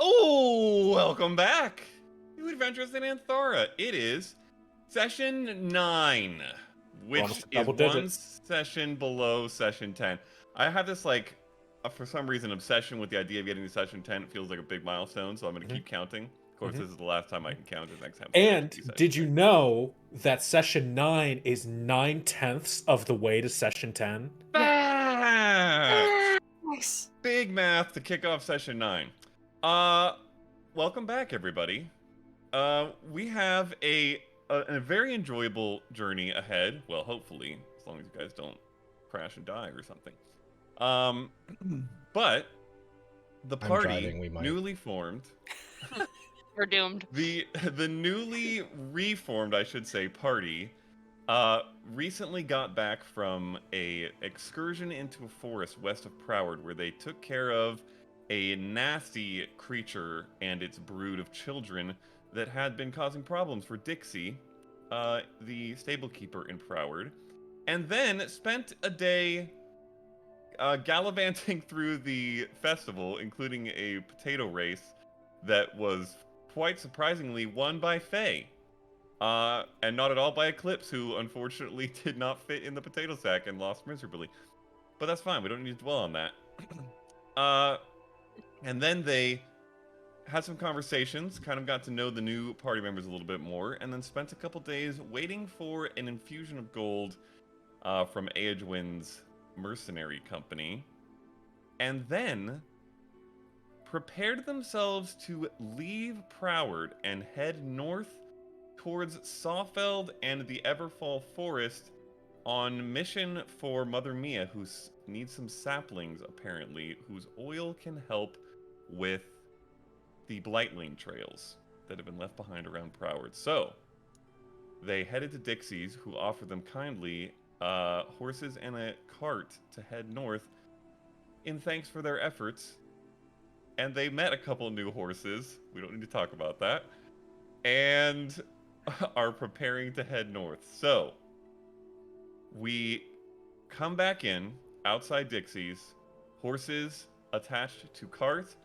Oh, welcome back, you adventurers in Aanthara. It is session 9, We're almost which at is double one digits. session below session 10. I have this, for some reason, obsession with the idea of getting to session 10. It feels like a big milestone, so I'm going to keep counting. Of course, this is the last time I can count. The next time it's going to be And session did you 10. know that session 9 is 9/10 of the way to session 10? Facts! Nice. Big math to kick off session 9. Welcome back, everybody. We have a very enjoyable journey ahead. Well, hopefully, as long as you guys don't crash and die or something. But the I'm party, driving, we might. newly formed, We're doomed. the newly reformed, I should say, party, recently got back from a excursion into a forest west of Proward, where they took care of a nasty creature and its brood of children that had been causing problems for Dixie, the stable keeper in Proward, and then spent a day gallivanting through the festival, including a potato race that was quite surprisingly won by Faye. And not at all by Eclipse, who unfortunately did not fit in the potato sack and lost miserably. But that's fine, we don't need to dwell on that. And then they had some conversations, kind of got to know the new party members a little bit more, and then spent a couple days waiting for an infusion of gold from Aedwin's mercenary company, and then prepared themselves to leave Proward and head north towards Soffeld and the Everfall Forest on mission for Mother Mia, who needs some saplings, apparently, whose oil can help with the Blightling trails that have been left behind around Proward. So, they headed to Dixie's, who offered them kindly horses and a cart to head north in thanks for their efforts. And they met a couple new horses. We don't need to talk about that. And are preparing to head north. So, we come back in outside Dixie's, horses attached to cart.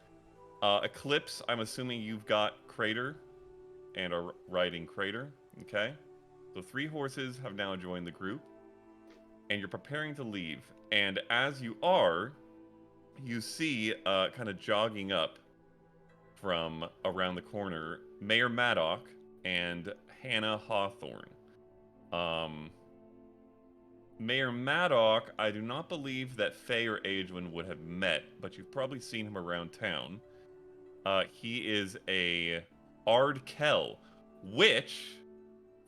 Eclipse, I'm assuming you've got Crater and are riding Crater. Okay. So 3 horses have now joined the group, and you're preparing to leave. And as you are, you see, kind of jogging up from around the corner, Mayor Maddock and Hannah Hawthorne. Mayor Maddock, I do not believe that Faye or Aedwin would have met, but you've probably seen him around town. He is a Ardkel, which,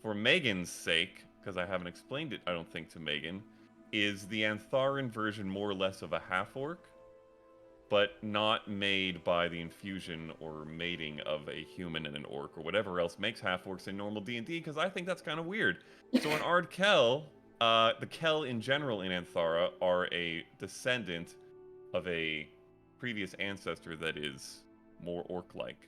for Megan's sake, because I haven't explained it, I don't think, to Megan, is the Antharan version more or less of a half-orc, but not made by the infusion or mating of a human and an orc or whatever else makes half-orcs in normal D&D, because I think that's kind of weird. So an Ardkel, the Kel in general in Aanthara are a descendant of a previous ancestor that is more orc-like.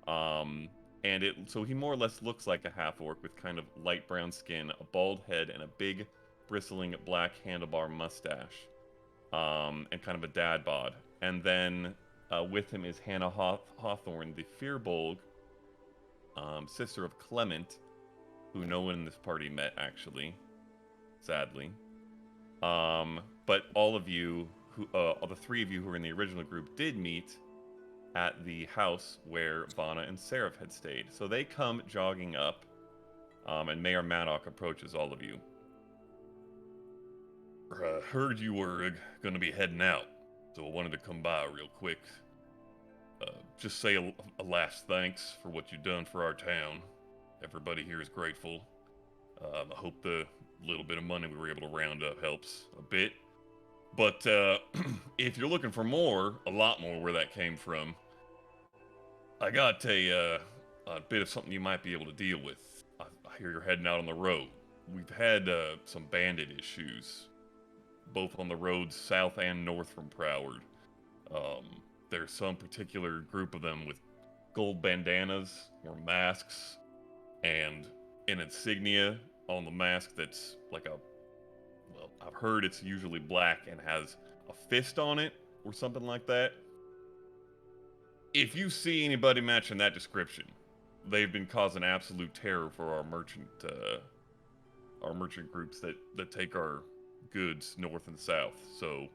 So he more or less looks like a half-orc with kind of light brown skin, a bald head, and a big bristling black handlebar mustache, and kind of a dad bod. And then with him is Hannah Hawthorne, the Firbolg, sister of Clement, who no one in this party met, actually, sadly. But all of you, all the 3 of you who were in the original group, did meet at the house where Vana and Seraph had stayed. So they come jogging up, and Mayor Maddock approaches all of you. Heard you were going to be heading out, so I wanted to come by real quick. Just say a last thanks for what you've done for our town. Everybody here is grateful. I hope the little bit of money we were able to round up helps a bit. But if you're looking for more, a lot more where that came from, I got a bit of something you might be able to deal with. I hear you're heading out on the road. We've had some bandit issues, both on the roads south and north from Proward. There's some particular group of them with gold bandanas or masks, and an insignia on the mask that's like I've heard it's usually black and has a fist on it or something like that. If you see anybody matching that description, they've been causing absolute terror for our merchant groups that take our goods north and south. So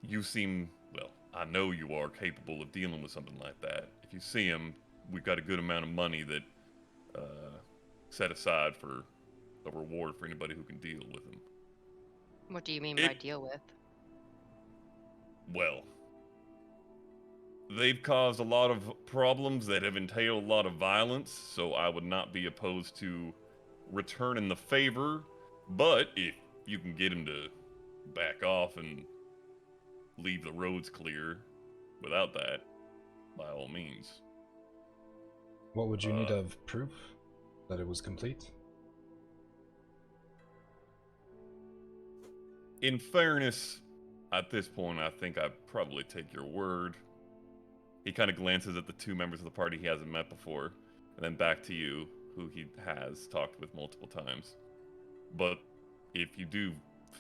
you seem, well, I know you are capable of dealing with something like that. If you see him, we've got a good amount of money that set aside for a reward for anybody who can deal with him. What do you mean by deal with? Well, they've caused a lot of problems that have entailed a lot of violence, so I would not be opposed to returning the favor. But if you can get him to back off and leave the roads clear without that, by all means. What would you need of proof that it was complete? In fairness, at this point, I think I'd probably take your word. He kind of glances at the two members of the party he hasn't met before, and then back to you, who he has talked with multiple times. But if you do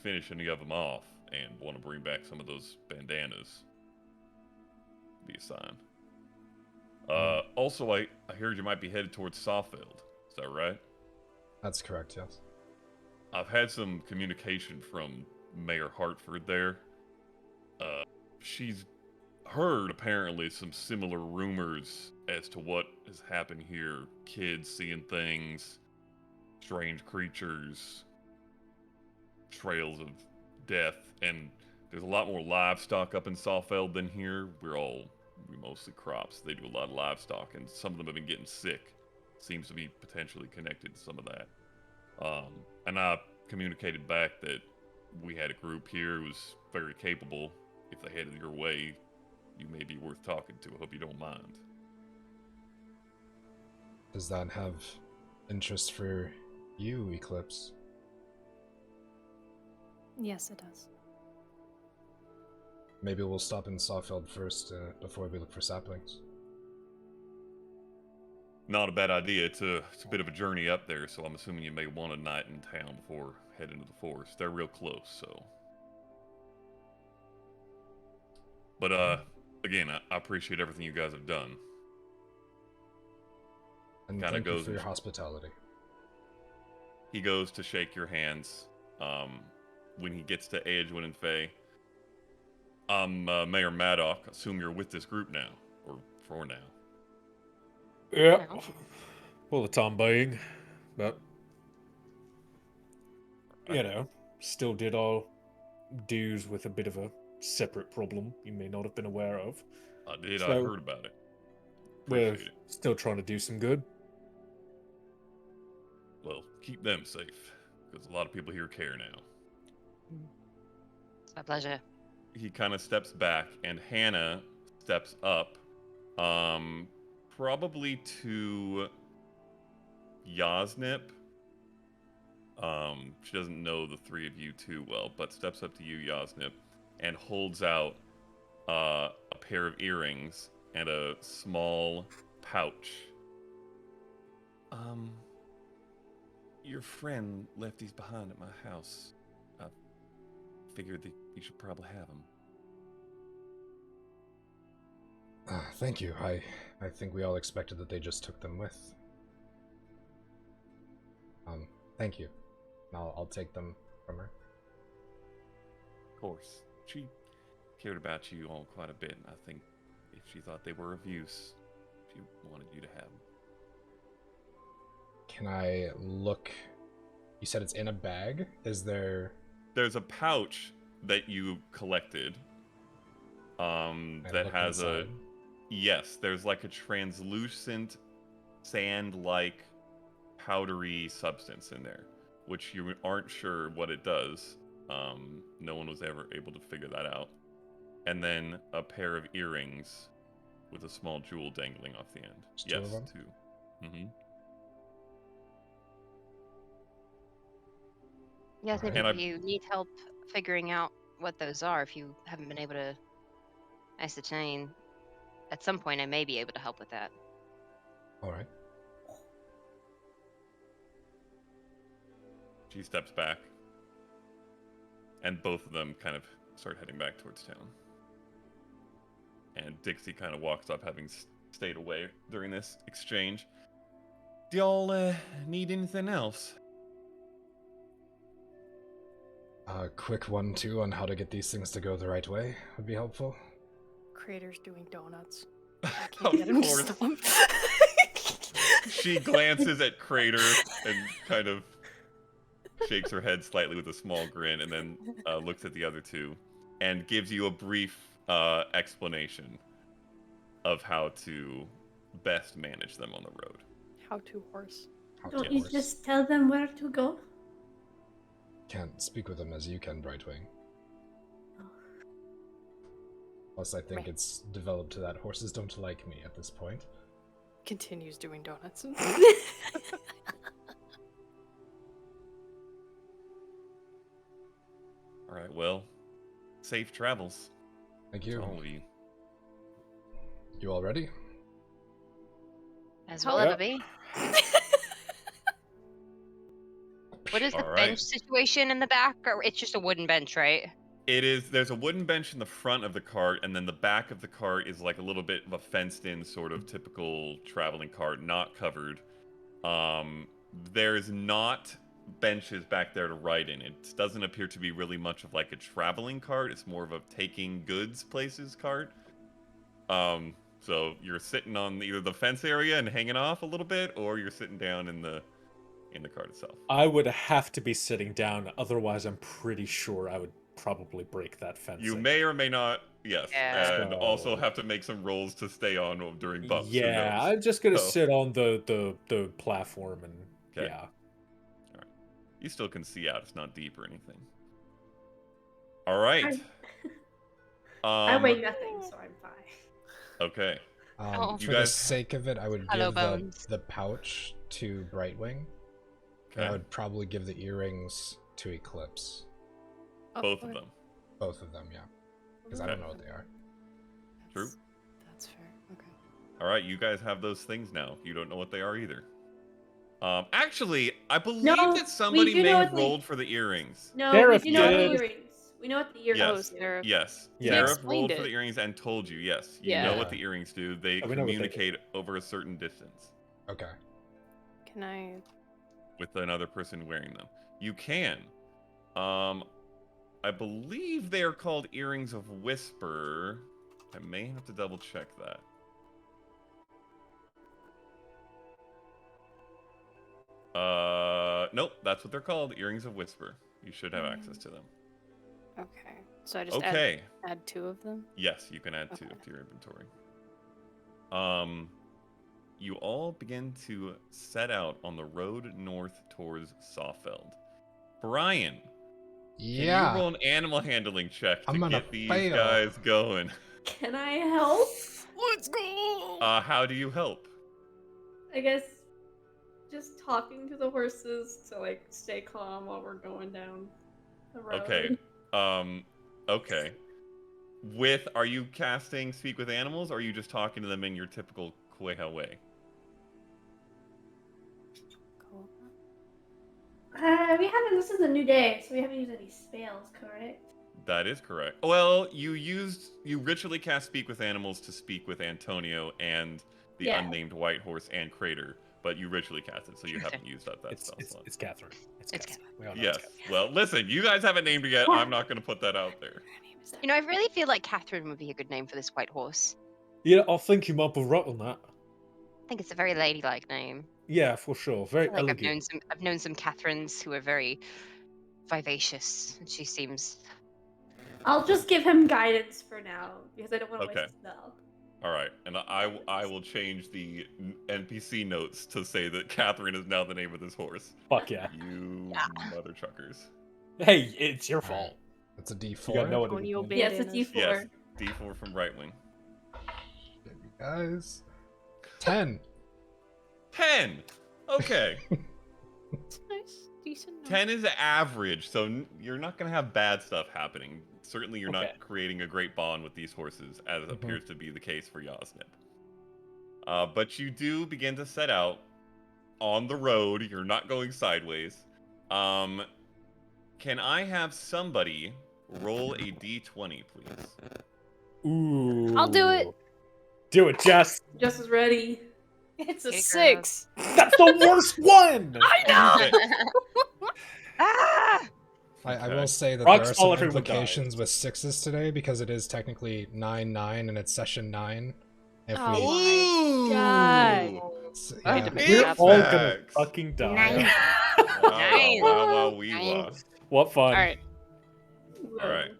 finish any of them off and want to bring back some of those bandanas, be a sign. Also, I heard you might be headed towards Soffeld. Is that right? That's correct, yes. I've had some communication from Mayor Hartford there. She's heard, apparently, some similar rumors as to what has happened here. Kids seeing things, strange creatures, trails of death, and there's a lot more livestock up in Soffeld than here. We mostly crops. They do a lot of livestock, and some of them have been getting sick. Seems to be potentially connected to some of that. And I communicated back that we had a group here who was very capable. If they headed your way, you may be worth talking to. I hope you don't mind. Does that have interest for you, Eclipse? Yes, it does. Maybe we'll stop in Soffeld first before we look for saplings. Not a bad idea. It's a bit of a journey up there, so I'm assuming you may want a night in town before heading to the forest. They're real close, so. But again, I appreciate everything you guys have done. And Kinda thank you goes for your and- hospitality. He goes to shake your hands. When he gets to Edgewin and Faye, I'm Mayor Maddock. Assume you're with this group now, or for now. Yeah. No. For the time being. But, you know, still did our dues with a bit of a separate problem you may not have been aware of. I did. I So- heard about it. We're Appreciate it. still trying to do some good. Well, keep them safe, because a lot of people here care now. It's my pleasure. He kind of steps back, and Hannah steps up, probably to Yasnip. She doesn't know the three of you too well, but steps up to you, Yasnip, and holds out a pair of earrings and a small pouch. Your friend left these behind at my house. I figured that you should probably have them. Thank you. I think we all expected that they just took them with. Thank you. I'll take them from her. Of course. She cared about you all quite a bit, and I think if she thought they were of use, she wanted you to have them. Can I look? You said it's in a bag? Is there... There's a pouch that you collected I that look has inside? yes, there's like a translucent sand-like powdery substance in there, which you aren't sure what it does. No one was ever able to figure that out. And then a pair of earrings with a small jewel dangling off the end. Just two of them? Two. Mm-hmm. Yes, maybe And if you need help figuring out what those are, if you haven't been able to ascertain, at some point I may be able to help with that. Alright. She steps back, and both of them kind of start heading back towards town. And Dixie kind of walks up, having stayed away during this exchange. Do y'all need anything else? A quick 1-2 on how to get these things to go the right way would be helpful. Crater's doing donuts. Of I can't get him to course. stop. She glances at Crater and kind of shakes her head slightly with a small grin, and then looks at the other two and gives you a brief explanation of how to best manage them on the road. How to horse. Don't you just tell them where to go? Can't speak with them as you can, Brightwing. Plus, I think it's developed to that horses don't like me at this point. Continues doing donuts. All right, well, safe travels Thank to you. all of you. You all ready? As well Yep. ever be. What is the All right. bench situation in the back? Or it's just a wooden bench, right? There's a wooden bench in the front of the cart, and then the back of the cart is like a little bit of a fenced-in sort of typical traveling cart, not covered. There's not benches back there to ride in. It doesn't appear to be really much of like a traveling cart. It's more of a taking goods places cart. So you're sitting on either the fence area and hanging off a little bit, or you're sitting down in the cart itself. I would have to be sitting down, otherwise I'm pretty sure I would probably break that fence. You may or may not, yes, Yeah. and So- also have to make some rolls to stay on during bumps. who Yeah, knows? I'm just gonna So- sit on the platform and Okay. yeah. You still can see out. It's not deep or anything. All right. I weigh nothing, so I'm fine. Okay. Oh. You For guys- the sake of it, I would Hello, give Bones. the pouch to Brightwing. And I Okay. would probably give the earrings to Eclipse. Both of them. Both of them, yeah. Because I don't know what they are. True. That's fair. Okay. All right. You guys have those things now. You don't know what they are either. Actually, I believe No, that somebody we do may know have what they- rolled for the earrings. No, Sheriff we do know did. the earrings. We know what the earrings Yes. do. There- Yes. Yeah. Sheriff explained rolled for it. the earrings and told you. Yes. You Yeah. know what the earrings do. They Oh, we know what they do. communicate over a certain distance Okay. Can I? with another person wearing them. You can. I believe they are called earrings of whisper. I may have to double check that. Nope, that's what they're called, earrings of whisper. You should have access to them. Okay. So I just Okay. add 2 of them. Yes, you can add two Okay. to your inventory. You all begin to set out on the road north towards Soffeld. Brian, can you roll an animal handling check to I'm gonna get these fail. guys going? Can I help? Let's go. How do you help? I guess just talking to the horses to like stay calm while we're going down the road. Okay. Okay. Are you casting Speak with Animals, or are you just talking to them in your typical Kweha way? Cool. We haven't. This is a new day, so we haven't used any spells, correct? That is correct. Well, you ritually cast Speak with Animals to speak with Antonio and the Yeah. unnamed white horse and Crater, but you ritually cast it, so you Okay. haven't used up that spell slot. It's Catherine. It's It's Catherine. We all know Yes. it's Catherine. Well, listen, you guys haven't named it yet. I'm not going to put that out there. Her name is You know, I really feel like Catherine would be a good name for this white horse. Yeah, I think you might be right on that. I think it's a very ladylike name. Yeah, for sure. Very I feel like elegant. I've known some Catherines who are very vivacious, and she seems. I'll just give him guidance for now because I don't want to Okay. waste a spell. All right, and I will change the NPC notes to say that Catherine is now the name of this horse. Fuck yeah. You mother truckers. Hey, it's your Alright. fault. That's a D4. You got no Antonio idea. Yes, it's Bandanas. D4. Yes, D4 from Right Wing. Baby guys. 10. 10. Okay. It's nice, decent. number. 10 is average, so you're not going to have bad stuff happening. Certainly, you're Okay. not creating a great bond with these horses, as Mhm. appears to be the case for Yasnip. But you do begin to set out on the road. You're not going sideways. Can I have somebody roll a d20, please. Ooh. I'll do it. Do it, Jess. Jess is ready. It's a Get it, 6. That's the worst one. I know. Ah! I Okay. will say that Rock there are solid, some everyone implications dies. with 6s today because it is technically 9-9 and it's session 9. If Oh we, my god. s- I need yeah. to make We're that all facts. gonna fucking die. Nice. Wow, Nice. wow, wow, wow, wee Nice. wah. What fun. Alright. All right.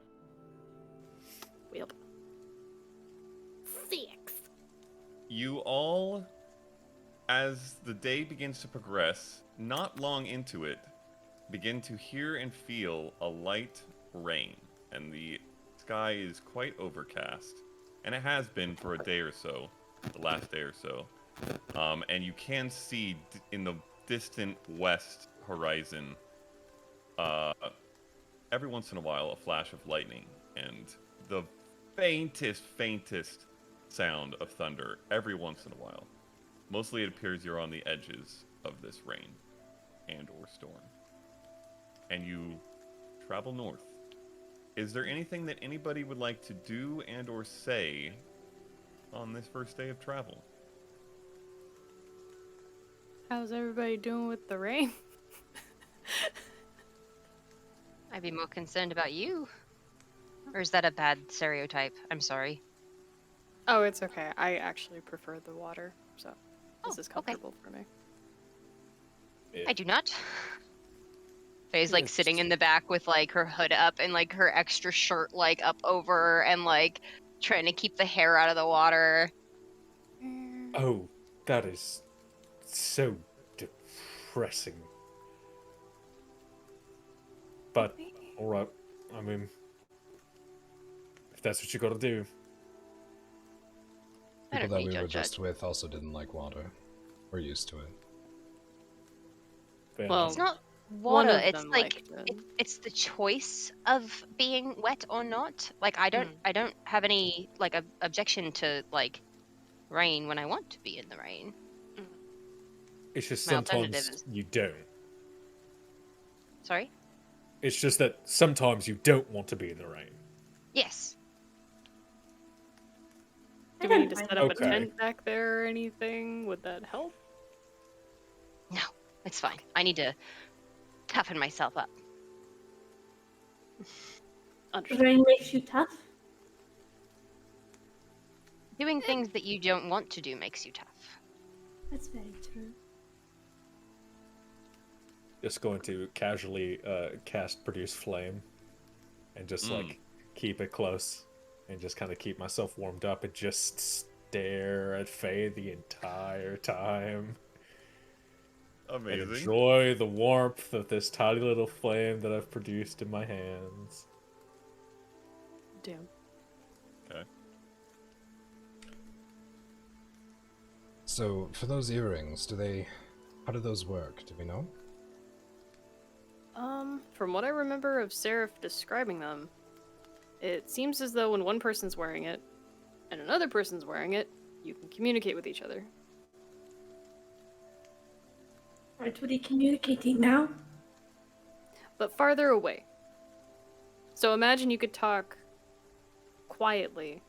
Yep. 6. You all, as the day begins to progress, not long into it, begin to hear and feel a light rain, and the sky is quite overcast, and it has been for a day or so, the last day or so. And you can see in the distant west horizon, every once in a while, a flash of lightning, and the faintest sound of thunder every once in a while. Mostly it appears you're on the edges of this rain and or storm. And you travel north. Is there anything that anybody would like to do and or say on this first day of travel? How's everybody doing with the rain? I'd be more concerned about you. Or is that a bad stereotype? I'm sorry. Oh, it's okay. I actually prefer the water, so this is okay. comfortable for me. I do not. Faye's like sitting in the back with like her hood up and like her extra shirt like up over and like trying to keep the hair out of the water. Oh, that is so depressing. But, alright, I mean, if that's what you gotta do. I People don't that need we your were just judge. with also didn't like water. We're used to it. Fair Well, enough. It's not One water. of It's them like liked it. it's the choice of being wet or not. Like I don't have any like objection to like rain when I want to be in the rain. It's just my alternative sometimes is- you don't. Sorry? It's just that sometimes you don't want to be in the rain. Yes. Do we need to set up Okay. a tent back there or anything? Would that help? No, it's fine. I need to toughen myself up. Understood. Rain makes you tough. Doing things that you don't want to do makes you tough. That's very true. Just going to casually cast Produce Flame and just like keep it close and just kind of keep myself warmed up and just stare at Faye the entire time. And Amazing. enjoy the warmth of this tiny little flame that I've produced in my hands. Damn. So, for those earrings, how do those work? Do we know? From what I remember of Seraph describing them, it seems as though when one person's wearing it and another person's wearing it, you can communicate with each other. Aren't we communicating now? But farther away. So imagine you could talk quietly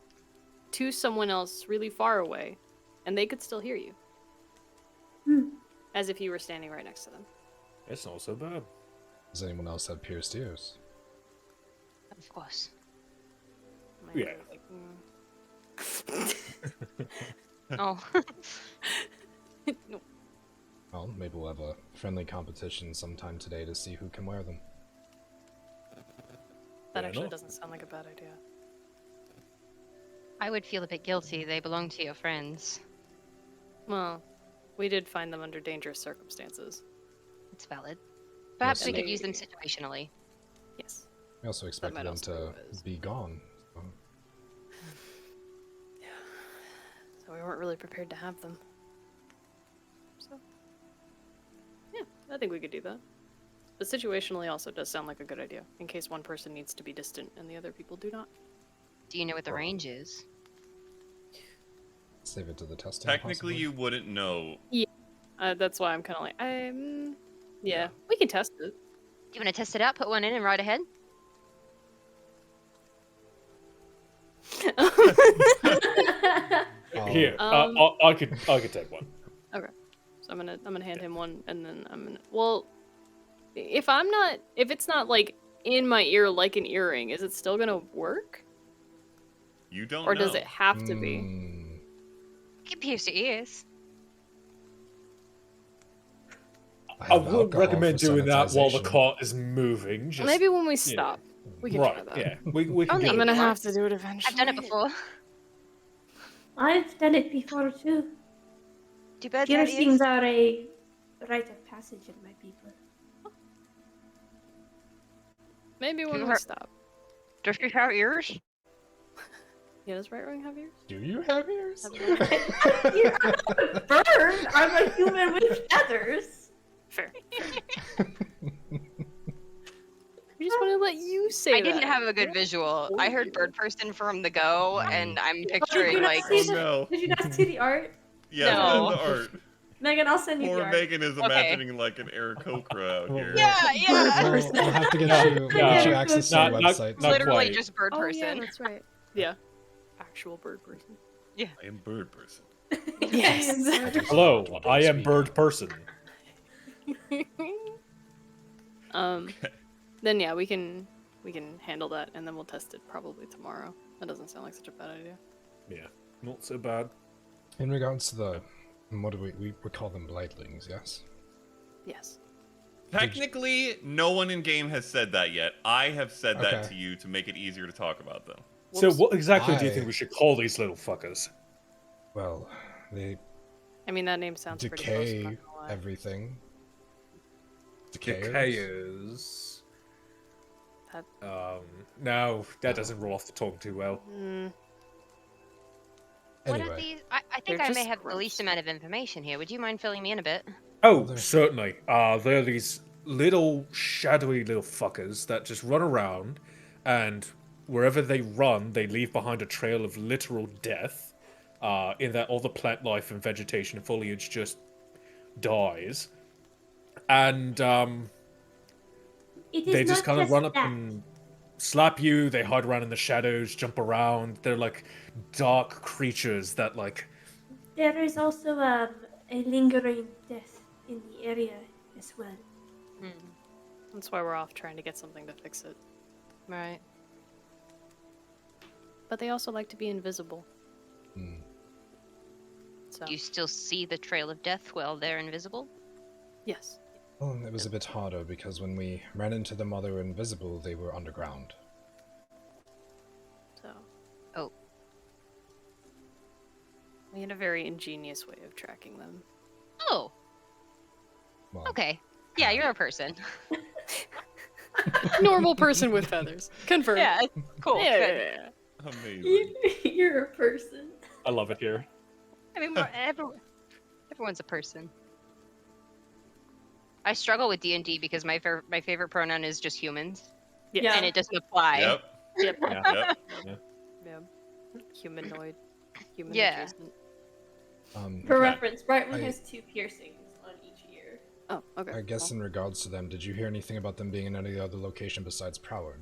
to someone else really far away, and they could still hear you. As if you were standing right next to them. It's not so bad. Does anyone else have pierced ears? Of course. And I Yeah. was like, Oh. No. Well, maybe we'll have a friendly competition sometime today to see who can wear them. That Fair actually enough. doesn't sound like a bad idea. I would feel a bit guilty. They belong to your friends. Well, we did find them under dangerous circumstances. It's valid. Perhaps Yes, we sir. could use them situationally. Yes. We also expected might them also to be gone. So. So we weren't really prepared to have them. So, yeah, I think we could do that. But situationally also does sound like a good idea, in case one person needs to be distant and the other people do not. Do you know what the range is? Save it to the testing. Technically, possibly? you wouldn't know. That's why I'm kind of like, yeah, we can test it. Do you want to test it out? Put one in and ride ahead? Here, Um, I could take one. Okay, so I'm gonna hand him one, and then I'm gonna. Well, if it's not like in my ear like an earring, is it still gonna work, You don't or know. does it have to be? Hmm. You can pierce your ears. I I have would alcohol recommend for doing that while the sanitization. cart is moving. Just Maybe when we yeah. stop, we can try Right, that. yeah. We can Only give I'm it a gonna go. have to do it eventually. I've done it before. I've done it before too. Cjbeards have Piercings ears. are a rite of passage in my people. Maybe when You we are- stop. Does she have ears? Yeah, does Right Wing have ears? Do you have ears? You're not a bird. I'm a human with feathers. Fair. We just want to let you say I didn't that. have a good visual. I heard bird person from the go, and I'm Did picturing you not like. see Oh, no. Did you not see the art? Yeah, No. the art. Megan, I'll send you the Poor art. Megan is Okay. imagining like an Aarakocra out here. Yeah, yeah. We'll have to get you access to Not- the not- website. not Literally quite. just bird Oh person. yeah, that's right. Yeah, actual bird person. I am bird person. Yes. Hello, Don't I am speak. bird person. Then yeah, we can handle that, and then we'll test it probably tomorrow. That doesn't sound like such a bad idea. Yeah, not so bad. In regards to the, what do we call them blightlings? Yes. Yes. Technically, no one in game has said that yet. I have said that Okay. to you to make it easier to talk about them. So Whoops. what exactly do you think I- we should call these little fuckers? Well, they I mean, that name sounds pretty close. I'm decay not gonna lie. everything. Decayers? Decayers. That- No, that doesn't roll off the tongue too well. Mm, What are Anyway, these? I think They're I may just have the least gross. amount of information here. Would you mind filling me in a bit? Oh, they're- certainly. They're these little shadowy little fuckers that just run around, and wherever they run, they leave behind a trail of literal death. In that all the plant life and vegetation and foliage just dies, and It is they just not kind of run up that. and slap you. They hide around in the shadows, jump around. They're like dark creatures that like. There is also a lingering death in the area as well. that's why we're off trying to get something to fix it. Right. But they also like to be invisible. Hmm. So Do you still see the trail of death while they're invisible? yes. Well, it was a bit harder because when we ran into them while they were invisible, they were underground. So. Oh. We had a very ingenious way of tracking them. Oh. Well, Okay. Yeah, you're a person. Normal person with feathers. Confirmed. Yeah. Cool. Yeah, Good. yeah, yeah. Amazing. You're a person. I love it here. I mean, everyone's a person. I struggle with D&D because my favorite pronoun is just humans, Yeah. and it doesn't apply. Yep. Yep. Yeah. Yep. Yeah. Humanoid. Human Yeah. adjacent. For Okay. reference, Brightman I- has 2 piercings on each ear. Oh, okay. I guess well, in regards to them, did you hear anything about them being in any other location besides Proward?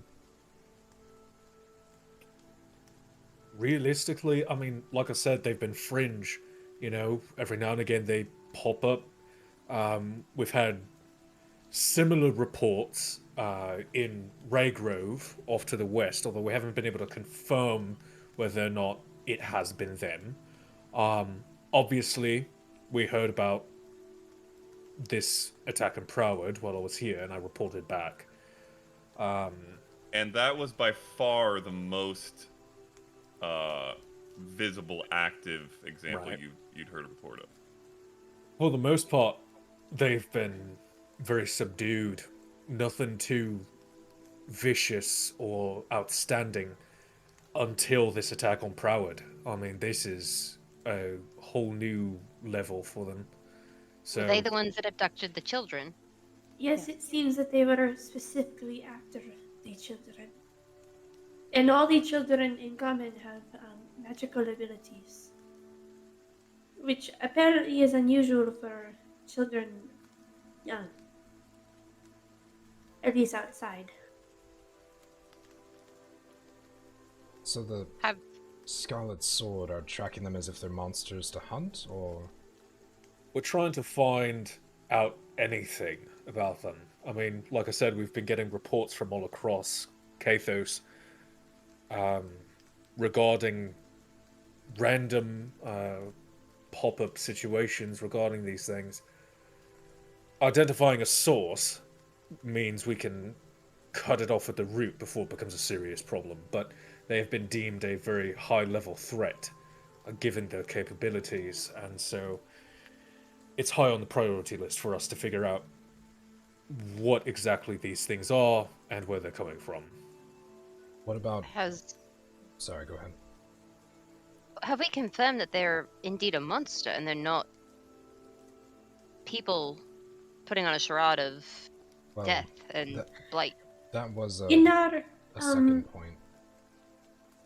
Realistically, I mean, like I said, they've been fringe. You know, every now and again they pop up. We've had similar reports in Raygrove, off to the west, although we haven't been able to confirm whether or not it has been them. Obviously, we heard about this attack in Proward while I was here, and I reported back. And that was by far the most visible, active example Right. you'd heard a report of. For the most part, they've been very subdued. Nothing too vicious or outstanding until this attack on Proward. I mean, this is a whole new level for them. So Were they the ones that abducted the children? Yes, it seems that they were specifically after the children. And all the children in common have magical abilities. Which apparently is unusual for children young. At least outside. So the Scarlet Sword are tracking them as if they're monsters to hunt, or? We're trying to find out anything about them. I mean, like I said, we've been getting reports from all across Kathos regarding random pop-up situations regarding these things. Identifying a source means we can cut it off at the root before it becomes a serious problem, but they have been deemed a very high-level threat given their capabilities, and so it's high on the priority list for us to figure out what exactly these things are and where they're coming from. What about... Has Sorry, go ahead. have we confirmed that they're indeed a monster and they're not people putting on a charade of Well, death and that- blight? That was In our a second point.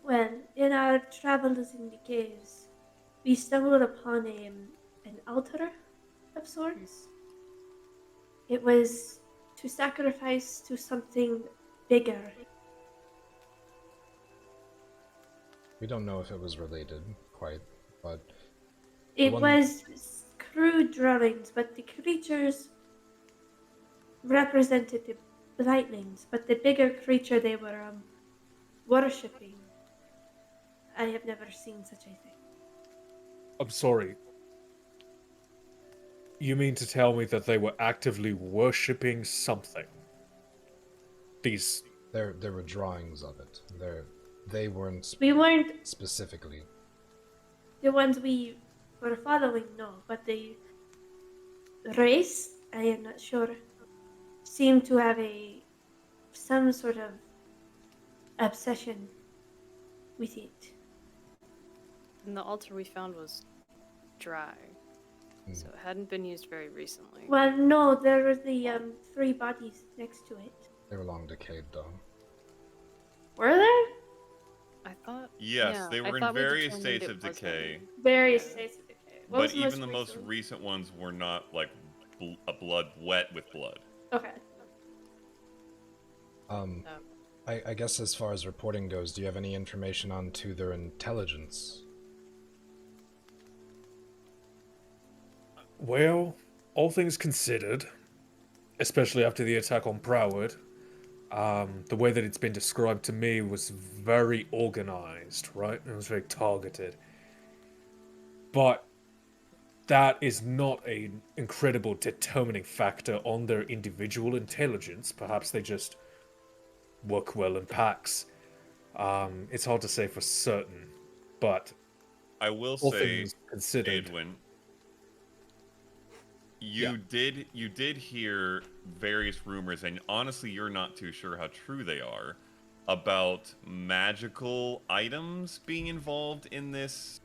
well, in our travels in the caves, we stumbled upon an altar of sorts. It was to sacrifice to something bigger. We don't know if it was related, quite, but... It One- was crude drawings, but the creatures represented the blightlings, but the bigger creature they were worshipping, I have never seen such a thing. I'm sorry. You mean to tell me that they were actively worshipping something? These... There were drawings of it. They weren't We weren't specifically. the ones we were following, no, but the race, I am not sure, seemed to have some sort of obsession with it. And the altar we found was dry, so it hadn't been used very recently. Well, no, there were the 3 bodies next to it. They were long decayed, though. Were there? I thought. Yes, yeah, they I were in thought we various determined states it of wasn't. decay. Various Yeah. states of decay. What was But even the most recent? recent ones were not like a blood wet with blood. Okay. I guess as far as reporting goes, do you have any information on to their intelligence? Well, all things considered, especially after the attack on Broward, the way that it's been described to me was very organized, right? It was very targeted. But that is not an incredible determining factor on their individual intelligence. Perhaps they just work well in packs. It's hard to say for certain, but I will all say, things considered, Edwin, you did hear various rumors, and honestly, you're not too sure how true they are, about magical items being involved in this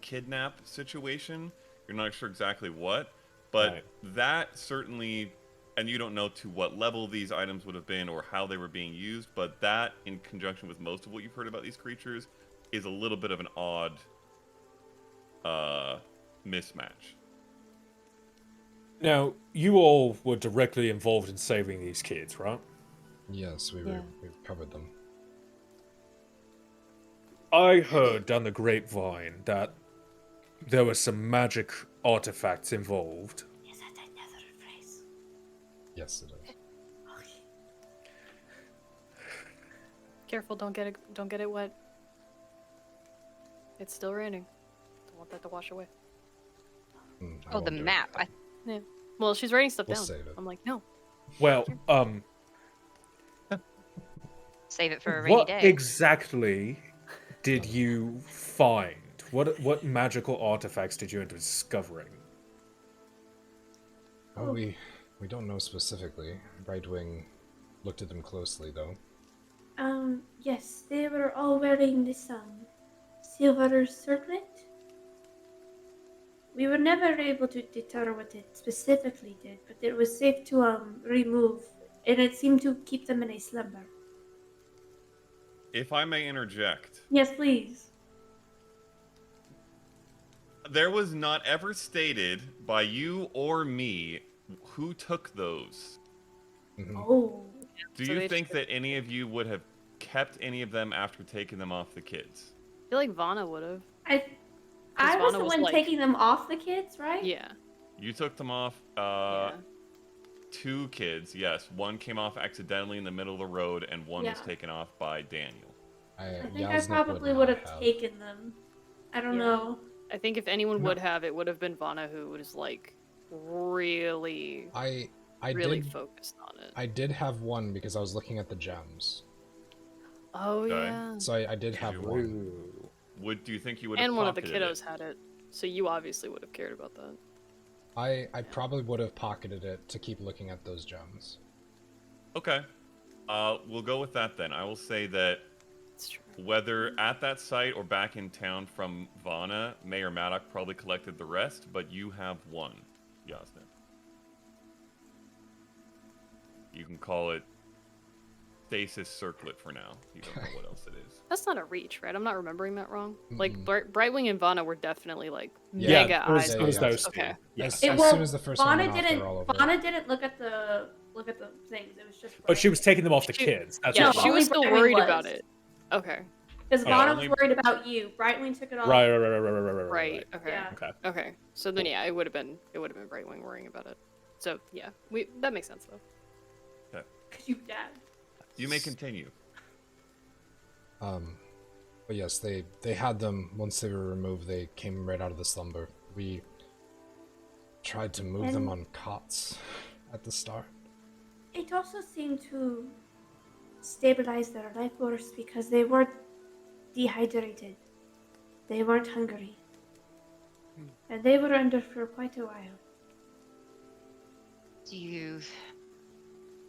kidnap situation. You're not sure exactly what, but Right. that certainly, and you don't know to what level these items would have been or how they were being used, but that, in conjunction with most of what you've heard about these creatures, is a little bit of an odd mismatch. Now, you all were directly involved in saving these kids, right? Yes, we covered them. I heard down the grapevine that there were some magic artifacts involved. Is that another phrase? Yes, it is. Okay. Careful, don't get it wet. It's still raining. Don't want that to wash away. I Oh, the won't do it. map. Yeah. Well, she's writing stuff We'll down. save it. I'm like, no. Well, Save it for a rainy what day. exactly did you find? What magical artifacts did you end up discovering? Oh, we don't know specifically. Brightwing looked at them closely, though. Yes, they were all wearing this silver circlet. We were never able to deter what it specifically did, but it was safe to remove, and it seemed to keep them in a slumber. If I may interject, Yes, please. there was not ever stated by you or me who took those. Oh. Do So you they think that any of you would have kept any of them after taking them off the kids? feel like Vanna would have. I was Vanna the was one like- taking them off the kids, right? Yeah. You took them off. Yeah. 2 kids, yes. One came off accidentally in the middle of the road, and one was Yeah. taken off by Daniel. I think I Yasnik probably not would have taken them. I don't Yeah. know. I think if anyone No. would have, it would have been Vanna, who was like really, I really did focused on it. I did have one because I was looking at the gems. Oh Okay. yeah. So I did have one. Ooh. Do you think you would have And one of the pocketed kiddos it? had it, so you obviously would have cared about that. I probably would have pocketed it to keep looking at those gems. Okay. We'll go with that then. I will say that It's true. whether at that site or back in town from Vanna, Mayor Maddock probably collected the rest, but you have one, Yasna. You can call it Stasis Circlet for now. You don't know what else it is. That's not a reach, right? I'm not remembering that wrong. Like Mm-mm. Brightwing and Vanna were definitely like Yeah, mega it was, eyes. it was yeah. those two. Okay. Yeah. As It soon as the first one Vanna went off, they were all over. Vanna didn't look at the things. It was just. But she was taking them off the She- kids. That's Yeah, what she only was still Brightwing worried was. about it. Okay. Because Yeah, Vanna only- was worried about you. Brightwing took it off. Right. Right. Okay. Yeah. Okay. Okay. So then, yeah, it would have been Brightwing worrying about it. So yeah, that makes sense though. Cause you dad. You may continue. But yes, they had them. Once they were removed, they came right out of the slumber. We tried to move them on cots at the start. It also seemed to stabilize their life force because they weren't dehydrated. They weren't hungry. And they were under for quite a while. Do you,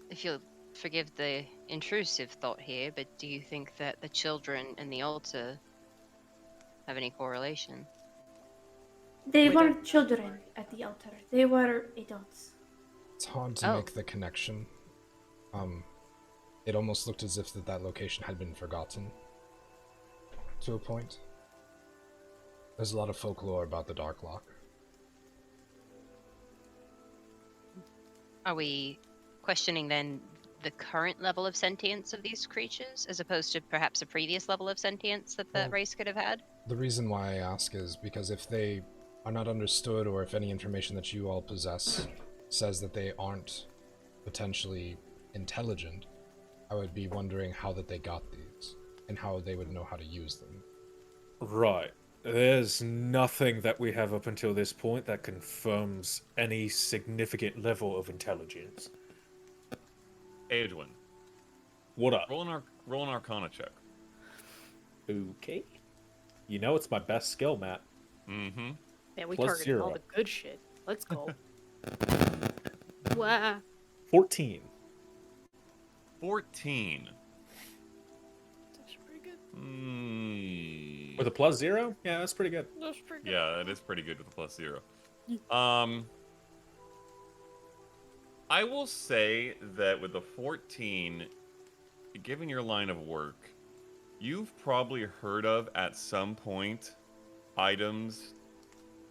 if you'll forgive the intrusive thought here, but do you think that the children and the altar have any correlation? They We weren't children at the altar. They were adults. It's hard to Oh. make the connection. It almost looked as if that location had been forgotten. To a point. There's a lot of folklore about the Dark Lock. Are we questioning then the current level of sentience of these creatures, as opposed to perhaps a previous level of sentience that Well- race could have had? The reason why I ask is because if they are not understood, or if any information that you all possess says that they aren't potentially intelligent, I would be wondering how that they got these, and how they would know how to use them. Right. There's nothing that we have up until this point that confirms any significant level of intelligence. Edwin, What up? roll an Arcana check. Okay. You know it's my best skill, Matt. Mm-hmm. Man, we Plus targeted all 0. the good shit. Let's go. Wow. 14. 14. That's actually pretty good. With a plus 0? Yeah, that's pretty good. That's pretty good. Yeah, it is pretty good with a plus 0. I will say that with a 14, given your line of work, you've probably heard of at some point items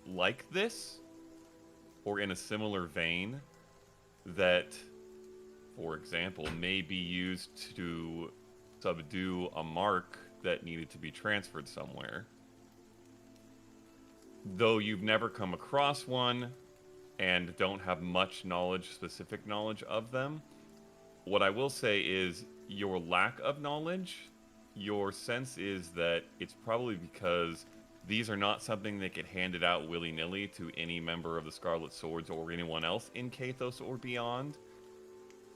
like this, or in a similar vein, that, for example, may be used to subdue a mark that needed to be transferred somewhere. Though you've never come across one and don't have much knowledge, specific knowledge of them, what I will say is your lack of knowledge, your sense is that it's probably because these are not something that get handed out willy-nilly to any member of the Scarlet Swords or anyone else in Kathos or beyond,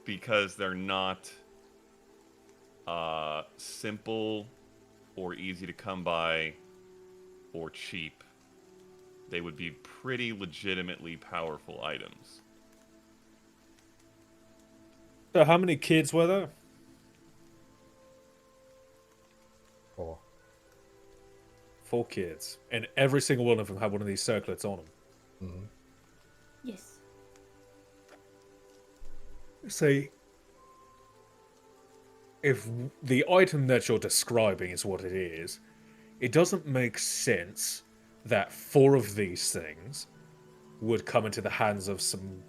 because they're not simple or easy to come by or cheap. They would be pretty legitimately powerful items. So how many kids were there? 4. 4 kids. And every single one of them had one of these circlets on them. Mm-hmm. Yes. See, if the item that you're describing is what it is, it doesn't make sense that 4 of these things would come into the hands of some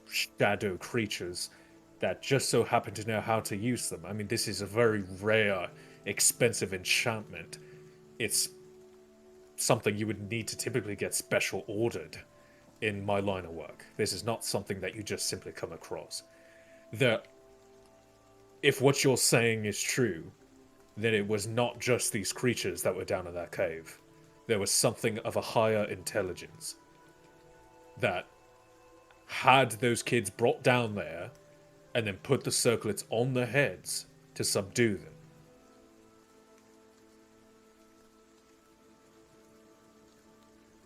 shadow creatures that just so happen to know how to use them. I mean, this is a very rare, expensive enchantment it's something you would need to typically get special ordered in my line of work. This is not something that you just simply come across. If what you're saying is true, then it was not just these creatures that were down in that cave. There was something of a higher intelligence that had those kids brought down there and then put the circlets on their heads to subdue them.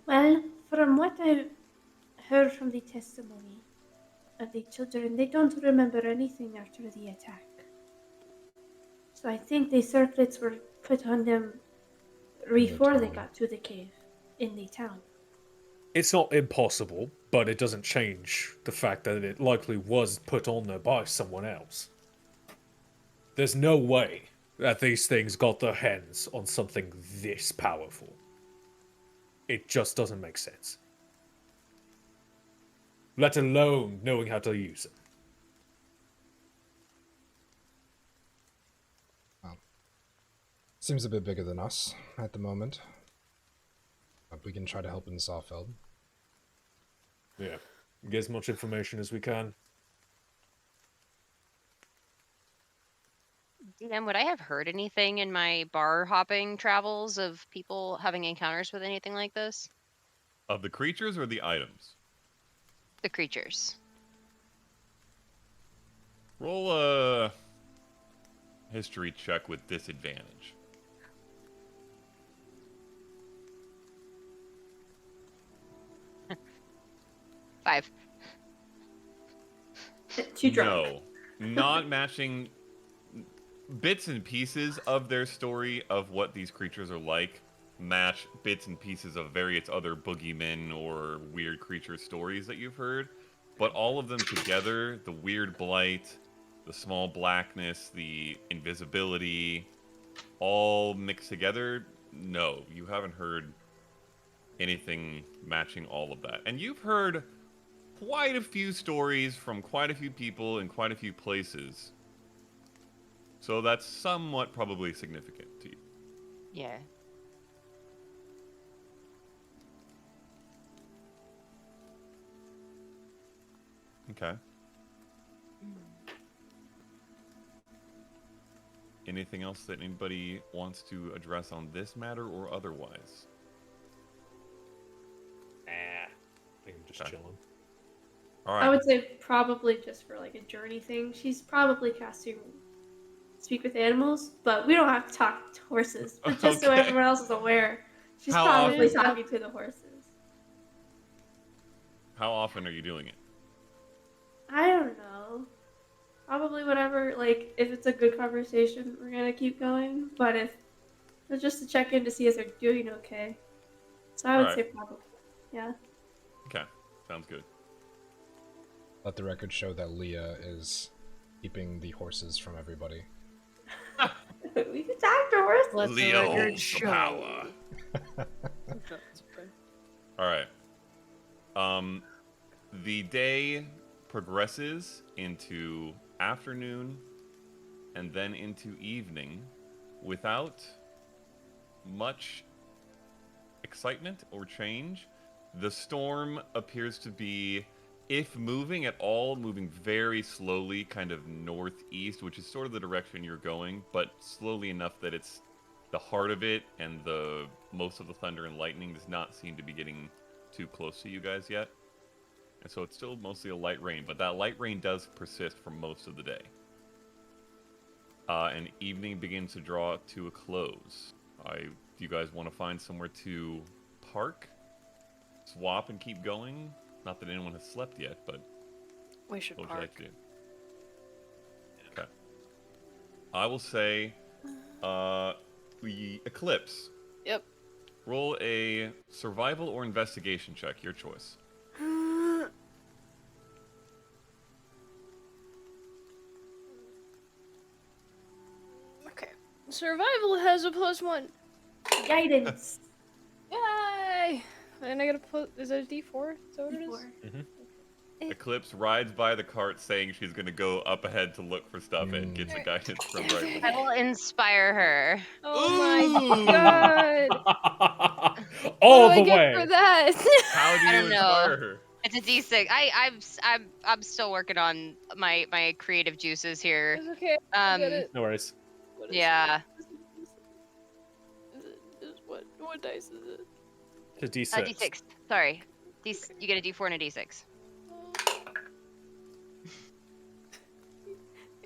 Well, from what I've heard from the testimony of the children, they don't remember anything after the attack. So I think the circlets were put on them before they town. got to the cave in the town. It's not impossible, but it doesn't change the fact that it likely was put on there by someone else. There's no way that these things got their hands on something this powerful. It just doesn't make sense. Let alone knowing how to use it. Well, seems a bit bigger than us at the moment. But we can try to help in Soffeld. Yeah. Get as much information as we can. DM, would I have heard anything in my bar hopping travels of people having encounters with anything like this? Of the creatures or the items? The creatures. Roll a history check with disadvantage. Five. Too drunk. No, not matching bits and pieces of their story of what these creatures are like match bits and pieces of various other boogeymen or weird creature stories that you've heard, but all of them together, the weird blight, the small blackness, the invisibility, all mixed together, no, you haven't heard anything matching all of that. And you've heard quite a few stories from quite a few people in quite a few places. So that's somewhat probably significant to you. Yeah. Okay. Anything else that anybody wants to address on this matter or otherwise? I think I'm just Okay. chilling. All right. I would say probably just for like a journey thing. She's probably casting speak with animals, but we don't have to talk to horses. But just so Okay. everyone else is aware, she's How probably often? talking to the horses. How often are you doing it? I don't know. Probably whatever. Like if it's a good conversation, we're gonna keep going. But if it's just to check in to see if they're doing okay, so I would Alright. say probably, yeah. Okay. Sounds good. Let the record show that Leah is keeping the horses from everybody. We can talk to horses. Let the Leah record holds the show. power. All right. The day progresses into afternoon and then into evening without much excitement or change. The storm appears to be, if moving at all, moving very slowly, kind of northeast, which is sort of the direction you're going, but slowly enough that it's the heart of it, and the most of the thunder and lightning does not seem to be getting too close to you guys yet. And so it's still mostly a light rain, but that light rain does persist for most of the day. And evening begins to draw to a close. Do you guys want to find somewhere to park, swap, and keep going? Not that anyone has slept yet, but We should what would you like park. to do? Okay. I will say, we Eclipse. Yep. Roll a survival or investigation check, your choice. Okay. Survival has a +1. Guidance. Yay! And I gotta put. Is it a D4? Is that what it is? D4. Eclipse rides by the cart saying she's gonna go up ahead to look for stuff and gets a guidance from Brightwing. I will inspire her. Oh my Ooh. god! All what do the I way. get for that? How do I you don't know. inspire her? It's a D6. I'm still working on my creative juices here. It's okay. I get it. No worries. What is Yeah. What dice is it? It's a D6. D6. Sorry. You get a D4 and a D6.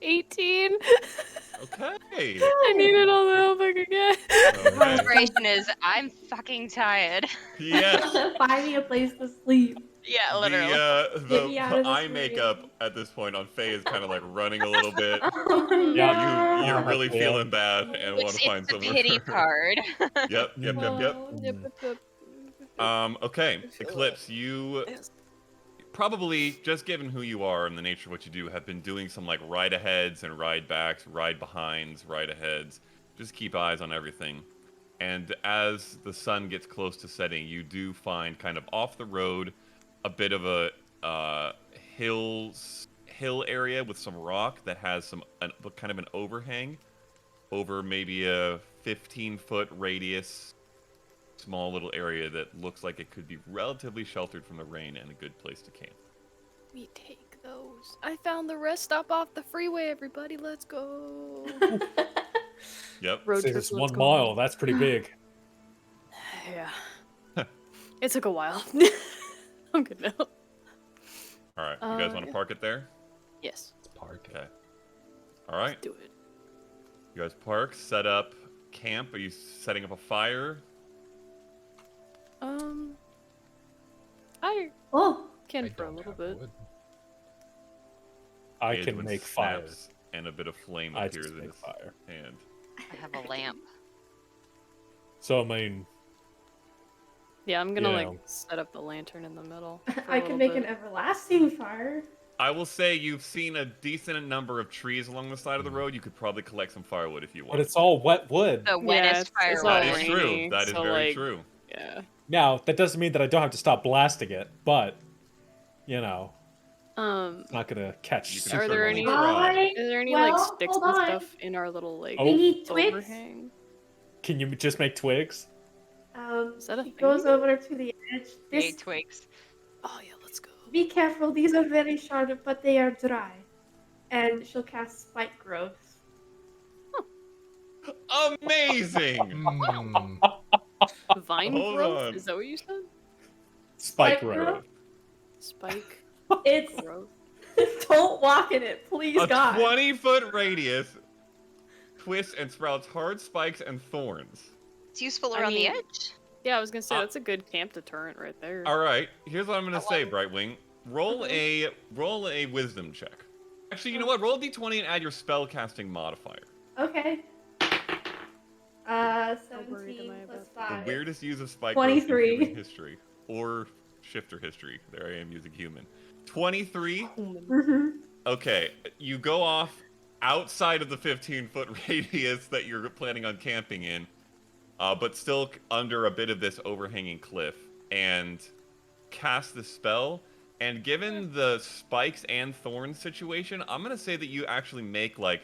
18. Okay. I needed all the help I could get. Okay. Inspiration is I'm fucking tired. Yes. Find me a place to sleep. Yeah, literally. Get me out of The this eye room. makeup at this point on Faye is kind of like running a little bit. Oh, Yeah, no. You're really Yeah. feeling bad and want It's to find the somewhere. pity card. Yep. Oh, yep. Okay, I feel Eclipse, you Yes. probably, just given who you are and the nature of what you do, have been doing some like ride aheads and ride backs, ride behinds, ride aheads. Just keep eyes on everything. And as the sun gets close to setting, you do find kind of off the road a bit of a hill area with some rock that has kind of an overhang over maybe a 15-foot radius. Small little area that looks like it could be relatively sheltered from the rain and a good place to camp. We take those. I found the rest stop off the freeway, everybody. Let's go. Yep. Road Say trip. this let's 1 go. mile. That's pretty big. Yeah. It took a while. I'm good now. All right. You guys want to yeah. park it there? Yes. Park. Okay. All right. Do it. You guys park, set up camp. Are you setting up a fire? I Oh, can I for a don't little have bit. wood. I Edwin can make fire. snaps, and a bit of flame I appears just in make his fire. hand. I have a lamp. So, I mean, Yeah, I'm gonna You like know. set up the lantern in the middle. for a I little can make bit. an everlasting fire. I will say you've seen a decent number of trees along the side of the road. You could probably collect some firewood if you want. but it's all wet wood. The Yeah, wettest it's all firewood. That is true. rainy, That is so, very like, true. Yeah. Now, that doesn't mean that I don't have to stop blasting it, but, you know, it's not gonna catch You can super Are there certainly any- try. Is there any Well, like sticks hold and on. stuff in our little like Oh. We need twigs. overhang? Can you just make twigs? Is that a She thing? goes over to the edge. Yay, This, twigs. Oh yeah, let's go. be careful. These are very sharp, but they are dry. And she'll cast spike growth. Amazing! Mm, Vine Hold growth? on. Is that what you said? Spike Spike road. growth? Spike It's growth. don't walk in it, please, A God. 20-foot radius twists and sprouts hard spikes and thorns. It's useful I around the mean- edge. Yeah, I was gonna say that's a good camp deterrent right there. All right, here's what I'm gonna I say, love Brightwing. Roll a wisdom check. Actually, you know what? Roll a d20 and add your spell casting modifier. Okay. worried am 17 I plus about 5. The weirdest use of spike growth in 23. human history, or shifter history. There I am using human. 23. Mm-hmm. Okay, you go off outside of the 15-foot radius that you're planning on camping in, but still under a bit of this overhanging cliff, and cast the spell. And given the spikes and thorns situation, I'm gonna say that you actually make like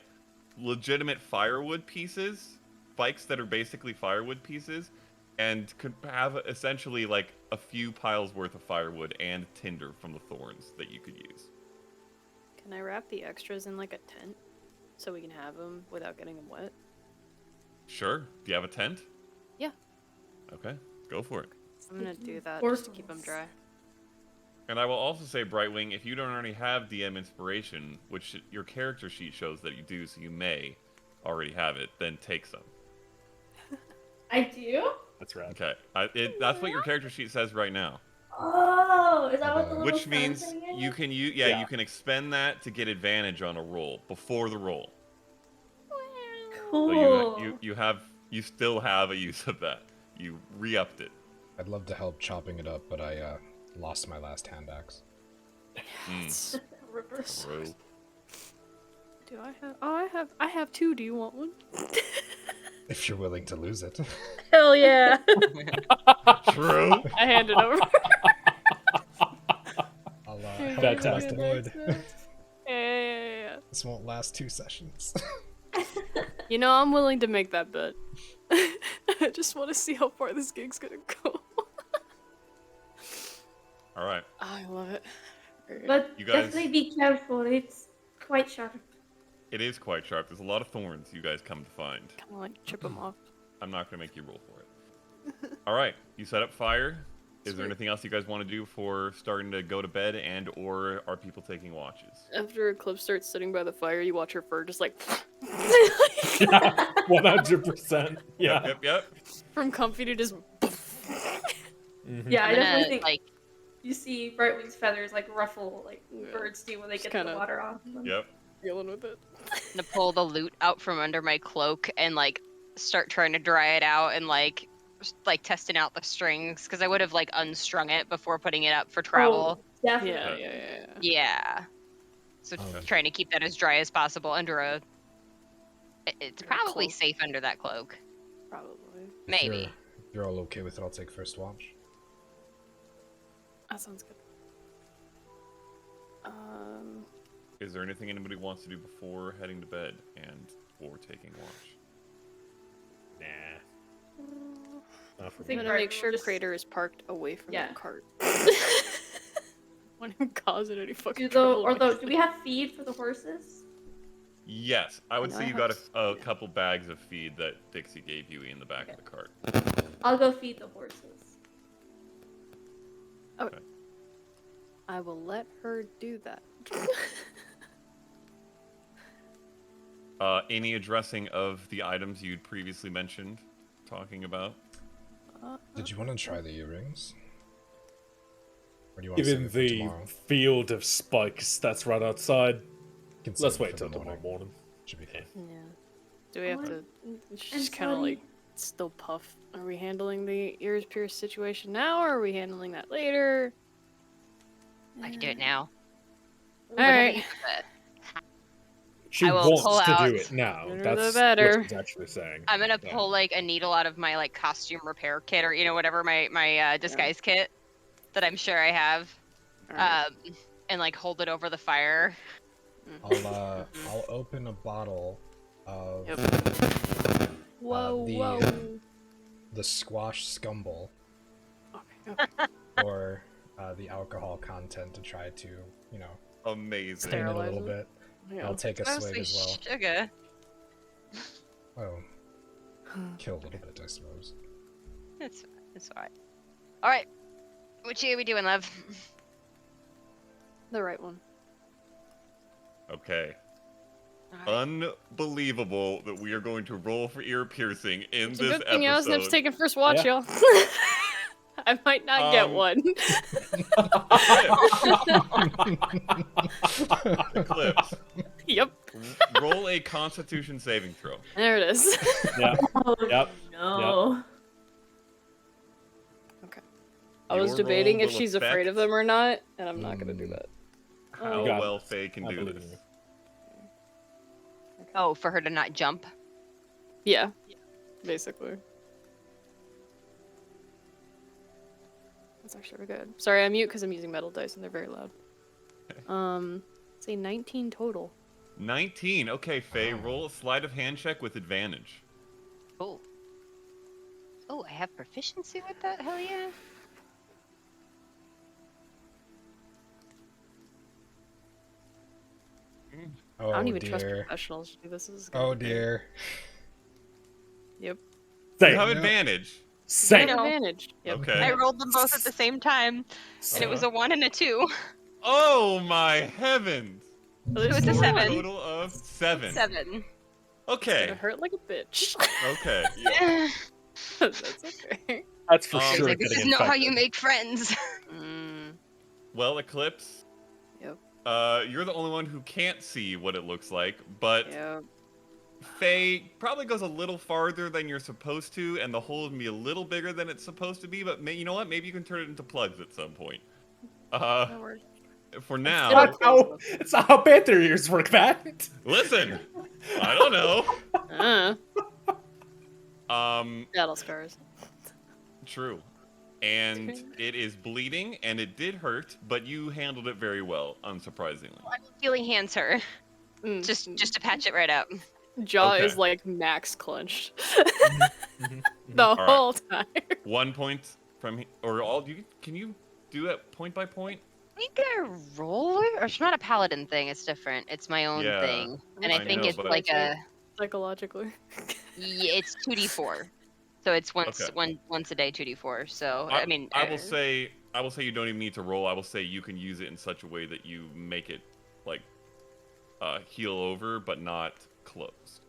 legitimate firewood pieces, spikes that are basically firewood pieces, and could have essentially like a few piles worth of firewood and tinder from the thorns that you could use. Can I wrap the extras in like a tent so we can have them without getting them wet? Sure. Do you have a tent? Yeah. Okay, go for it. I'm gonna do that Or just to keep them dry. And I will also say, Brightwing, if you don't already have DM inspiration, which your character sheet shows that you do, so you may already have it, then take some. I do? That's right. Okay, that's what your character sheet says right now. Oh, is that what the little Which sun means thing is? you can Yeah. you can expend that to get advantage on a roll before the roll. Cool. So you still have a use of that. You re-upped it. I'd love to help chopping it up, but I lost my last hand axe. Reverse. Bro. Do I have? Oh, I have two. Do you want one? If you're willing to lose it. Hell yeah! True. I hand it over. I'll Fantastic. Yeah. This won't last 2 sessions. You know, I'm willing to make that bet. I just want to see how far this gig's gonna go. All right. I love it. But You guys- definitely be careful. It's quite sharp. It is quite sharp. There's a lot of thorns you guys come to find. Kind of like chip them off. I'm not gonna make you roll for it. All right. You set up fire. Is there Sweet. anything else you guys want to do for starting to go to bed, and or are people taking watches? After Eclipse starts sitting by the fire, you watch her fur just like 100%. Yeah. Yep. from comfy to just. Mhm. Yeah, I I'm definitely gonna, think like, you see Brightwing's feathers like ruffle like Yeah. birds do when they Just get the kinda- water off them. Yep. dealing with it. gonna pull the loot out from under my cloak and like start trying to dry it out and like testing out the strings because I would have like unstrung it before putting it up for travel. Oh, definitely. Yeah. Yeah. So Oh. trying to keep that as dry as possible under a. It's Under a probably cloak. safe under that cloak. Probably. If Maybe. you're all okay with it, I'll take first watch. That sounds good. Is there anything anybody wants to do before heading to bed and or taking watch? Nah. Not for I'm think me. gonna make Brightwing sure just- Crater is parked away from Yeah. that cart. Want him causing any fucking Do we have feed for the horses? Yes, I would know say I you have got a couple bags of feed that Dixie gave you in the back of the cart. I'll go feed the horses. I will let her do that. Any addressing of the items you'd previously mentioned, talking about? Did you want to try the earrings? Or do you want to Given save it for the tomorrow? field of spikes that's right outside, Can save let's it wait for till the tomorrow morning. Should be fine. Yeah. Do we have to? I'm She's kind of sorry. like still puff. Are we handling the ears pierced situation now, or are we handling that later? I can do it now. All Whatever right. you prefer. She I will pull wants to out- do it now. Sooner the That's better. what she's actually saying. I'm gonna Yeah. pull like a needle out of my like costume repair kit or whatever my disguise kit that I'm sure I have, All right. and like hold it over the fire. I'll open a bottle of Whoa, the- whoa. the squash scumble Okay. or the alcohol content to try to, Amazing. clean it a Sterilize little it? bit. Yeah. I'll take a swig Mostly as well. sugar. Oh, kill a little bit, I suppose. It's fine. All right, what you we doing, love? The right one. Okay. All Unbelievable that we are going to roll for ear piercing in It's a this good thing Osnip's episode. taking first watch, Yeah. y'all. I might not get one. Eclipse. Yep. Roll a Constitution saving throw. There it is. Yeah. Oh Yep. no. I was Your debating roll if will she's afraid of affect them or not, and I'm not gonna do that. How got it. well Faye can I do believe this. in you. Oh, for her to not jump. Yeah. Basically. That's actually good. Sorry, I mute because I'm using metal dice and they're very loud. Say 19 total. 19. Okay, Faye, Wow. roll a sleight of hand check with advantage. Oh. Oh, I have proficiency with that. Hell yeah. Oh I don't even trust dear. professionals. This is. Oh dear. Yep. You Say have it. advantage. Say I it. know. Advantage. Yep. Okay. I rolled them both at the same time, and it was a 1 and a 2. Oh my heavens! So It was a there's For 7. total of 7. 7. It's Okay. gonna hurt like a bitch. Okay. Yeah. That's okay. That's for It's sure. Like, this getting is not how you infected. make friends. Well, Eclipse. Yep. You're the only one who can't see what it looks like, but Yep. Faye probably goes a little farther than you're supposed to, and the hole would be a little bigger than it's supposed to be. But you know what? Maybe you can turn it into plugs at some point. That works. For now, It's not how panther ears work, that. listen. I don't know. Battle scars. True. and it is bleeding, and it did hurt, but you handled it very well, unsurprisingly. Healing hands her, just to patch it right up. Jaw Okay. is like max clenched Mm-hmm. the All right. whole time. 1 point from or all. Can you do it point by point? We get a roller, or it's not a paladin thing. It's different. It's my own Yeah, thing, and I I think know, it's but- like a. Psychologically. Yeah, it's 2d4, so it's once Okay. once a day 2d4. So I mean, I will say you don't even need to roll. I will say you can use it in such a way that you make it like heal over, but not closed.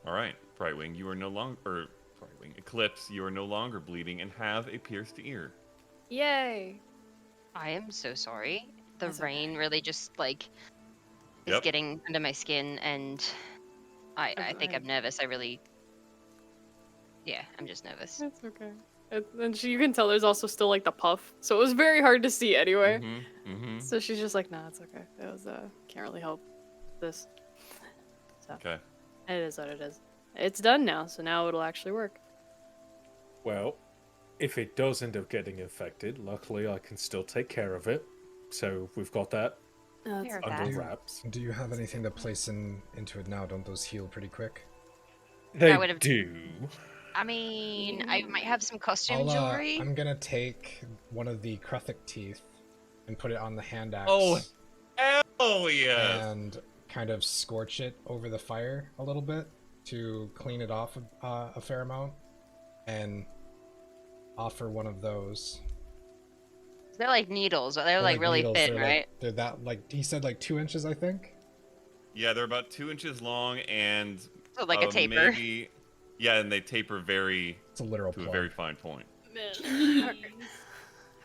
All right, Brightwing, you are no longer Brightwing Eclipse. You are no longer bleeding and have a pierced ear. Yay! I am so sorry. The That's okay. rain really just like is Yep. getting under my skin, and I think I'm nervous. Yeah, I'm just nervous. It's okay. And you can tell there's also still like the puff, so it was very hard to see anyway. Mm-hmm. So she's just like, nah, it's okay. It was can't really help this. So Okay. it is what it is. It's done now, so now it'll actually work. Well, if it does end up getting infected, luckily I can still take care of it. So we've got that Fair under enough. wraps. Do you have anything to place into it now? Don't those heal pretty quick? They would've- do. I mean, I might have some costume I'll, jewelry. I'm gonna take one of the Kruthic teeth and put it on the hand axe. Oh, hell yes. And kind of scorch it over the fire a little bit to clean it off a fair amount, and offer one of those. They're like needles, but they're like really needles. thin, They're right? they're that, like he said, like 2 inches, I think. Yeah, they're about 2 inches long and So like a taper. Maybe, yeah, and they taper It's a literal to a plug. very fine point. Man.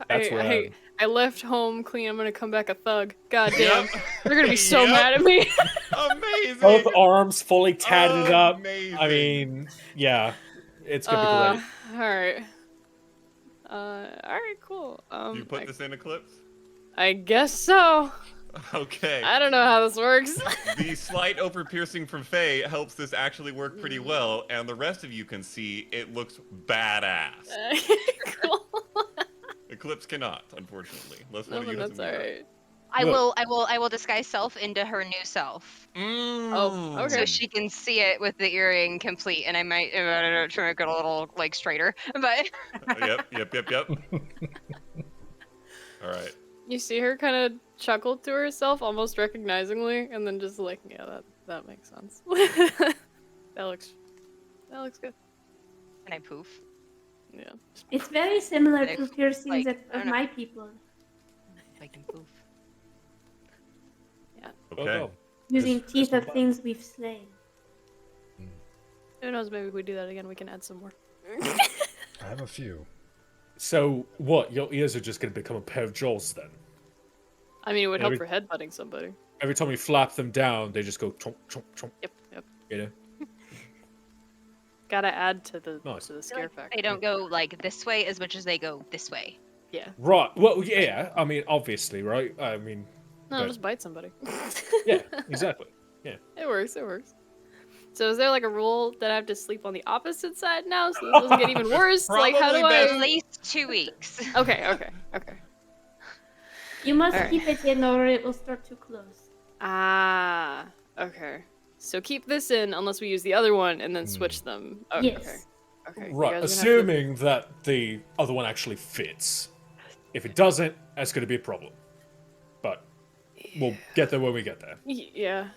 That's where I left home clean. I'm gonna come back a thug. God damn. Yep. They're gonna be so Yep. mad at me. Amazing. both arms fully tatted up. Amazing. I mean, yeah, it's gonna be great. Alright. Alright, cool. You put this in Eclipse? I guess so. Okay. I don't know how this works. The slight over-piercing from Faye helps this actually work pretty well, and the rest of you can see it looks badass. Cool. Eclipse cannot, unfortunately. Unless No, one of you but has that's a mirror. alright. I will disguise self into her new self, Oh, okay. so she can see it with the earring complete, and I might try to make it a little like straighter, but Yep. All right. You see her kind of chuckle to herself, almost recognizingly, and then just like, yeah, that makes sense. that looks good. and I poof. Yeah. It's very similar Like- to piercings like, I of don't know. my people, I can poof. Okay. Well done. using Just teeth of one things we've slain. Who knows? Maybe if we do that again, we can add some more. I have a few. So what? Your ears are just gonna become a pair of jaws then? I mean, it would help Every- for headbutting somebody. Every time you flap them down, they just go chomp chomp chomp. Yep. You know? Gotta add to the Nice. to the I feel scare like factor. they don't go like this way as much as they go this way. Yeah. Right. Well, yeah. I mean, obviously, right? I mean, No, but- just bite somebody. yeah, exactly. It works. So is there like a rule that I have to sleep on the opposite side now, so this doesn't get even worse? Like, how do Probably At I? least 2 weeks. Okay. You must Alright. keep it in or it will start to close. Ah. Okay. So keep this in unless we use the other one, and then switch them. Oh, Yes. Okay. You Right. guys are gonna have to- Assuming that the other one actually fits. If it doesn't, that's going to be a problem. But we'll get there when we get there. Yeah.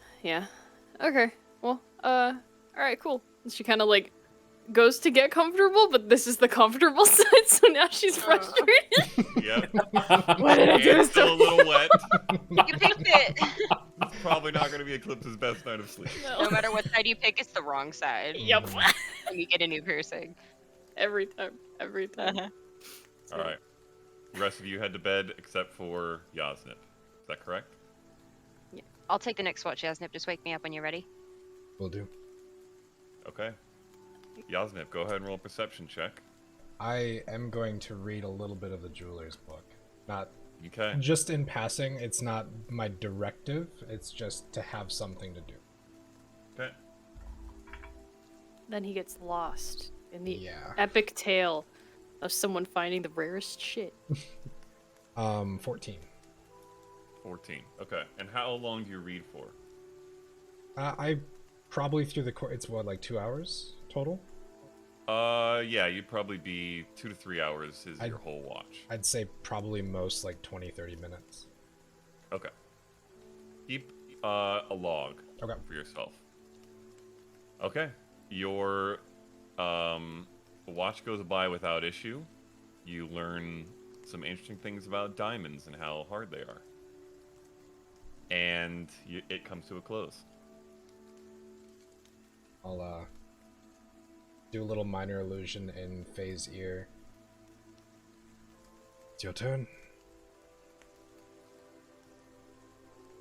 Okay. Well, alright, cool. She kind of like goes to get comfortable, but this is the comfortable side, so now she's frustrated. Yep. What did I do? And still a little wet. You picked it. It's probably not going to be Eclipse's best night of sleep. No matter what side you pick, it's the wrong side. Yep. And you get a new piercing. Every time. All right. The rest of you head to bed except for Yasnip. Is that correct? I'll take the next watch, Yasnip. Just wake me up when you're ready. Will do. Okay. Yasnip, go ahead and roll a perception check. I am going to read a little bit of the jeweler's book. Not Okay. just in passing. It's not my directive. It's just to have something to do. Okay. Then he gets lost in the Yeah. epic tale of someone finding the rarest shit. 14. 14. Okay. And how long do you read for? I probably through the course. It's what, like 2 hours total? Yeah, you'd probably be 2 to 3 hours is your whole watch. I'd say probably most like 20-30 minutes. Okay. Keep a log Okay. for yourself. Okay. Your watch goes by without issue. You learn some interesting things about diamonds and how hard they are. And it comes to a close. I'll do a little minor illusion in Faye's ear. It's your turn.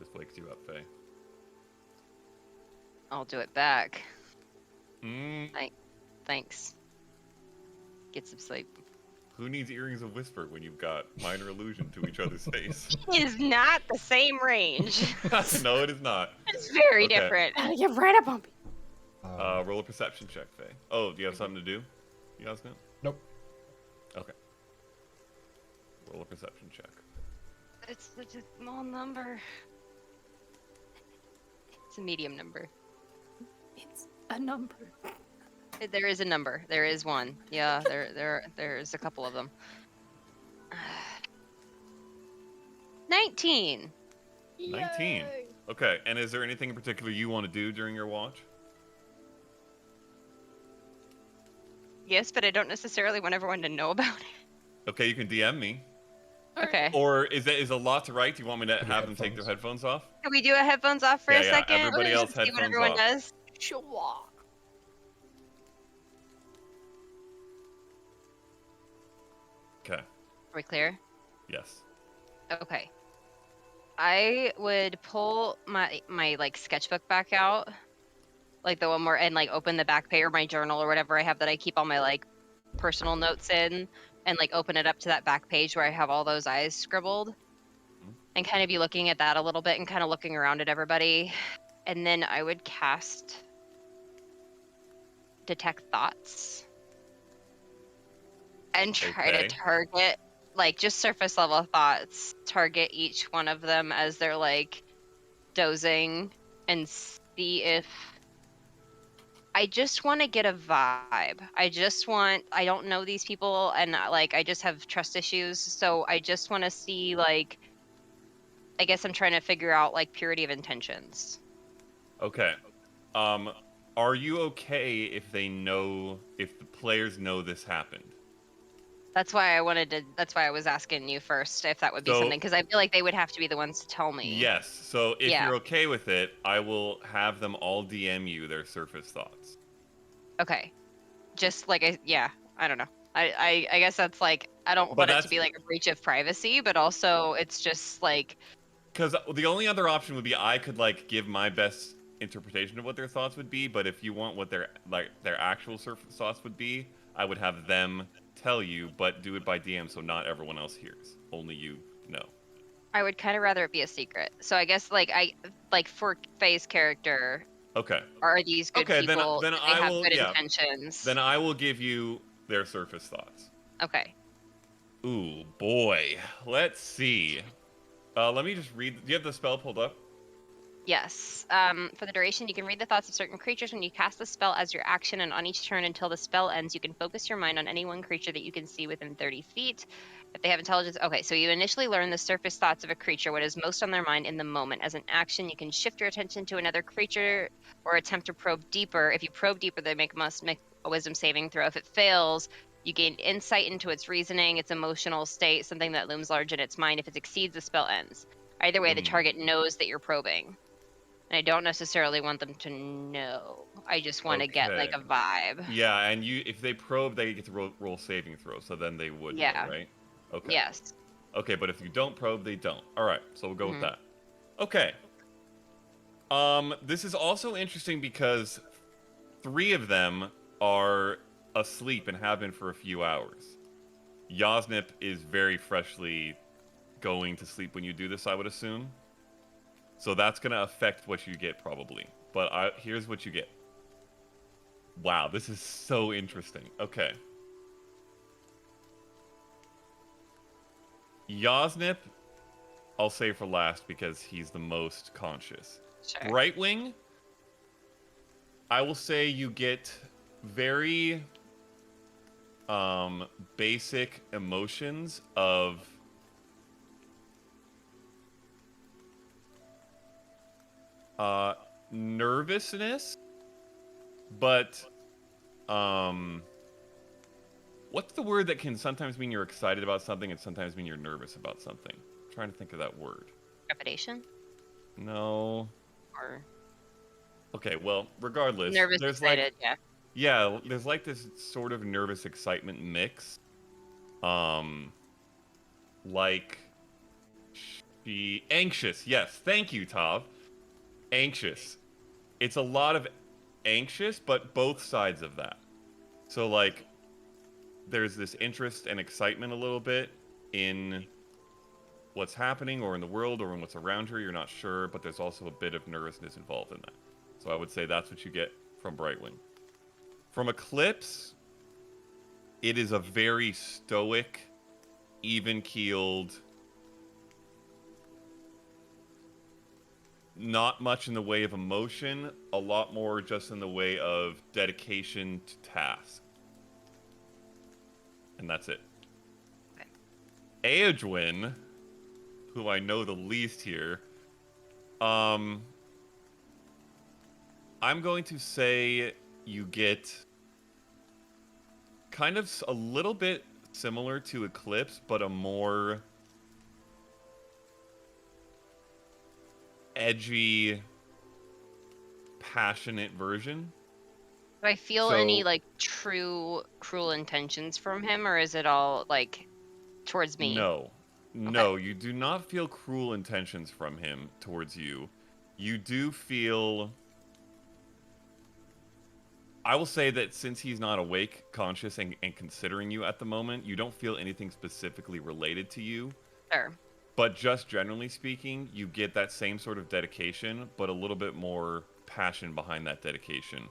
This wakes you up, Faye. I'll do it back. Mm, Thanks. Get some sleep. who needs earrings of whisper when you've got minor illusion to each other's face? It is not the same range. No, it is not. It's very Okay. different. You ran up on me. Roll a perception check, Faye. Oh, do you have something to do? You guys know? Nope. Okay. Roll a perception check. It's such a small number. It's a medium number. It's a number. There is a number. There is one. Yeah, there's a couple of them. 19. 19. Yay! Okay, and is there anything in particular you want to do during your watch? Yes, but I don't necessarily want everyone to know about it. Okay, you can DM me. Okay. Or is a lot to write? Do you want me to Maybe have them take their headphones. headphones off? Can we do a headphones off for Yeah, a yeah, second? everybody Just else see what headphones everyone off. does. Sure. Okay. Are we clear? Yes. Okay. I would pull my like sketchbook back out, like the one where, and like open the back page or my journal or whatever I have that I keep all my like personal notes in, and like open it up to that back page where I have all those eyes scribbled, and kind of be looking at that a little bit and kind of looking around at everybody, and then I would cast Detect Thoughts and try Okay. to target like just surface level thoughts, target each one of them as they're like dozing, and see if I just want to get a vibe. I don't know these people, and like I just have trust issues, so I just want to see, like, I guess I'm trying to figure out like purity of intentions. Okay. Are you okay if if the players know this happened? That's why I was asking you first if that would be So- something, because I feel like they would have to be the ones to tell me. Yes. So if Yeah. you're okay with it, I will have them all DM you their surface thoughts. Okay. Just like I don't know. I guess that's like, I don't But want it that's- to be like a breach of privacy, but also it's just like, Because the only other option would be I could like give my best interpretation of what their thoughts would be, but if you want what their actual surface thoughts would be, I would have them tell you, but do it by DM so not everyone else hears. Only you know. I would kind of rather it be a secret. So I guess like for Faye's character, Okay. are these good Okay, then people? Do they I have will- good yeah. intentions? Then I will give you their surface thoughts. Okay. Ooh, boy. Let's see. Let me just read. Do you have the spell pulled up? Yes. For the duration, you can read the thoughts of certain creatures when you cast the spell as your action, and on each turn until the spell ends, you can focus your mind on any one creature that you can see within 30 feet. If they have intelligence, okay, so you initially learn the surface thoughts of a creature, what is most on their mind in the moment. As an action, you can shift your attention to another creature or attempt to probe deeper. If you probe deeper, they must make a wisdom saving throw. If it fails, you gain insight into its reasoning, its emotional state, something that looms large in its mind. If it succeeds, the spell ends. Either way, the target knows that you're probing. And I don't necessarily want them to know. I just want to get like a Okay. vibe. Yeah, and if they probe, they get to roll saving throw, so then they would Yeah. know, right? Okay. Yes. Okay, but if you don't probe, they don't. All right, so we'll go with Mhm. that. Okay. This is also interesting because 3 of them are asleep and have been for a few hours. Yasnip is very freshly going to sleep when you do this, I would assume. So that's going to affect what you get, probably. But here's what you get. Wow, this is so interesting. Okay. Yosnip, I'll say for last because he's the most conscious. Sure. Brightwing, I will say you get very basic emotions of nervousness, but what's the word that can sometimes mean you're excited about something and sometimes mean you're nervous about something? I'm trying to think of that word. Trepidation? No. Or Okay, well, regardless, nervous, there's excited, like yeah, there's like this sort of nervous excitement mix. Like anxious. Yes, thank you, Tav. Anxious. It's a lot of anxious, but both sides of that. So like there's this interest and excitement a little bit in what's happening or in the world or in what's around her. You're not sure, but there's also a bit of nervousness involved in that. So I would say that's what you get from Brightwing. From Eclipse, it is a very stoic, even-keeled, not much in the way of emotion, a lot more just in the way of dedication to task. And that's it. Okay. Eowyn, who I know the least here, I'm going to say you get kind of a little bit similar to Eclipse, but a more edgy, passionate version. Do I feel So- any like true cruel intentions from him, or is it all like towards me? No. No, you do not feel cruel intentions from him towards you. You do feel... I will say that since he's not awake, conscious, and considering you at the moment, you don't feel anything specifically related to you. Sure. But just generally speaking, you get that same sort of dedication, but a little bit more passion behind that dedication.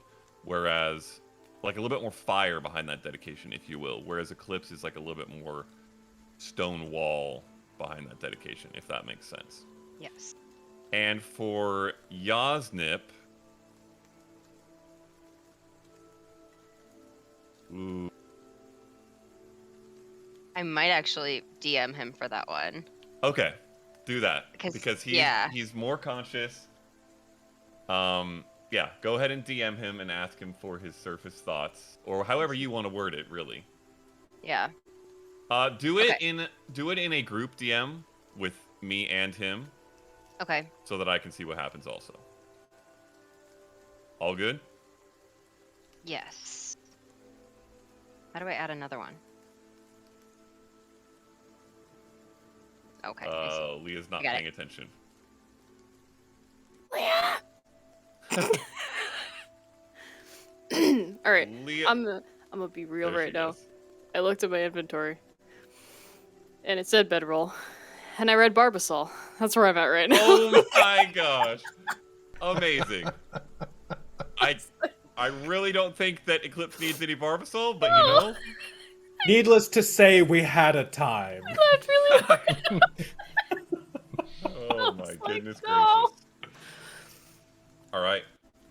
Whereas, like a little bit more fire behind that dedication, if you will. Whereas Eclipse is like a little bit more stone wall behind that dedication, if that makes sense. Yes. And for Yosnip... Ooh. I might actually DM him for that one. Okay, do that. Because he's more conscious. Yeah, go ahead and DM him and ask him for his surface thoughts. Or however you want to word it, really. Yeah. Do it in a group DM with me and him. Okay. So that I can see what happens also. All good? Yes. How do I add another one? Okay. I see. Leah's not I got paying it. attention. Leah! All right, Leah... I'm gonna be real There she right now. goes. I looked at my inventory, and it said bedroll, and I read Barbasol. That's where I'm at right now. Oh my gosh. Amazing. I really don't think that Eclipse needs any Barbasol, but you know. Needless to say, we had a time. I laughed really hard. Oh my goodness no. gracious. All right.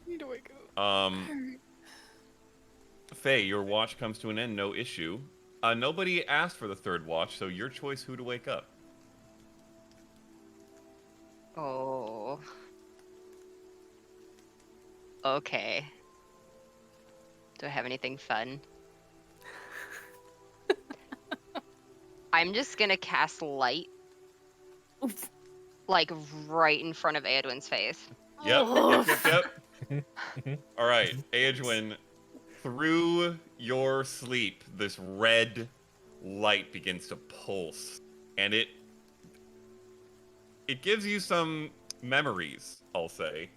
I need to wake up. Faye, your watch comes to an end, no issue. Nobody asked for the third watch, so your choice who to wake up. Oh. Okay. Do I have anything fun? I'm just gonna cast light, like right in front of Eowyn's face. Yep. All right, Eowyn, through your sleep, this red light begins to pulse, and it gives you some memories, I'll say.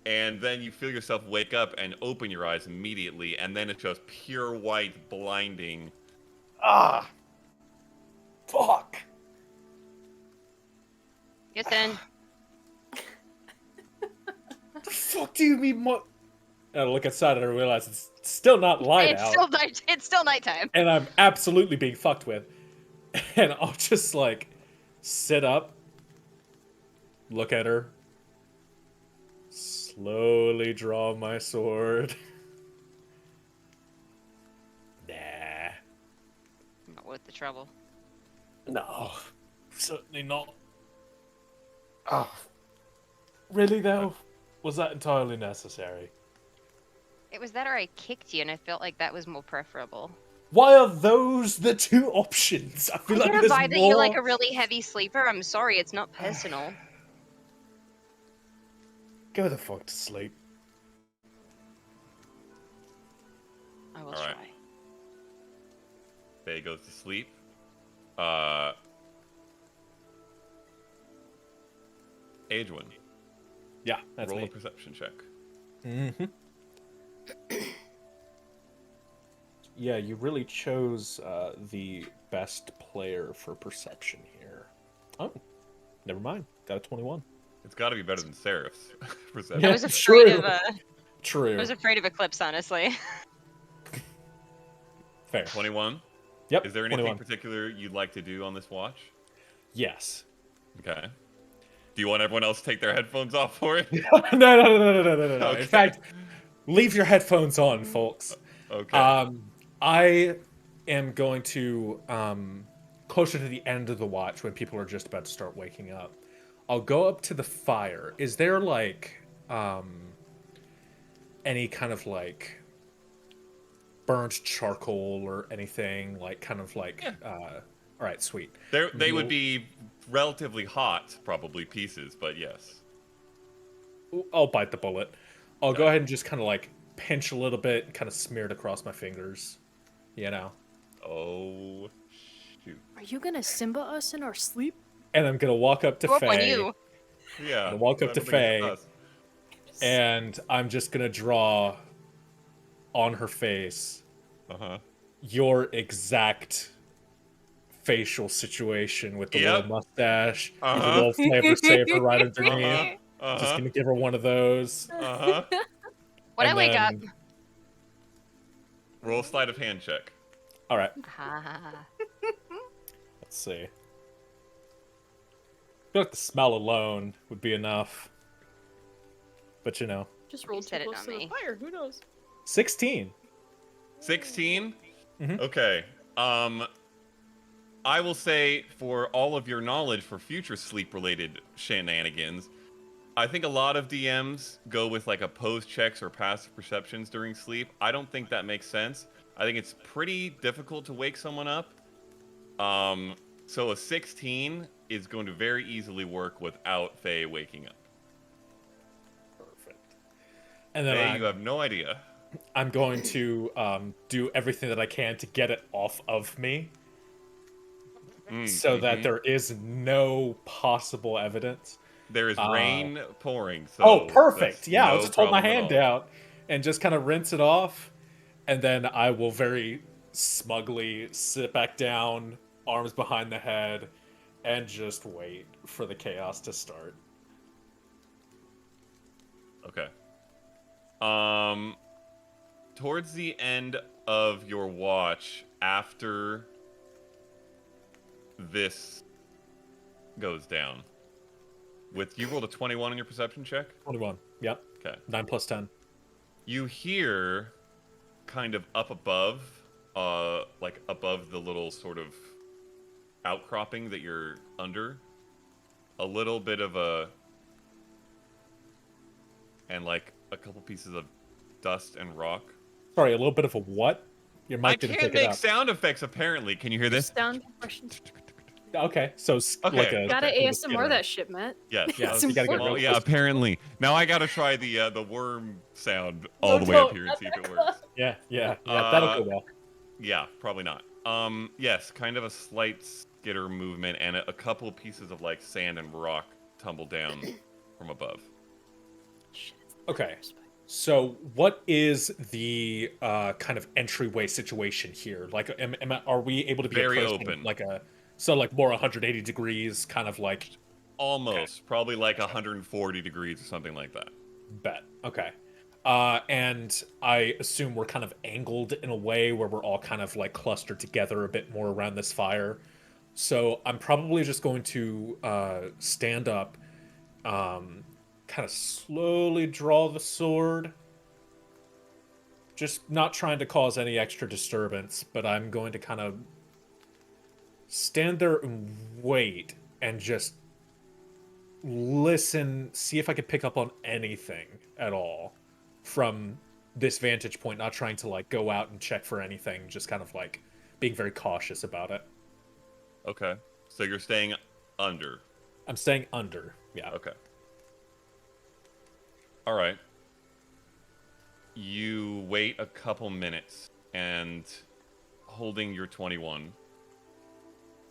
And then you feel yourself wake up and open your eyes immediately, and then it's just pure white, blinding. Ah! Fuck! Yes, then. The fuck do you mean, And I look outside and I realize it's still not light It's out. still night. It's still nighttime. And I'm absolutely being fucked with. And I'll just like sit up, look at her, slowly draw my sword. Nah. Not worth the trouble. No, certainly not. Oh, really though? Was that entirely necessary? It was that or I kicked you, and I felt like that was more preferable. Why are those the two options? I feel I like get a there's vibe that more. you're like a really heavy sleeper. I'm sorry, it's not personal. Go the fuck to sleep. I will All right. try. Faye goes to sleep. Agewen, Yeah, that's roll me. a perception check. Mm-hmm. Yeah, you really chose the best player for perception here. Oh, never mind. Got a 21. It's got to be better than Seraph's perception. Yeah, I was afraid true. of True. I was afraid of Eclipse, honestly. Fair. 21. Yep. Is there anything 21. particular you'd like to do on this watch? Yes. Okay. Do you want everyone else to take their headphones off for it? No. In Okay. fact, leave your headphones on, folks. Okay. I am going to, closer to the end of the watch when people are just about to start waking up, I'll go up to the fire. Is there, like, any kind of, like, burnt charcoal or anything? Like, kind of like, Yeah. Alright, sweet. They would be relatively hot, probably, pieces, but yes. I'll bite the bullet. I'll go Okay. ahead and just kind of, like, pinch a little bit and kind of smear it across my fingers. You know? Oh, shoot. Are you gonna Simba us in our sleep? And I'm gonna walk up to Go up on Faye. you. Yeah. And walk up I to don't think it's Faye. us. And I'm just gonna draw on her face Uh-huh. your exact facial situation with the Yep. little mustache, with the Uh-huh. little flavor saver right underneath. Uh-huh. Just Uh-huh. gonna give her one of those. Uh-huh. When I And wake up. then- Roll sleight of hand check. All right, Ah. let's see. I feel like the smell alone would be enough. But you know, Just rolled said too it, close not to the me. fire. Who knows? 16. 16? Mhm. Okay. I will say, for all of your knowledge for future sleep-related shenanigans, I think a lot of DMs go with like opposed checks or passive perceptions during sleep. I don't think that makes sense. I think it's pretty difficult to wake someone up. So a 16 is going to very easily work without Faye waking up. Perfect. And then Faye, you have no idea. I'm going to do everything that I can to get it off of me, so that there is no possible evidence. There is rain pouring. So Oh, perfect. that's Yeah, I'll no just hold my problem at hand all. out and just kind of rinse it off, and then I will very smugly sit back down, arms behind the head, and just wait for the chaos to start. Okay. Towards the end of your watch, after this goes down, you rolled a 21 on your perception check? 21. Yep. Okay. 9 plus 10. You hear, kind of up above, like above the little sort of outcropping that you're under, a little bit of and like a couple pieces of dust and rock. Sorry, a little bit of a what? Your mic I didn't can't pick it make up. sound effects, apparently. Can you hear this? Sound impressions. Okay, so Okay. like a Gotta like a ASMR skitter. that shit, Matt. Yes. Yes, okay. you gotta get Well, real yeah, close. apparently. Now I gotta try the worm sound all No, the way up don't, here and not see if that it works. close. Yeah, that'll go well. Yeah, probably not. Yes, kind of a slight skitter movement and a couple pieces of like sand and rock tumble down from above. Shit, it's Okay. So, what is the kind of entryway situation here? Like, are we able to be Very approaching open. like like more 180 degrees, kind of like Almost. Probably like 140 degrees or something like that. bet? Okay. And I assume we're kind of angled in a way where we're all kind of like clustered together a bit more around this fire. So I'm probably just going to stand up, kind of slowly draw the sword. Just not trying to cause any extra disturbance, but I'm going to kind of stand there and wait and just listen, see if I could pick up on anything at all from this vantage point, not trying to like go out and check for anything, just kind of like being very cautious about it. Okay. So you're staying under. I'm staying under, yeah. Okay. All right. You wait a couple minutes and holding your 21.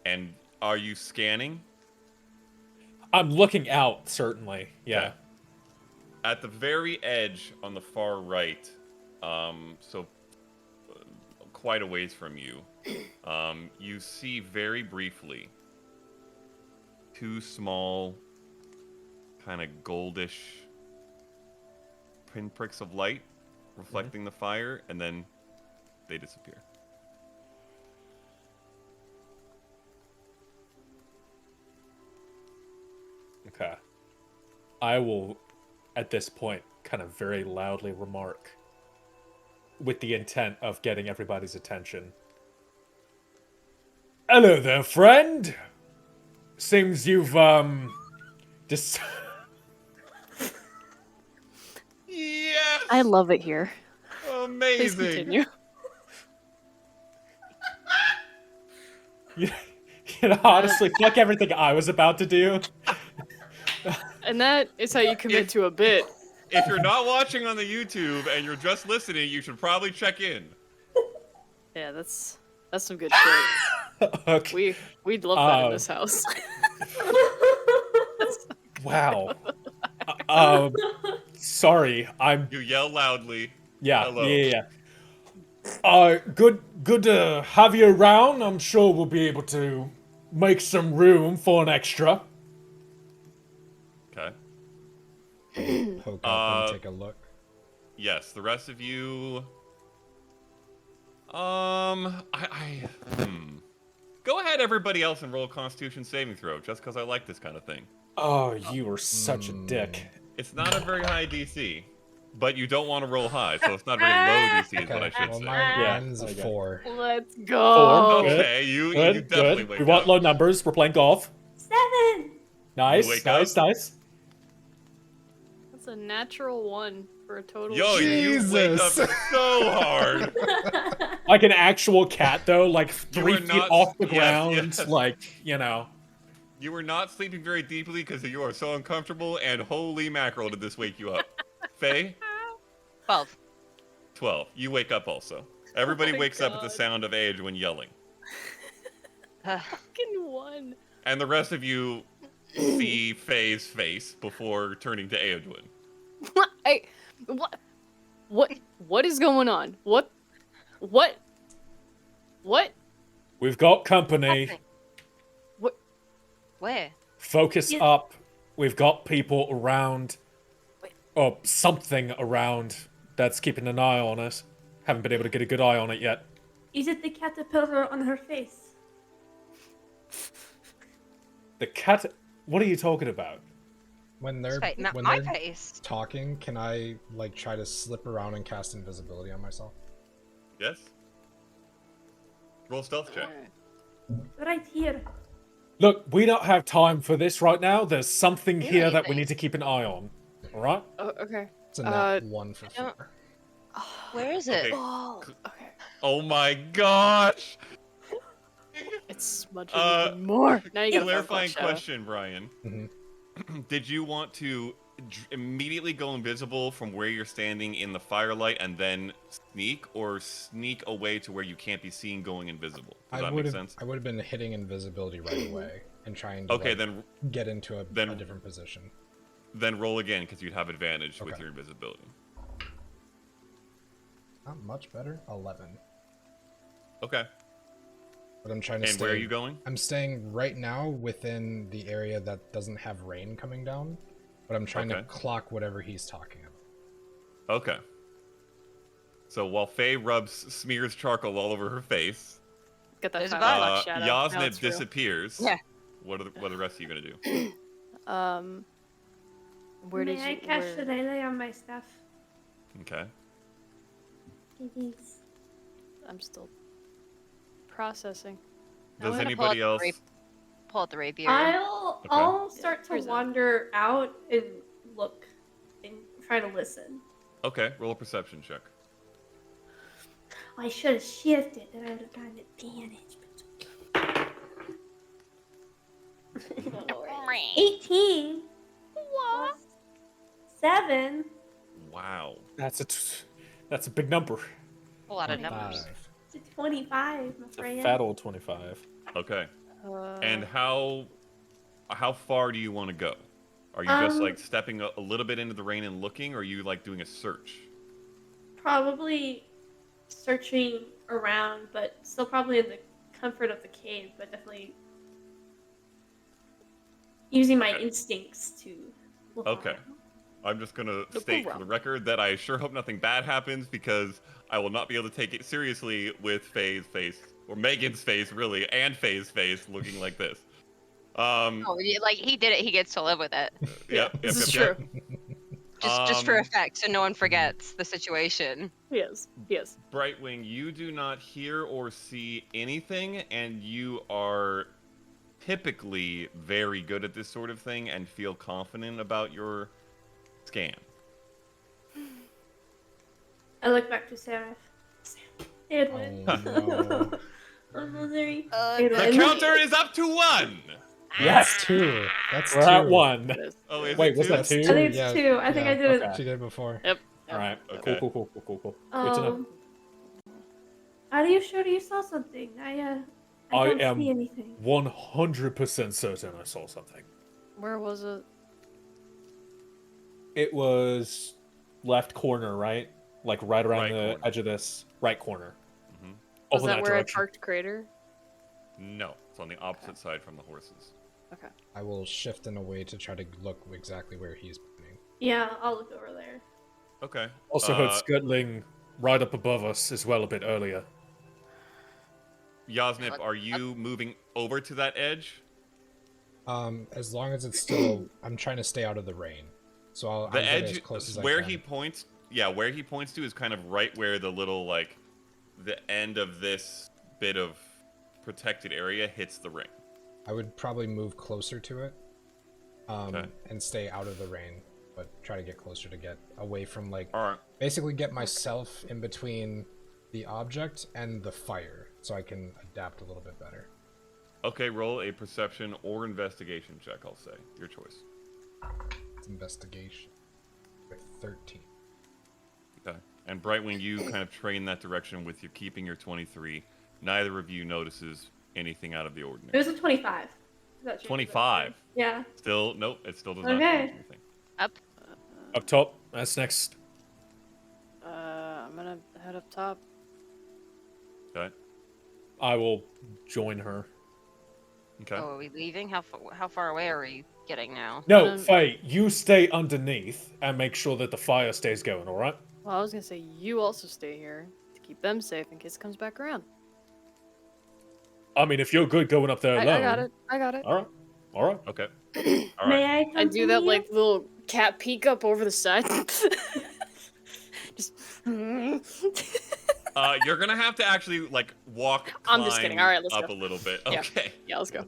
And are you scanning? I'm looking out, certainly, yeah. Okay. At the very edge on the far right, so quite a ways from you, you see very briefly 2 small, kind of goldish pinpricks of light reflecting the fire, and then they disappear. Okay. I will, at this point, kind of very loudly remark, with the intent of getting everybody's attention. Hello there, friend! Seems you've, just... Yes! I love it here. Please Amazing! continue. You know, honestly, fuck everything I was about to do. And that is how you commit to a bit. If you're not watching on the YouTube and you're just listening, you should probably check in. Yeah, that's some good shit. Okay. We'd love that in this house. Wow. Sorry, I'm... You yell loudly. Yeah, Hello. yeah. Good to have you around. I'm sure we'll be able to make some room for an extra. Okay. Poke up and take a look. Yes, the rest of you. Go ahead, everybody else, and roll a Constitution saving throw, just because I like this kind of thing. Oh, you are such a dick. It's not a very high DC, but you don't want to roll high, so it's not very low DC, is what I should well, say. mine's a Okay. 4. Let's go. Good. Okay, you Good, definitely good. wake We want up. low numbers. We're playing golf. 7. Nice, wake nice, up. nice. That's a natural 1 for a total. Yo, you wake up Jesus. so hard. Like an actual cat, though, like You 3 were feet not- off the yes, ground, yes. like, you know. You were not sleeping very deeply because you are so uncomfortable, and holy mackerel, did this wake you up. Faye? 12. 12. You wake up also. Everybody my wakes up at the God. sound of Age when yelling. Fucking 1. And the rest of you see Faye's face before turning to Eowyn. What is going on? What? We've got company. Nothing. Where? Focus Yeah. up. We've got people around. Or something around that's keeping an eye on us. Haven't been able to get a good eye on it yet. Is it the caterpillar on her face? The cat... What are you talking about? When they're Right, not when my they're face. talking, can I like try to slip around and cast invisibility on myself? Yes? Roll stealth check. Right here. Look, we don't have time for this right now. There's something Yeah, here you that we think. need to keep an eye on. Alright? Oh, okay. It's a nat 1 for don't- 4. Where is it? Okay. Oh, okay. Oh my gosh! It's smudging even more. Now you gotta Clarifying shadow. question, Brian. Mhm. Did you want to immediately go invisible from where you're standing in the firelight and then sneak, or sneak away to where you can't be seen going invisible? Does that make sense? I would have been hitting invisibility right away and trying to Okay, like, then get into a then- different position. then roll again because you'd have advantage with Okay. your invisibility. Not much better. 11. Okay. But I'm trying to And stay. where are you going? I'm staying right now within the area that doesn't have rain coming down, but I'm trying to Okay. clock whatever he's talking about. Okay. So while Faye smears charcoal all over her face, Get that There's a 5 bug. o'clock shadow. Now Yasnip it's real. disappears. Yeah. What are the rest of you gonna do? Where May did I you? cast Where... Shillelagh on my stuff? Okay. Please. I'm still processing. Does gonna anybody else? Pull out the rapier. I'll start to here's that. wander out and look and try to listen. Okay, roll a perception check. I should have shifted, then I would have gotten advantage. But... 18. What? 7. Wow. That's a big number. A lot of numbers. 5. It's a 25, my It's a friend. fat old 25. Okay. Uh, And how far do you want to go? Are you just like stepping a little bit into the rain and looking, or are you like doing a search? Probably searching around, but still probably in the comfort of the cave, but definitely using my instincts to look Okay. around. I'm just gonna Look state for around. the record that I sure hope nothing bad happens, because I will not be able to take it seriously with Faye's face, or Megan's face really, and Faye's face looking like this. Oh, like he did it, he gets to live with it. Yep, this is yep. true. Just for effect, so no one forgets the situation. Yes. Yes. Brightwing, you do not hear or see anything, and you are typically very good at this sort of thing and feel confident about your scan. I look back to Seraph. Edwin. Oh, no. I'm sorry. The Edwin. counter is up to 1! That's 2. That's 2. We're at 1. Oh, is Wait, it was 2? that That's 2? I think it's Yeah, 2. I think I did okay. it. She did before. Yep. All right. Okay. Cool. Good to know. Are you sure you saw something? I I don't am see anything. 100% certain I saw something. Where was it? It was left corner, right? Like right around Right the corner. edge of this right corner. Mhm. Was Over that where direction. I parked Crater? No, it's on the opposite side from the horses. Okay. I will shift in a way to try to look exactly where he's pointing. Yeah, I'll look over there. Okay. Also heard scuttling right up above us as well a bit earlier. Yasnip, are you moving over to that edge? As long as it's still, I'm trying to stay out of the rain. So I'll The get edge, as close as where I can. he points, where he points to is kind of right where the little, like, the end of this bit of protected area hits the ring. I would probably move closer to it, Okay. and stay out of the rain, but try to get closer to get away from, like, All right. basically get myself in between the object and the fire, so I can adapt a little bit better. Okay, roll a perception or investigation check, I'll say. Your choice. It's investigation with 13. Okay. And Brightwing, you kind of train that direction with you keeping your 23. Neither of you notices anything out of the It ordinary. was a 25. That changes 25. it. Yeah. Still, nope, it still does not Okay. change anything. Up top, that's next. I'm gonna head up top. Okay. I will join her. Okay. Oh, are we leaving? How far away are we getting now? No, Faye, you stay underneath and make sure that the fire stays going, alright? Well, I was gonna say you also stay here to keep them safe in case it comes back around. I mean, if you're good going up there alone. I got it. Alright. Okay. All May right. I come I do that you? like little cat peek up over the side. Just. You're gonna have to actually like walk. I'm just kidding. climb All right, let's up go. a little bit. Yeah. Okay. Yeah, let's go.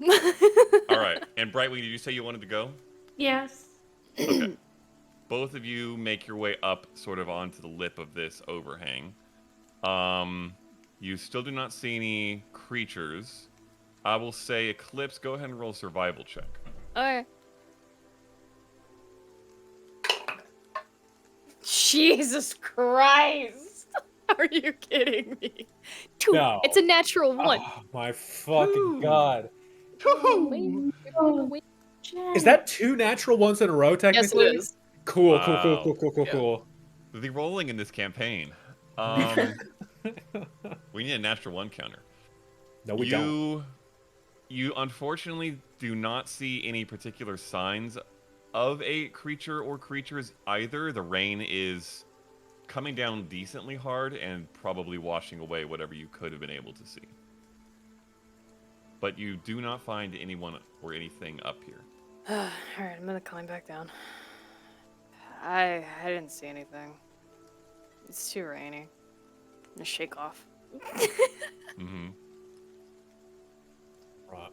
All right. And Brightwing, did you say you wanted to go? Yes. Okay. Both of you make your way up sort of onto the lip of this overhang. You still do not see any creatures. I will say, Eclipse, go ahead and roll a survival check. Okay. Jesus Christ! Are you kidding me? 2. No. It's a natural 1. Oh, my fucking god. Oh, Is that 2 natural ones in a row, Yes, technically? it is. Cool. Wow. The rolling in this campaign. We need a natural 1 counter. No, we don't. You unfortunately do not see any particular signs of a creature or creatures either. The rain is coming down decently hard and probably washing away whatever you could have been able to see. But you do not find anyone or anything up here. Alright, I'm gonna climb back down. I didn't see anything. It's too rainy. I'm gonna shake off. Mm-hmm. Right.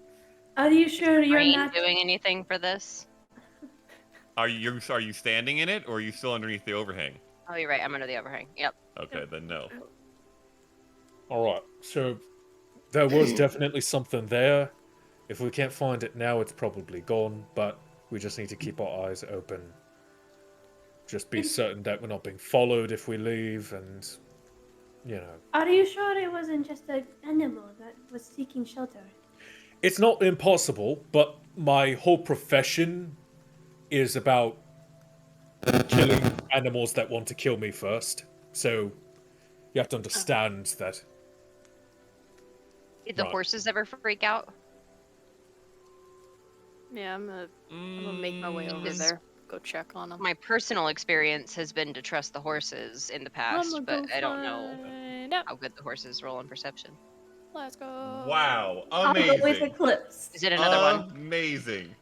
Are you sure you're Rain not? doing anything for this? Are you standing in it, or are you still underneath the overhang? Oh, you're right. I'm under the overhang. Yep. Okay, then no. All right. So there was definitely something there. If we can't find it now, it's probably gone. But we just need to keep our eyes open. Just be certain that we're not being followed if we leave, and you know. Are you sure it wasn't just an animal that was seeking shelter? It's not impossible, but my whole profession is about killing animals that want to kill me first. So you have to understand that. Did the Right. horses ever freak out? Yeah, I'm gonna make my way over Is- there. Go check on them. My personal experience has been to trust the horses in the past, but I don't know how good the horses roll on perception. Let's go. Wow, I'll go with amazing. Eclipse. Is it another one? Amazing.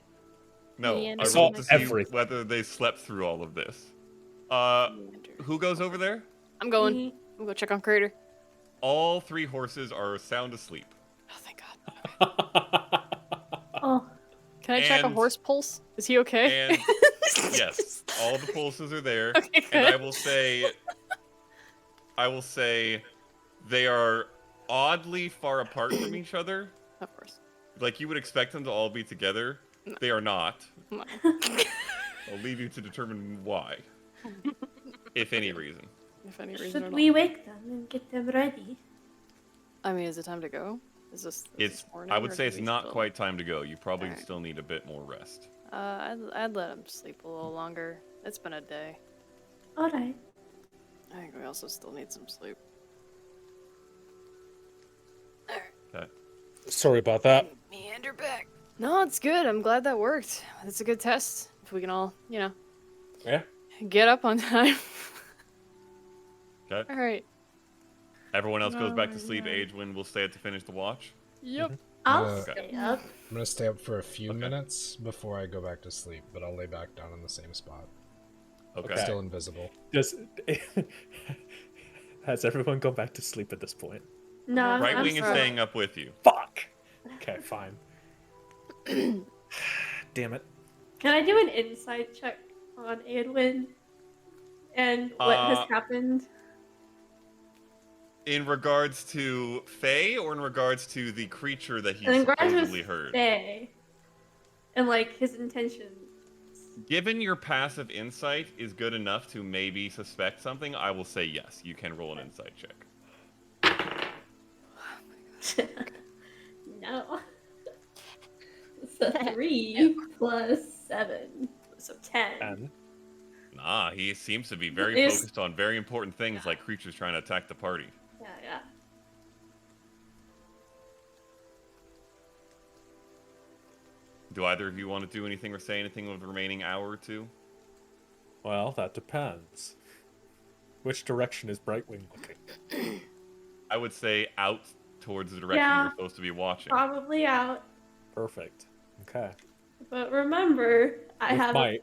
No, Me and I I rolled saw to see everything. whether they slept through all of this. Who goes over there? I'm going. Mhm. I'm gonna go check on Crater. All 3 horses are sound asleep. Oh, thank God. Oh, Can I check a And- horse pulse? Is he okay? And yes, all the pulses are there. Okay, And I good. will say they are oddly far apart from each other. Of course. Like you would expect them to all be together. No. They are not. No. I'll leave you to determine why. If any reason. If any reason should or we not. wake them and get them ready? I mean, is it time to go? Is this morning, I would or say do it's we not still- quite time to go. You probably Alright. still need a bit more rest. I'd let him sleep a little longer. It's been a day. All right. I think we also still need some sleep. Okay. Sorry about that. Meander back. No, it's good. I'm glad that worked. It's a good test. If we can all, Yeah. get up on time. Okay. All right. Everyone else goes back to Oh, sleep. yeah. Agewind will stay to finish the watch. Yep. I'll Okay. stay up. I'm gonna stay up for a few Okay. minutes before I go back to sleep, but I'll lay back down in the same spot. Okay. Okay. Still invisible. Does has everyone gone back to sleep at this point? No, Right I'm wing is sorry. staying up with you. Fuck. Okay, fine. Damn it. Can I do an insight check on Edwin and what has happened? In regards to Faye, or in regards to the creature that he And in regards supposedly with heard? Faye and like his intentions. Given your passive insight is good enough to maybe suspect something, I will say yes. You can roll an insight check. No. So 3 plus 7, so 10. And Nah, he seems to be very Is- focused on very important things like creatures trying to attack the party. Yeah. Do either of you want to do anything or say anything with the remaining hour or two? well, that depends. Which direction is Brightwing looking? I would say out towards the direction Yeah. you're supposed to be watching. Probably out. Perfect. Okay. But remember, I With have my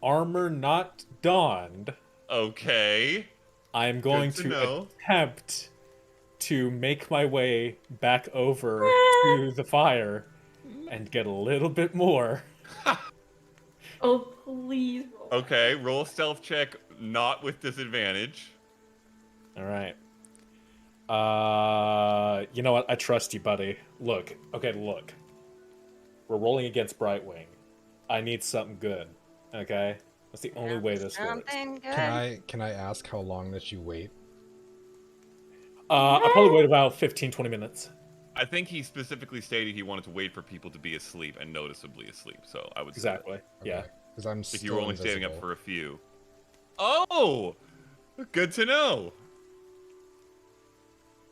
armor not donned, Okay. I'm going to to know. attempt to make my way back over to the fire and get a little bit more. Oh, please roll. Okay, roll a stealth check, not with disadvantage. All right. You know what? I trust you, buddy. Look. Okay, look. We're rolling against Brightwing. I need something good. Okay? That's the only way this works. Something good. Can I ask how long that you wait? I'll probably wait about 15-20 minutes. I think he specifically stated he wanted to wait for people to be asleep and noticeably asleep. So I would say Exactly. Yeah. Because I'm if still you were only standing up invisible. for a few. Oh, good to know.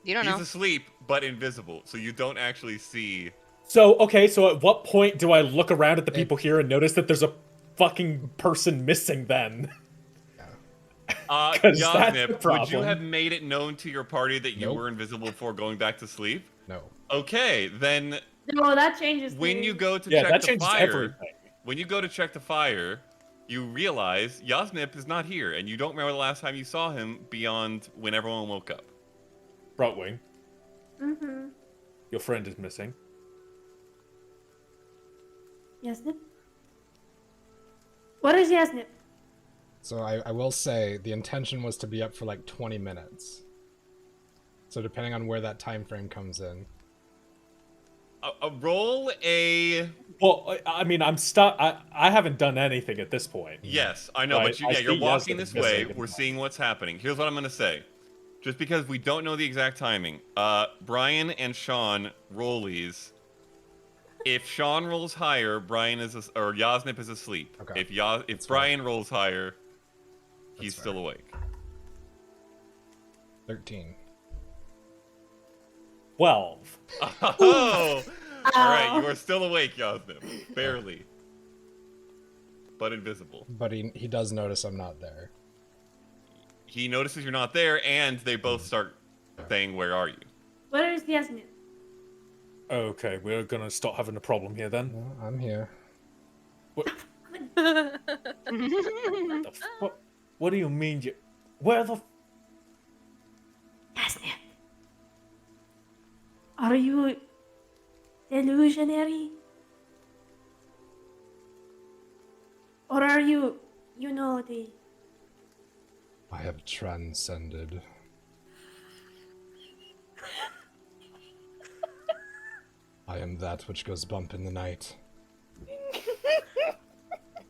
You don't He's know. asleep but invisible, so you don't actually see. So, okay, so at what point do I look around at the people here and notice that there's a fucking person missing then? 'Cause that's the Yasnip, would you problem. have made it known to your party that you Nope. were invisible before going back to sleep? No. Okay, then No, that changes when things. you go to Yeah, check that the changes fire, everything. when you go to check the fire, you realize Yasnip is not here, and you don't remember the last time you saw him beyond when everyone woke up. Brightwing, Mm-hmm. your friend is missing. Yasnip? What is Yasnip? So I will say the intention was to be up for like 20 minutes. So depending on where that time frame comes in. Roll a... Well, I mean, I'm stuck. I haven't done anything at this point. Yes, I know, I- but I you're see walking Yasnip this missing way, at the we're moment. seeing what's happening. Here's what I'm going to say. Just because we don't know the exact timing, Brian and Sean rollies. If Sean rolls higher, or Yasnip is asleep. Okay. If Brian rolls higher, he's That's still fair. awake. 13. 12. Oh! Alright, you are still awake, Yasnip. Barely. But invisible. But he does notice I'm not there. He notices you're not there, and they both start saying, "Where are you?" Where is Yasnip? Okay, we're gonna start having a problem here then. No, I'm here. What the What do you mean you... Where the... Yasnip. Are you delusionary? Or are you, the... I have transcended. I am that which goes bump in the night.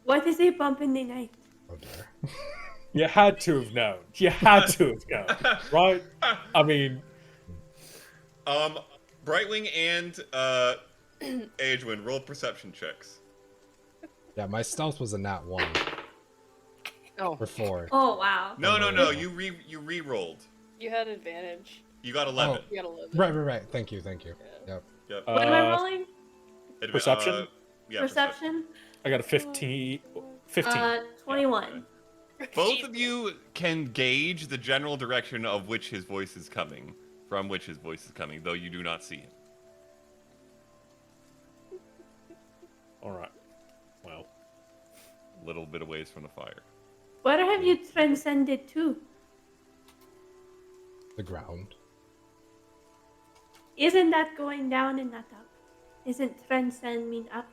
What is a bump in the night? Oh dear. You had to have known. You had to have known, right? I mean... Brightwing and Agewind, roll perception checks. Yeah, my stealth was a nat 1. Oh. Or 4. Oh, wow. No, you re-rolled. You had advantage. You got 11. You got 11. Right. Thank you. Yep. Yep. What am I rolling? Perception? Yeah, Perception? I got a 15. 15. 21. Both of you can gauge the general direction of which his voice is coming, from which his voice is coming, though you do not see him. Alright. Well. A little bit of ways from the fire. Where have you transcended to? The ground. Isn't that going down and not up? Isn't transcend mean up?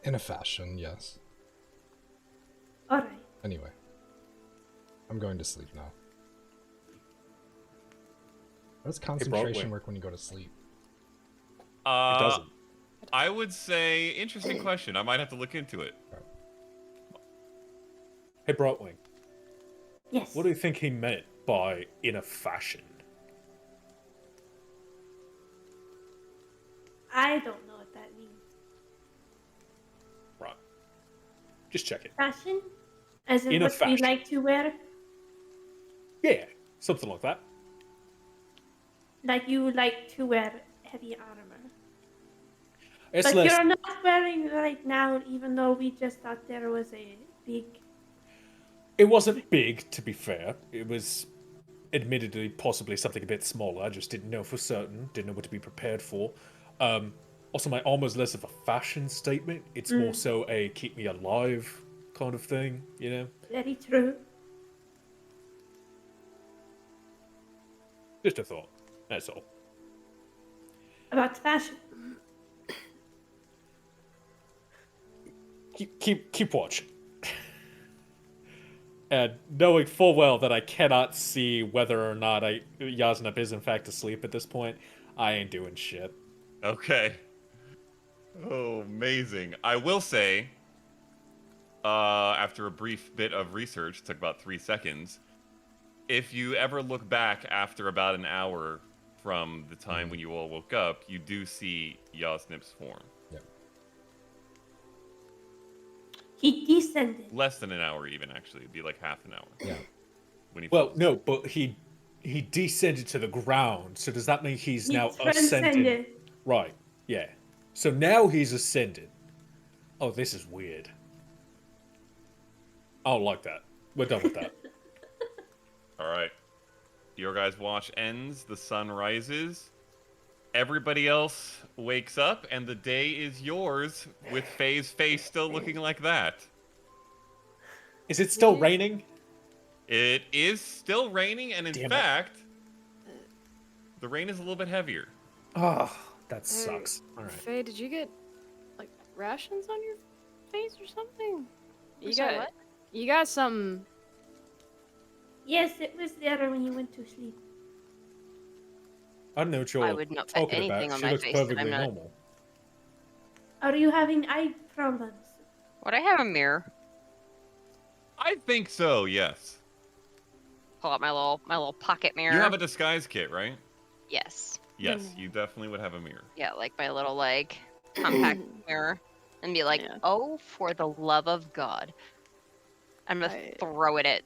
In a fashion, yes. Alright. Anyway. I'm going to sleep now. How does concentration Brightwing. work when you go to sleep? It doesn't. I would say, interesting question. I might have to look into it. Hey, Brightwing. Yes. What do you think he meant by in a fashion? I don't know what that means. Right. Just check it. Fashion? As in In a what we fashion. like to wear? Yeah, something like that. Like you like to wear heavy armor. It's But less... you're not wearing right now, even though we just thought there was a big... It wasn't big, to be fair. It was admittedly possibly something a bit smaller. I just didn't know for certain. Didn't know what to be prepared for. Also, my armor's less of a fashion statement. It's more so a keep me alive kind of thing, you know? Very true. Just a thought. That's all. About fashion. Keep watch. And knowing full well that I cannot see whether or not Yasnip is in fact asleep at this point, I ain't doing shit. Okay. Oh, amazing. I will say, after a brief bit of research, took about 3 seconds, if you ever look back after about an hour from the time when you all woke up, you do see Yasnip's form. Yep. He descended. Less than an hour even, actually. It'd be like half an hour. Yeah. When he Well, falls no, asleep. but he descended to the ground. So does that mean he's He now transcended. ascended? Right. Yeah. So now he's ascended. Oh, this is weird. I don't like that. We're done with that. All right. Your guys' watch ends. The sun rises. Everybody else wakes up, and the day is yours, with Faye's face still looking like that. Is it still raining? It is still raining, and in Damn it. fact, the rain is a little bit heavier. Oh, that sucks. All right. Faye, did you get like rations on your face or something? I'm sorry, what? You got something. Yes, it was there when you went to sleep. I don't know what you're I would not put talking anything about. on She my looks face that I'm perfectly not- normal. Are you having eye problems? Would I have a mirror? I think so, yes. Pull out my little pocket mirror. You have a disguise kit, right? Yes. Yes, you definitely would have a mirror. Yeah, like my little like compact mirror, and be like, Yeah. "Oh, for the love of God!" I'm gonna throw it at.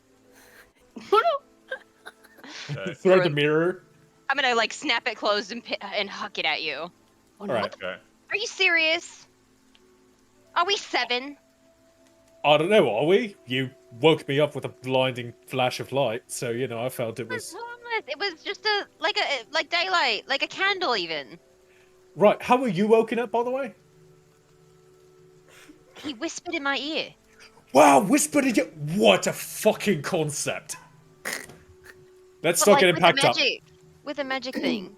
Okay. Throw the mirror. I'm gonna like snap it closed and huck it at you. All right. Okay. Are you serious? Are we 7? I don't know, are we? You woke me up with a blinding flash of light, so, you know, I felt it was... It was just like daylight, like a candle even. Right, how were you woken up, by the way? He whispered in my ear. Wow, whispered in your... What a fucking concept. Let's But, start like, getting with packed the up. magic, with a magic thing.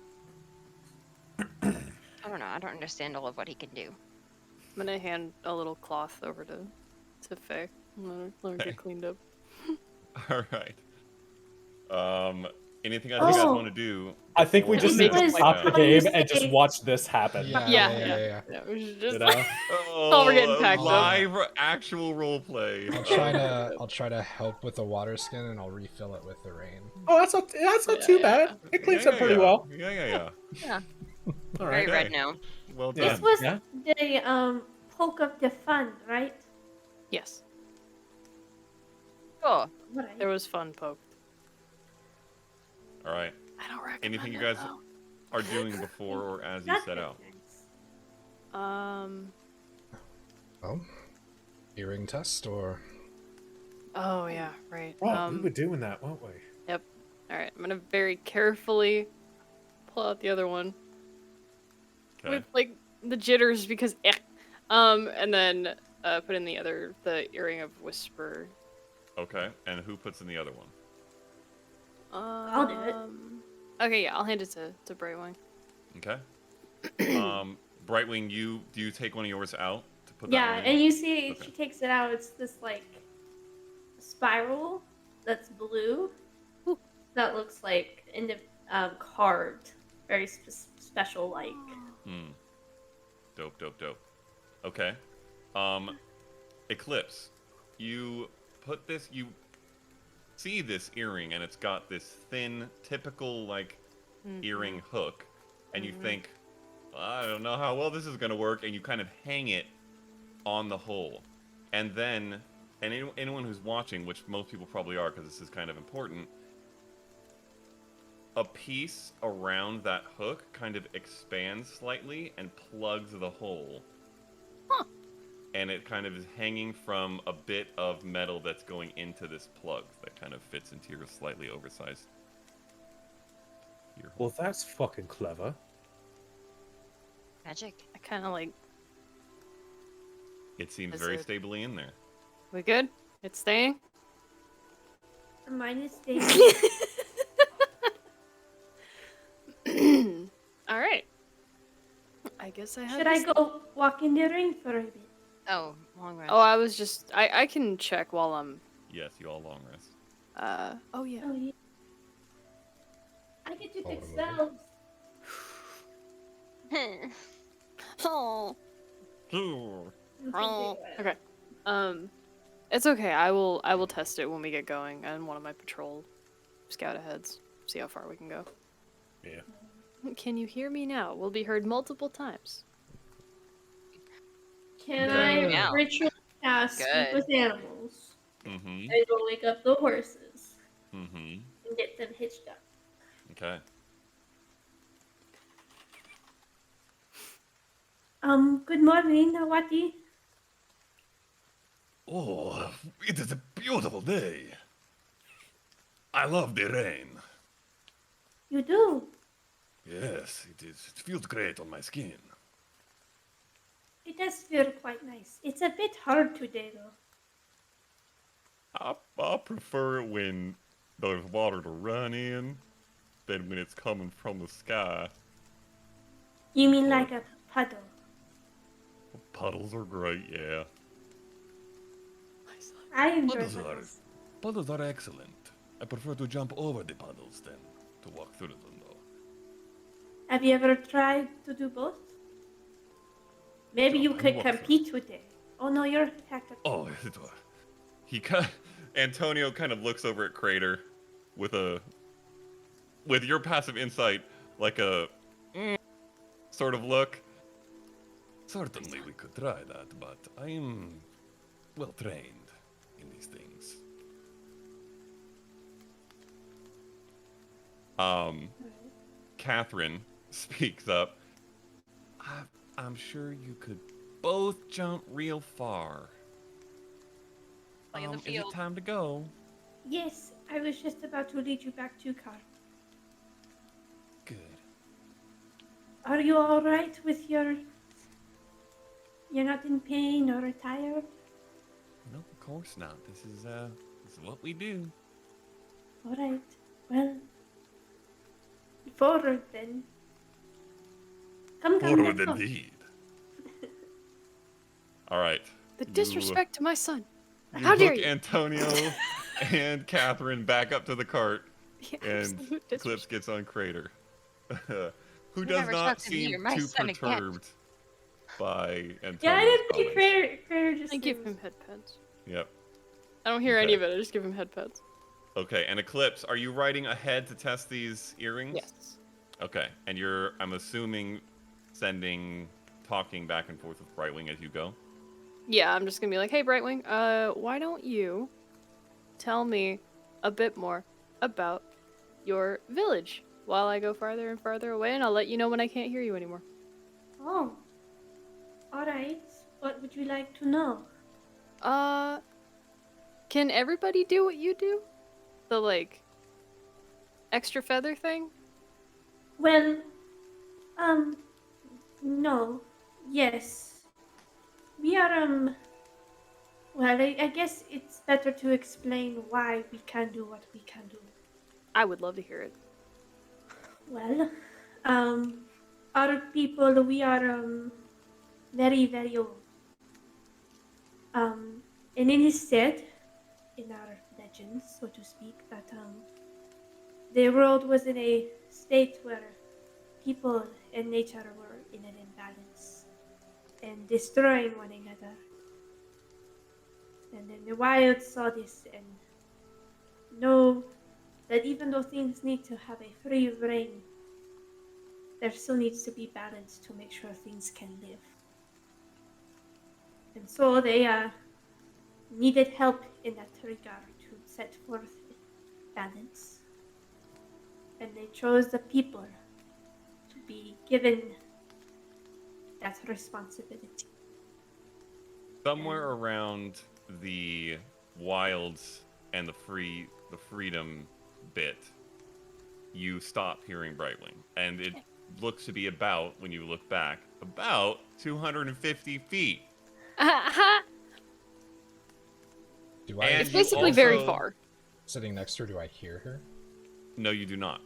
I don't know. I don't understand all of what he can do. I'm gonna hand a little cloth over to Faye. Let her Okay. get cleaned up. All right. Anything else you guys want to do? I think we before just we need to was stop the going to game and just say- watch this happen. Yeah. Yeah, we should just You know? Oh, we're getting packed up. live actual roleplay. I'll try to help with the water skin, and I'll refill it with the rain. Oh, that's not too bad. It cleans up pretty well. Yeah. Yeah. All Very right. red now. Well Yeah. done. This was Yeah. the poke of the fun, right? Yes, Cool. Right. there was fun poked. All right. I don't recommend Anything you it, guys are doing before or as you That set makes out? sense. though. Oh, earring test or Oh yeah, right. Right, we were doing that, weren't we? All right, I'm gonna very carefully pull out the other one Okay. with like the jitters because and then put in the earring of whisper. Okay. And who puts in the other one? I'll do it. Okay, yeah, I'll hand it to Brightwing. Okay. Brightwing, do you take one of yours out to put Yeah, that one in? and you see Okay. she takes it out. It's this like spiral that's blue. That looks like carved, very special like. Hmm. Dope. Okay. Eclipse, you put this, you see this earring, and it's got this thin, typical, like, earring hook, and you think, I don't know how well this is going to work, and you kind of hang it on the hole. And then, and anyone who's watching, which most people probably are, because this is kind of important, a piece around that hook kind of expands slightly and plugs the hole. And it kind of is hanging from a bit of metal that's going into this plug that kind of fits into your slightly oversized ear hole. Well, that's fucking clever. Magic. I kind of like. It seems Is very it- stably in there. We good? It's staying. Mine is staying. All right. I guess I have. Should I go walk in the ring for a bit? Oh, long rest. Oh, I was just. I can check while I'm. Yes, you all long rest. Oh yeah. Oh yeah. I get to take Oh, spells. Oh. Okay. It's okay. I will test it when we get going on one of my patrol scout aheads. See how far we can go. Yeah. Can you hear me now? We'll be heard multiple times. Can Yeah. I ritual cast speak Good. with animals? Mm-hmm. I go wake up the horses Mm-hmm. and get them hitched up. Okay. Good morning, Nawati. Oh, it is a beautiful day. I love the rain. You do? Yes, it is. It feels great on my skin. It does feel quite nice. It's a bit hard today, though. I prefer it when there's water to run in than when it's coming from the sky. You mean like a puddle? Puddles are great, yeah. I enjoy Puddles puddles. Puddles are excellent. I prefer to jump over the puddles than to walk through them, though. Have you ever tried to do both? Maybe Jump you and could walk through. compete today. Oh no, you're hacker. Oh, it was. Antonio kind of looks over at Crater with your passive insight, like a sort of look. Certainly we could try that, but I'm well trained in these things. Catherine speaks up. I'm sure you could both jump real far. Playing the Is field. it time to go? Yes, I was just about to lead you back to car. Good. Are you all right with your? You're not in pain or tired? No, of course not. This is what we do. All right. Well, forward then. Come, Forward let's go. indeed. All right. The disrespect to my son. You How dare hook you? Antonio and Catherine back up to the cart, The and absolute disrespect. Clips gets on Crater, who You does never not talk to me seem or my too son again. perturbed by Antonio's Yeah, I didn't think comments. Crater just. I give him head pats. Yep. I don't hear any Okay. of it. I just give him head pats. Okay, and Eclipse, are you riding ahead to test these earrings? Yes. Okay, and I'm assuming, talking back and forth with Brightwing as you go? Yeah, I'm just gonna be like, hey, Brightwing, why don't you tell me a bit more about your village while I go farther and farther away, and I'll let you know when I can't hear you anymore. Oh. All right. What would you like to know? Can everybody do what you do? The, like, extra feather thing? Well, no. Yes. We are, well, I guess it's better to explain why we can do what we can do. I would love to hear it. Well, our people, we are, very, very old. And it is said, in our legends, so to speak, that, the world was in a state where people and nature were in an imbalance and destroying one another. And then the wild saw this and know that even though things need to have a free reign, there still needs to be balance to make sure things can live. And so they needed help in that regard to set forth balance. And they chose the people to be given that responsibility. Somewhere around the wilds and the freedom bit, you stop hearing Brightwing, and it looks to be about, when you look back, about 250 feet. Do I, And It's you basically very also- far. sitting next to her, do I hear her? No, you do not.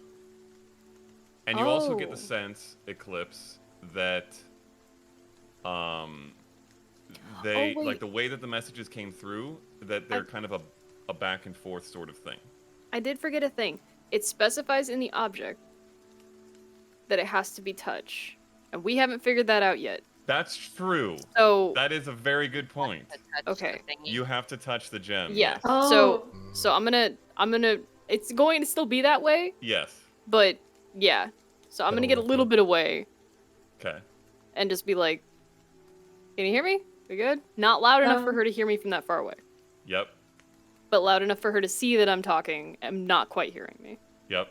And you also get Oh. the sense, Eclipse, that they wait. like the way that the messages came through, that they're kind of a back and forth sort of thing. I did forget a thing. It specifies in the object that it has to be touch. And we haven't figured that out yet. That's true. So, That is a very good point. Okay. You have to touch the gem. yeah. Yes. Oh. So I'm gonna it's going to still be that way, Yes. but yeah. So I'm Bit gonna get a of little work. bit away Okay. and just be like, can you hear me? We good? Not loud enough for her to hear me from that far away, Yep. but loud enough for her to see that I'm talking and not quite hearing me. Yep.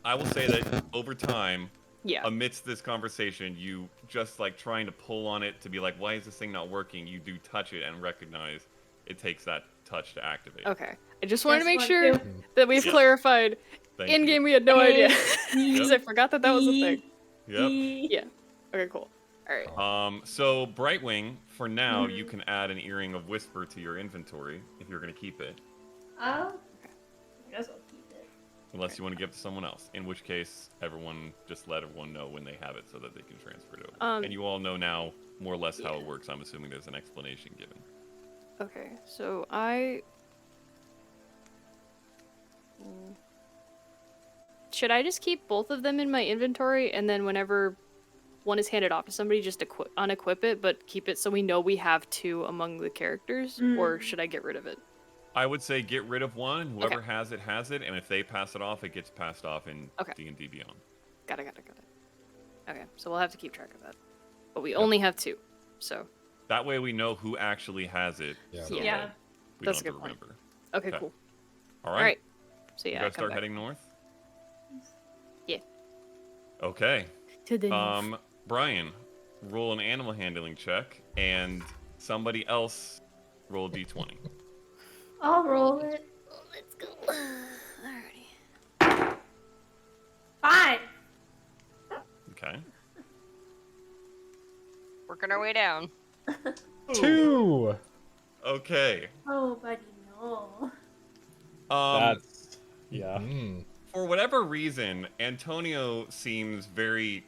I will say that over time, Yeah. amidst this conversation, you just like trying to pull on it to be like, why is this thing not working? You do touch it and recognize it takes that touch to activate. Okay. I just wanted to make Just sure want that we've Yes. clarified. Thank In you. game, we had no idea because I Yep. forgot that was a thing. Yep. Yeah. Okay. Cool. All right. So Brightwing, for now, you can add an Earring of Whisper to your inventory if you're going to keep it, Oh. I guess I'll keep it. unless you want to give it to someone else. In which case, just let everyone know when they have it so that they can transfer it over. And you all know now more or less how it works. I'm assuming there's an explanation given. Okay. So I. Should I just keep both of them in my inventory and then whenever one is handed off to somebody, just unequip it, but keep it so we know we have two among the characters? Or should I get rid of it? I would say get rid of one. Whoever has it, and if they pass it off, it gets passed off in D&D Beyond. Got it. Okay, so we'll have to keep track of that. But we only have two, so... That way we know who actually has it. Yeah. So Yeah. that we That's don't a have good to point. remember. Okay, Okay. cool. All Alright. So You yeah, guys come start back. heading north? Yeah. Okay. To the north. Brian, roll an animal handling check, and somebody else roll a d20. I'll roll it. Let's go. Alrighty. 5. Okay. Working our way down. 2. Okay. Oh, buddy, no. That's yeah. For whatever reason, Antonio seems very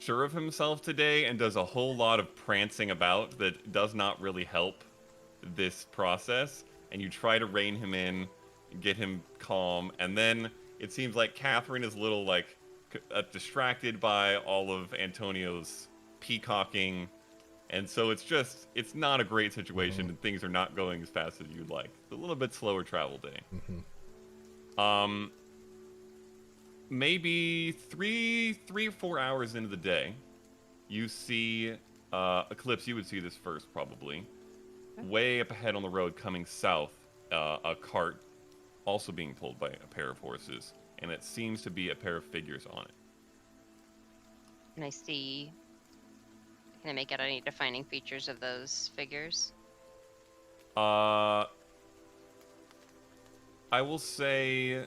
sure of himself today and does a whole lot of prancing about that does not really help this process. And you try to rein him in, get him calm, and then it seems like Catherine is a little like distracted by all of Antonio's peacocking, and so it's not a great situation, and things are not going as fast as you'd like. It's a little bit slower travel day. Maybe three or 4 hours into the day, you see Eclipse. You would see this first, probably. Way up ahead on the road, coming south, a cart, also being pulled by a pair of horses, and it seems to be a pair of figures on it. Can I see? Can I make out any defining features of those figures? I will say,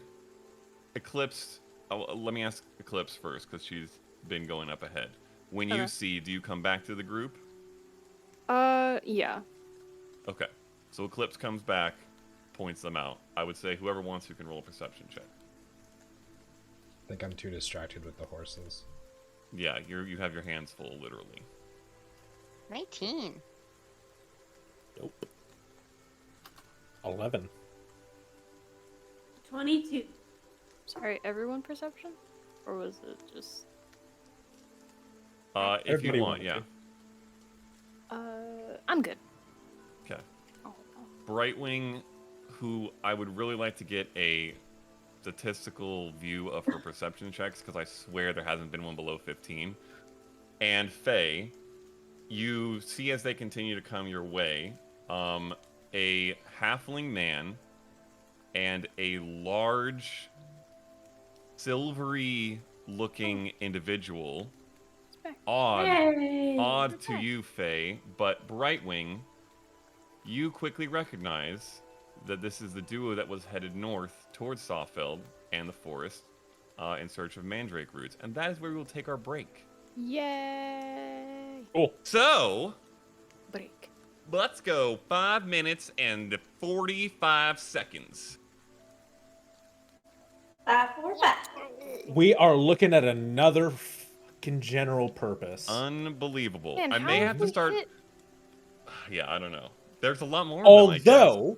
Eclipse. Let me ask Eclipse first, because she's been going up ahead. When you see, do you come back to the group? Yeah. Okay. So Eclipse comes back, points them out. I would say whoever wants to can roll a perception check. I think I'm too distracted with the horses. Yeah, you have your hands full, literally. 19. Nope. 11. 22. Sorry, everyone perception? Or was it just... If Everybody you want, wanted yeah. I'm good. Okay. Oh, Brightwing, who I would really like to get a statistical view of her perception checks, because I swear there hasn't been one below 15. And Faye, you see as they continue to come your way, a halfling man and a large, silvery-looking individual. Yay. Odd to you, Faye, but Brightwing, you quickly recognize that this is the duo that was headed north towards Soffeld and the forest in search of mandrake roots, and that is where we will take our break. Yay! Cool. So, Break. let's go 5 minutes and 45 seconds. 5, 4, 5. We are looking at another fucking general purpose. Unbelievable. Man, I may how have to we start... hit- Yeah, I don't know. There's a lot more of them, I guess. Although,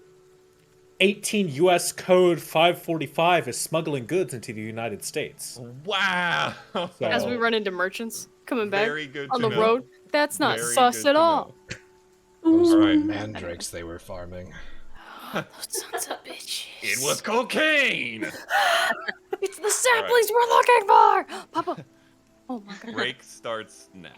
18 U.S. Code 545 is smuggling goods into the United States. Wow! As we So- run into merchants coming back Very good on to the know. road, that's not Very sus good at to all. know. Those All were right. mandrakes they were farming. Those sons of bitches. It was cocaine! It's the saplings we're looking for! Papa! Oh my god. Break starts now.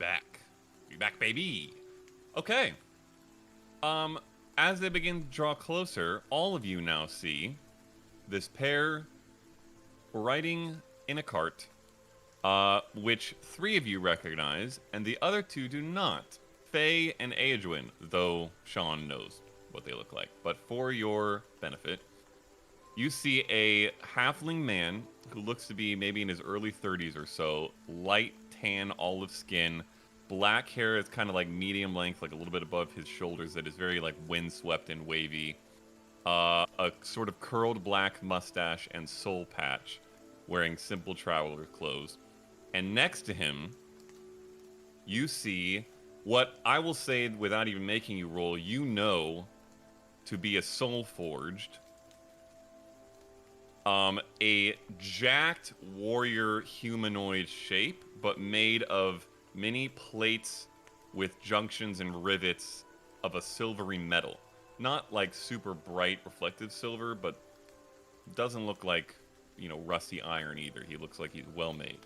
back. We back, baby. Okay. As they begin to draw closer, all of you now see this pair riding in a cart, which 3 of you recognize, and the other 2 do not. Faye and Aedwin, though Sean knows what they look like. But for your benefit, you see a halfling man who looks to be maybe in his early 30s or so, light tan olive skin, black hair is kind of like medium length, like a little bit above his shoulders, that is very like windswept and wavy. A sort of curled black mustache and soul patch, wearing simple traveler clothes. And next to him, you see what I will say, without even making you roll, you know to be a soul forged. A jacked warrior humanoid shape, but made of many plates with junctions and rivets of a silvery metal. Not like super bright reflective silver, but doesn't look like, you know, rusty iron either. He looks like he's well made.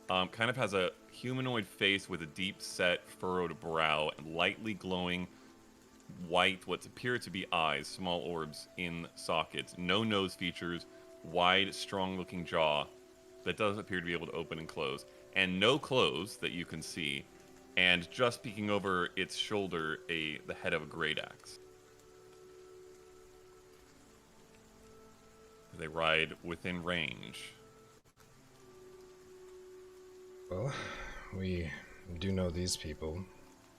Kind of has a humanoid face with a deep set furrowed brow and lightly glowing white, what appear to be eyes, small orbs in sockets. No nose features, wide, strong-looking jaw that does appear to be able to open and close, and no clothes that you can see, and just peeking over its shoulder, the head of a great axe. They ride within range. Well, we do know these people.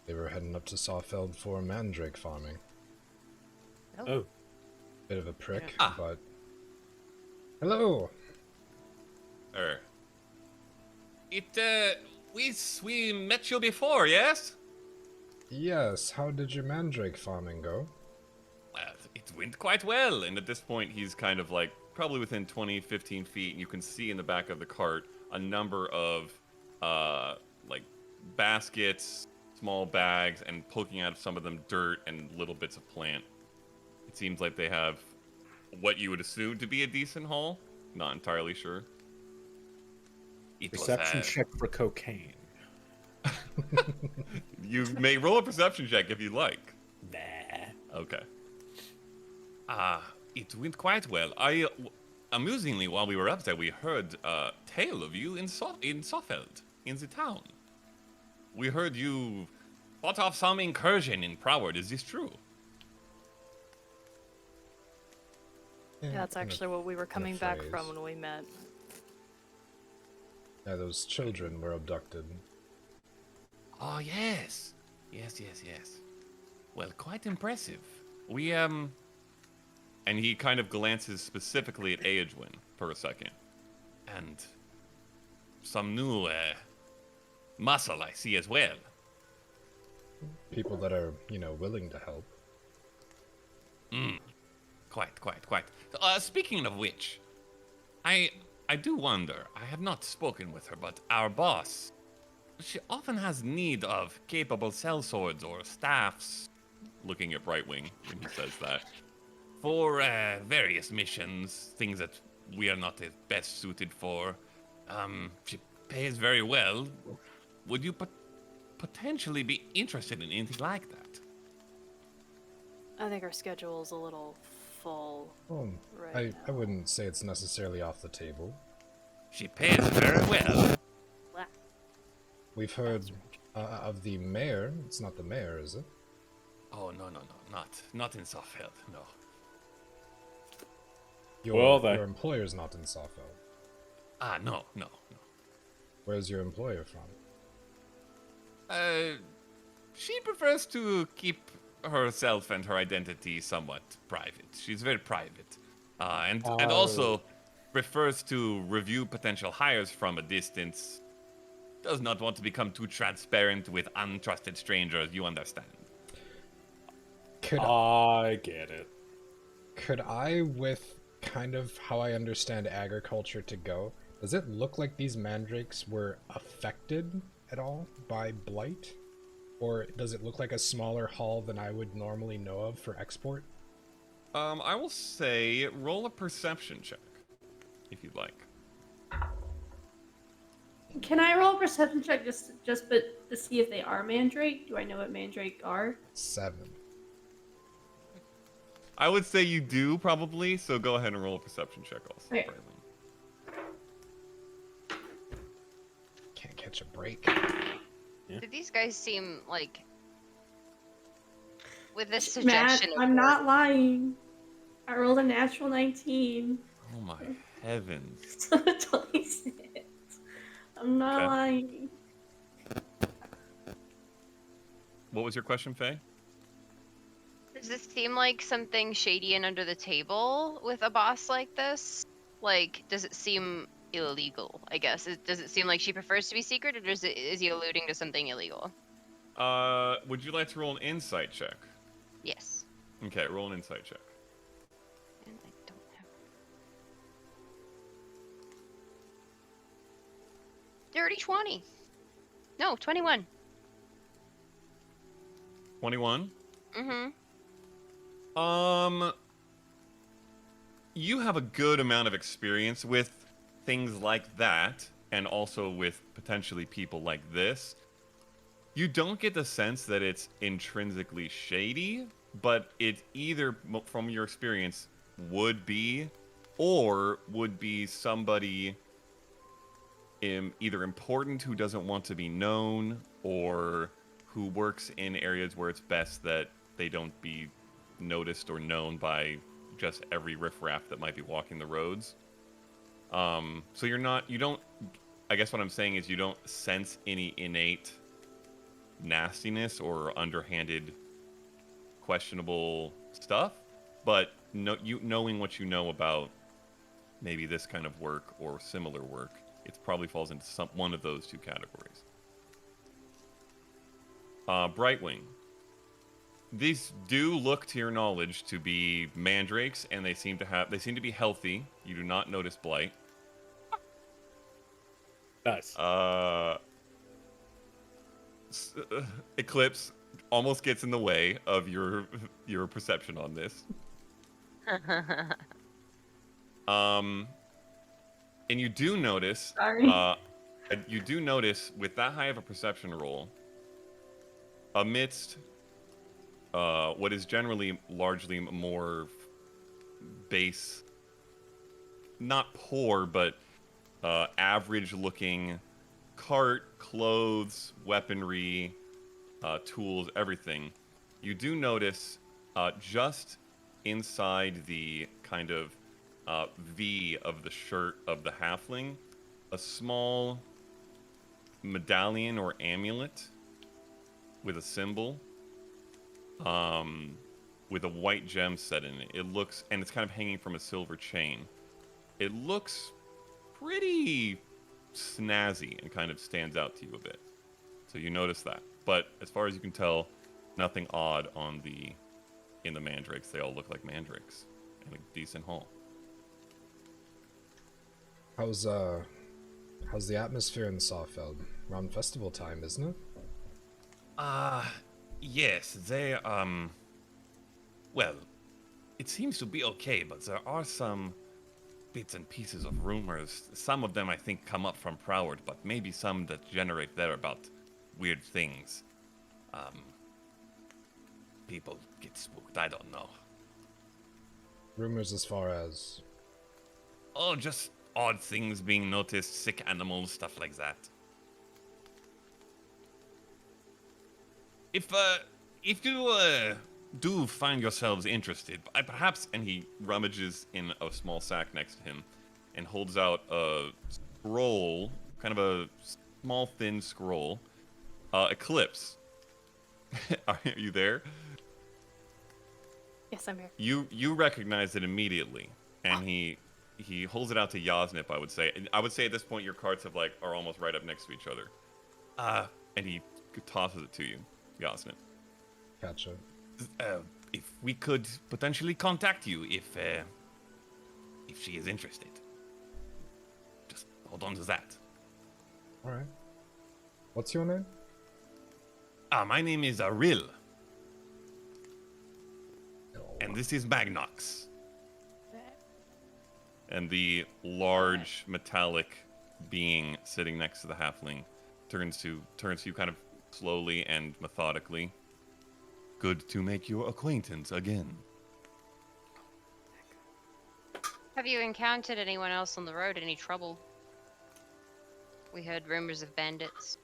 They were heading up to Soffeld for mandrake farming. Oh. Bit of a prick, Ah. but... Hello! We met you before, yes? Yes, how did your mandrake farming go? Well, it went quite well, and at this point he's kind of like, probably within 20, 15 feet, and you can see in the back of the cart a number of, like, baskets, small bags, and poking out of some of them dirt and little bits of plant. It seems like they have what you would assume to be a decent haul. Not entirely sure. It Perception was, check for cocaine. You may roll a perception check if you like. Nah. Okay. It went quite well. Amusingly, while we were up there, we heard a tale of you in Soffeld, in the town. We heard you fought off some incursion in Proward. Is this true? Yeah, that's in a- actually what we were in a coming back phrase. from when we met. Yeah, those children were abducted. Oh, yes. Yes. Well, quite impressive. We, And he kind of glances specifically at Aedwin for a second. And some new, muscle I see as well. People that are, willing to help. Quite. Speaking of which, I do wonder, I have not spoken with her, but our boss, she often has need of capable sellswords or staffs, looking at Brightwing when he says that, for various missions, things that we are not the best suited for. She pays very well. Would you potentially be interested in anything like that? I think our schedule is a little full. Well, Right I wouldn't say it's necessarily off the table. She pays very well. Blah. We've heard of the mayor. It's not the mayor, is it? Oh, no, not in Soffeld, no. Your employer's not in Soffeld. No. Where's your employer from? She prefers to keep herself and her identity somewhat private. She's very private. And also prefers to review potential hires from a distance. Does not want to become too transparent with untrusted strangers, you understand. I get it. Could I, with kind of how I understand agriculture to go, does it look like these mandrakes were affected at all by blight? Or does it look like a smaller haul than I would normally know of for export? I will say roll a perception check, if you'd like. Can I roll a perception check but to see if they are mandrake? Do I know what mandrake are? 7. I would say you do probably. So go ahead and roll a perception check also. Okay. Brightwing. Can't catch a break. Do these guys seem like with this Matt, suggestion of I'm work- not lying. I rolled a natural 19. Oh my heavens. 26. I'm not Okay. lying. What was your question, Faye? Does this seem like something shady and under the table with a boss like this? Like, does it seem illegal, I guess? Does it seem like she prefers to be secret, or is he alluding to something illegal? Would you like to roll an insight check? Yes. Okay, roll an insight check. And I don't have... Dirty 20. No, 21. 21? Mm-hmm. You have a good amount of experience with things like that, and also with potentially people like this. You don't get the sense that it's intrinsically shady, but it either, from your experience, would be, or would be somebody either important who doesn't want to be known, or who works in areas where it's best that they don't be noticed or known by just every riffraff that might be walking the roads. So you don't, I guess what I'm saying is you don't sense any innate nastiness or underhanded, questionable stuff, but knowing what you know about maybe this kind of work or similar work, it probably falls into one of those two categories. Brightwing. These do look, to your knowledge, to be mandrakes, and they seem to be healthy. You do not notice blight. Nice. Eclipse almost gets in the way of your perception on this. And you do notice. Sorry. You do notice with that high of a perception roll, amidst what is generally largely more base, not poor, but average-looking cart, clothes, weaponry, tools, everything. You do notice just inside the kind of V of the shirt of the halfling, a small medallion or amulet with a symbol, with a white gem set in it. It looks, and it's kind of hanging from a silver chain. It looks pretty snazzy and kind of stands out to you a bit. So you notice that. But as far as you can tell, nothing odd in the mandrakes. They all look like mandrakes in a decent haul. How's the atmosphere in Soffeld? Around festival time, isn't it? Yes, they, well, it seems to be okay, but there are some bits and pieces of rumors. Some of them, I think, come up from Proward, but maybe some that generate there about weird things. People get spooked, I don't know. Rumors as far as... Oh, just odd things being noticed, sick animals, stuff like that. If you do find yourselves interested, perhaps, and he rummages in a small sack next to him and holds out a scroll, kind of a small, thin scroll. Eclipse. Are you there? Yes, I'm here. You recognize it immediately, and he holds it out to Yasnip, I would say. And I would say at this point your cards are almost right up next to each other. And he tosses it to you, Yasnip. Gotcha. If we could potentially contact you if she is interested. Just hold on to that. Alright. What's your name? My name is Aril. And this is Magnox. And the large metallic being sitting next to the halfling turns to you kind of slowly and methodically. Good to make your acquaintance again. Have you encountered anyone else on the road? Any trouble? We heard rumors of bandits.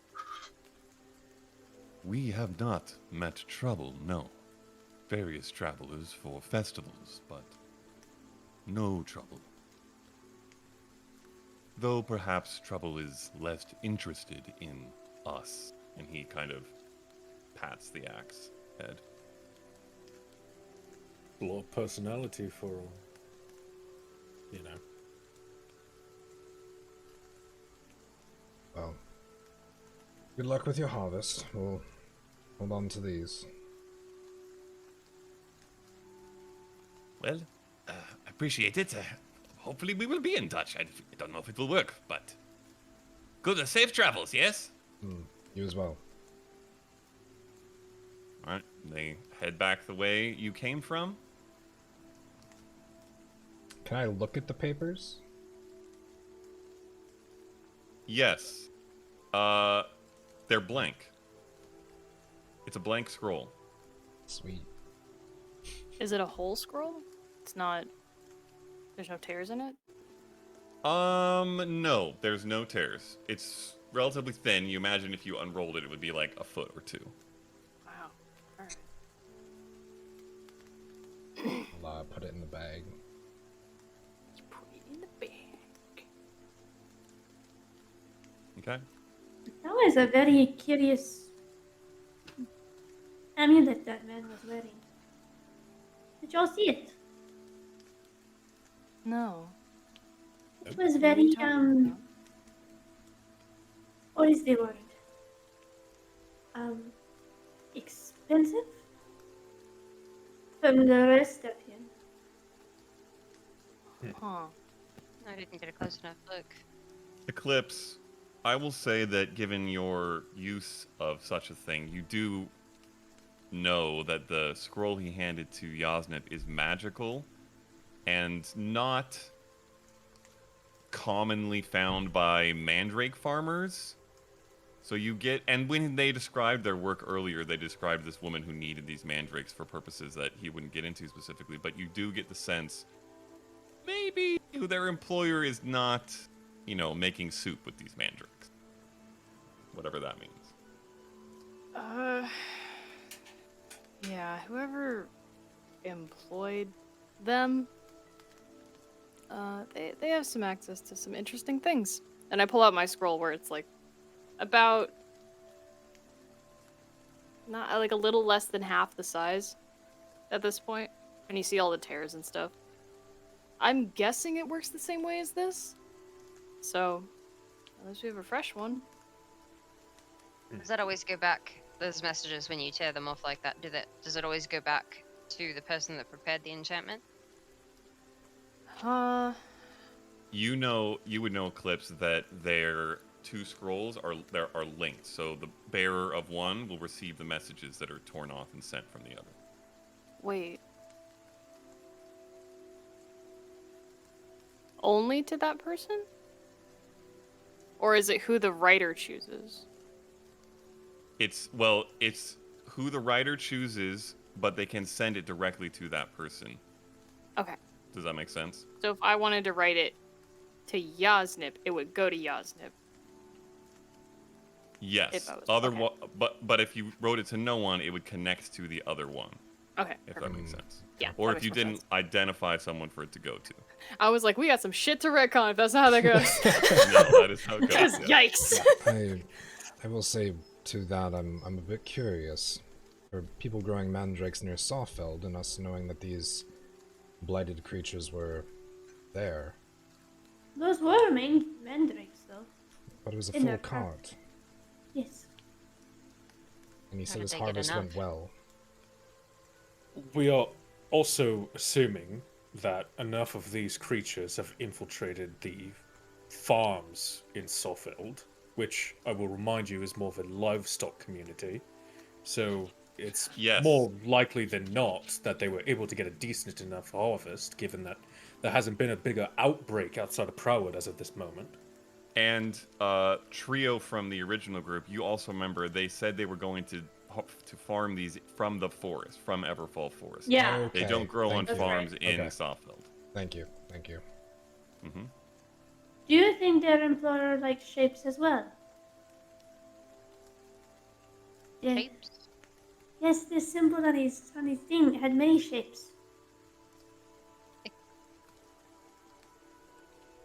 We have not met trouble, no. Various travelers for festivals, but no trouble. Though perhaps trouble is less interested in us. And he kind of pats the axe head. A lot of personality for, you know. Well, good luck with your harvest. We'll hold on to these. Well, I appreciate it. Hopefully we will be in touch. I don't know if it will work, but... Good, safe travels, yes? You as well. Alright, they head back the way you came from. Can I look at the papers? Yes. They're blank. It's a blank scroll. Sweet. Is it a whole scroll? It's not. There's no tears in it? No, there's no tears. It's relatively thin. You imagine if you unrolled it, it would be like a foot or two. Wow. Alright. I'll put it in the bag. Put it in the bag. Okay? That was a very curious amulet that man was wearing. Did y'all see it? No. It was What are you very, talking about? what is the word? Expensive? From the rest of him. Huh. I didn't get a close enough look. Eclipse, I will say that given your use of such a thing, you do know that the scroll he handed to Yasnip is magical and not commonly found by mandrake farmers. So you get, and when they described their work earlier, they described this woman who needed these mandrakes for purposes that he wouldn't get into specifically, but you do get the sense maybe their employer is not, you know, making soup with these mandrakes. Whatever that means. Yeah, whoever employed them, they have some access to some interesting things. And I pull out my scroll where it's like about not like a little less than half the size at this point, and you see all the tears and stuff. I'm guessing it works the same way as this. So, unless we have a fresh one. Does that always go back, those messages, when you tear them off like that, does it always go back to the person that prepared the enchantment? You would know, Eclipse, that their two scrolls are linked. So the bearer of one will receive the messages that are torn off and sent from the other. Wait. Only to that person? Or is it who the writer chooses? It's who the writer chooses, but they can send it directly to that person. Okay. Does that make sense? So if I wanted to write it to Yasnip, it would go to Yasnip. Yes. If I was- Okay. But if you wrote it to no one, it would connect to the other one. Okay. If Perfect. that makes sense. Yeah. Or that if you makes more didn't identify someone for it to go to. sense. I was like, we got some shit to retcon if that's not how that goes. No, that is how it goes. Because yeah. yikes. I will say to that, I'm a bit curious. For people growing mandrakes near Soffeld and us knowing that these blighted creatures were there, Those were mandrakes, though. but it was a In full their cart. cart. Yes. And he How said did his they get harvest went enough? well. We are also assuming that enough of these creatures have infiltrated the farms in Soffeld, which I will remind you is more of a livestock community. So it's Yes. more likely than not that they were able to get a decent enough harvest, given that there hasn't been a bigger outbreak outside of Prowwood as of this moment. And Trio from the original group, you also remember they said they were going to farm these from the forest, from Everfall Forest. Yeah. They Okay, don't grow on thank you. farms in Okay. Soffeld. Thank you. Thank you. Mm-hmm. Do you think they're Implorer-like shapes as well? Yeah. Shapes? Yes, this symbol on his thing had many shapes.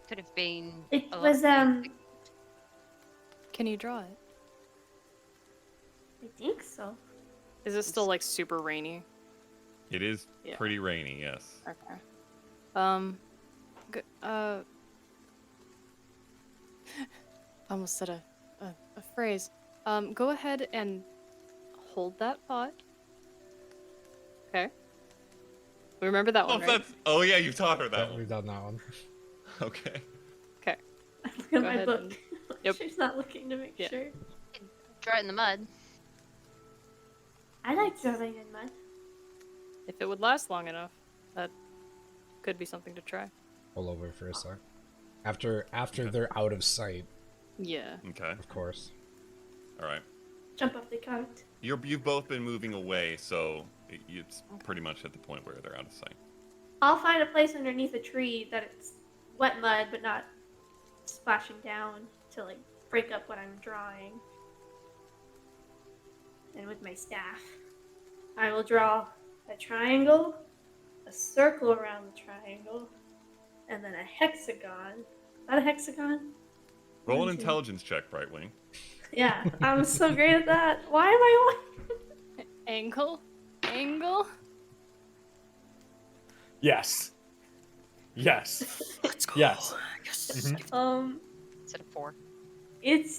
Could have been. It a lot was of things. Can you draw it? I think so. Is it still like super rainy? It is Yeah. pretty rainy, yes. Okay. Almost said a phrase. Go ahead and hold that pot. Okay. We remember that one, right? Oh yeah, you taught her that Yeah, one. we've done that one. Okay. Okay. I look at Go my ahead book. and- Yep. She's not looking to make Yeah. sure. Draw it in the mud. I like drawing in mud. If it would last long enough, that could be something to try. Pull over for a sec. After they're out of sight, Yeah. Okay. of course. All right. Jump off the cart. You've both been moving away, so it's pretty much at the point where they're out of sight. I'll find a place underneath a tree that it's wet mud but not splashing down to like break up what I'm drawing. And with my staff, I will draw a triangle, a circle around the triangle, and then a hexagon. Is that a hexagon? Roll an One, two. intelligence check, Brightwing. Yeah, I'm so great at that. Why am I Angle. Yes. Yes. Let's go. Yes. on? Instead of 4.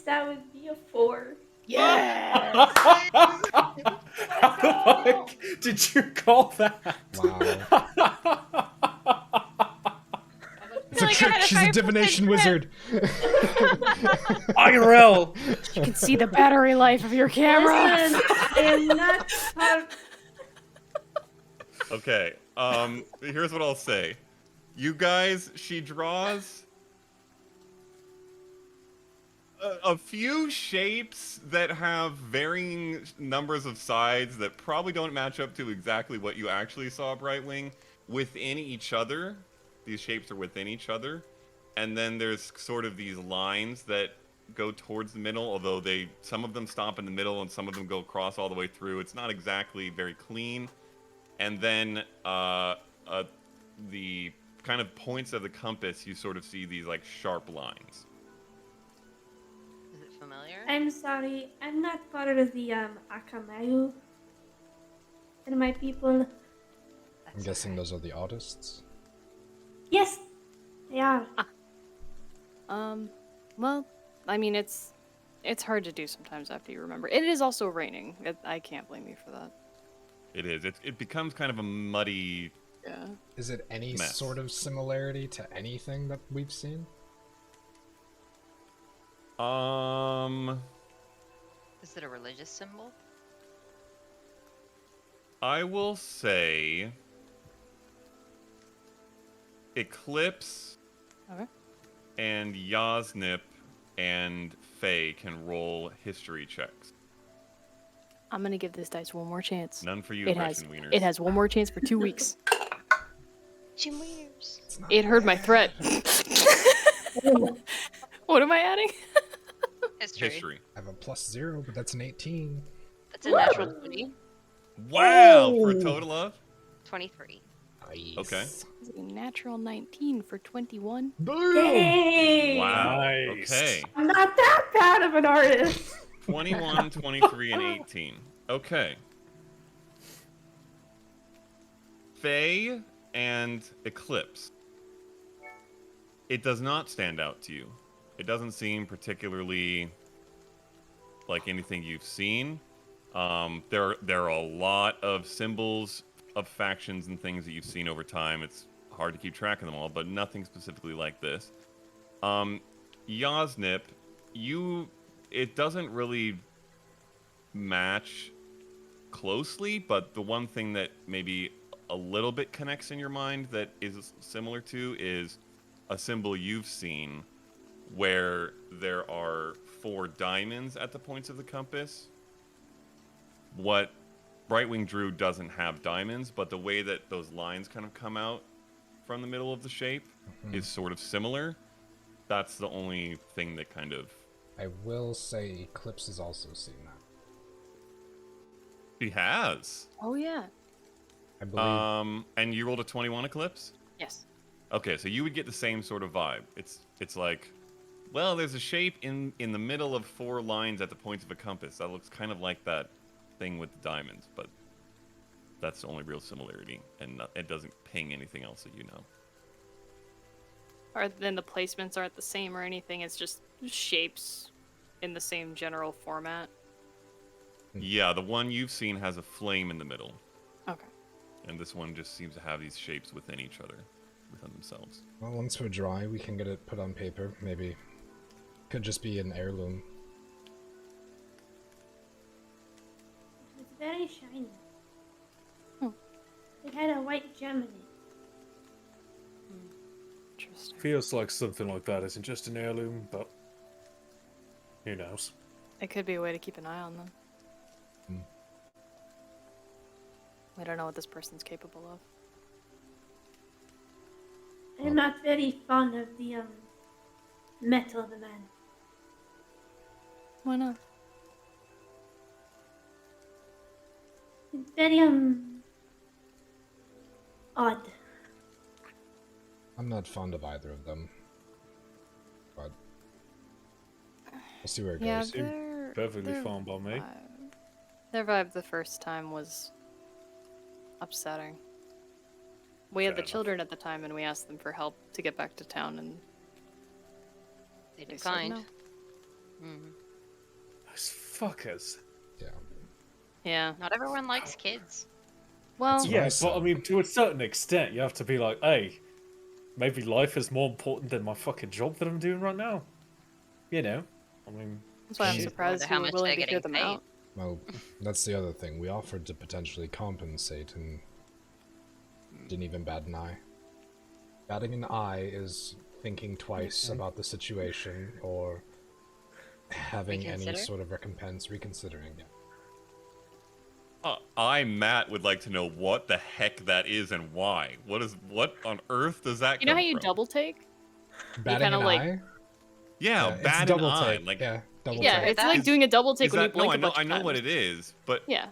That would be a 4. Yeah. How the fuck did you call that? Wow. It's a like I trick. had a She's a 5% divination chance. wizard. IRL. You can see the battery life of your camera. Listen, I am not part. Okay. Here's what I'll say. You guys, she draws a few shapes that have varying numbers of sides that probably don't match up to exactly what you actually saw, Brightwing, within each other. These shapes are within each other. And then there's sort of these lines that go towards the middle, although some of them stop in the middle and some of them go across all the way through. It's not exactly very clean. And then the kind of points of the compass, you sort of see these like sharp lines. Is it familiar? I'm sorry, I'm not part of the Akamayu. And my people. I'm guessing those are the artists. Yes, they are. Well, I mean, it's hard to do sometimes after you remember. It is also raining. I can't blame you for that. It is. It becomes kind of a muddy. Yeah. Is it any Mess. sort of similarity to anything that we've seen? Is it a religious symbol? I will say Eclipse Okay. and Yasnip and Faye can roll history checks. I'm gonna give this dice one more chance. None for you, It has. Gretchen Wieners. It has one more chance for 2 weeks. Jim Weers. It's not It heard my threat. What am I adding? History. History. I have a +0, but that's an 18. That's a natural 20. Wow! For a total of? 23. Nice. Okay. It's a natural 19 for 21. Boom! Dang! Wow. Nice. Okay. I'm not that bad of an artist. 21, 23, and 18. Okay. Faye and Eclipse. It does not stand out to you. It doesn't seem particularly like anything you've seen. There are a lot of symbols of factions and things that you've seen over time. It's hard to keep track of them all, but nothing specifically like this. Yasnip, it doesn't really match closely, but the one thing that maybe a little bit connects in your mind that is similar to is a symbol you've seen where there are 4 diamonds at the points of the compass. What Brightwing drew doesn't have diamonds, but the way that those lines kind of come out from the middle of the shape is sort of similar. That's the only thing that kind of... I will say Eclipse has also seen that. He has. Oh yeah. I believe. And you rolled a 21 Eclipse? Yes. Okay, so you would get the same sort of vibe. It's like, well, there's a shape in the middle of 4 lines at the points of a compass. That looks kind of like that thing with the diamonds, but that's the only real similarity, and it doesn't ping anything else that you know. Or then the placements aren't the same or anything. It's just shapes in the same general format. Yeah, the one you've seen has a flame in the middle. Okay. And this one just seems to have these shapes within each other, within themselves. Well, once we're dry, we can get it put on paper. Maybe. Could just be an heirloom. It's very shiny. It had a white gem in it. Interesting. Feels like something like that isn't just an heirloom, but who knows? It could be a way to keep an eye on them. We don't know what this person's capable of. I'm not very fond of the metal man. Why not? It's very odd. I'm not fond of either of them. But we'll see where it Yeah, goes. Perfectly fine by me. Their vibe the first time was upsetting. We had Fair the enough. children at the time, and we asked them for help to get back to town, and They they said declined. no. Those fuckers. Yeah. Yeah. Not everyone likes kids. Well, That's what I Yeah, but said. I mean, to a certain extent, you have to be like, hey, maybe life is more important than my fucking job that I'm doing right now. You know? I mean, that's why I'm Shit. surprised How you were much willing they're to hear getting them paid. out. Well, that's the other thing. We offered to potentially compensate and didn't even bat an eye. Batting an eye is thinking twice about the situation or having any Reconsider? sort of recompense, reconsidering it. Matt, would like to know what the heck that is and why. What on earth does that You know come how you from? double take? Batting kinda an like- eye? Yeah, it's bat double an eye. take. Like, yeah, double Yeah, take. it's That like is- doing a double take is when you that, blink no, a bunch I of know times. what it is, but Yeah,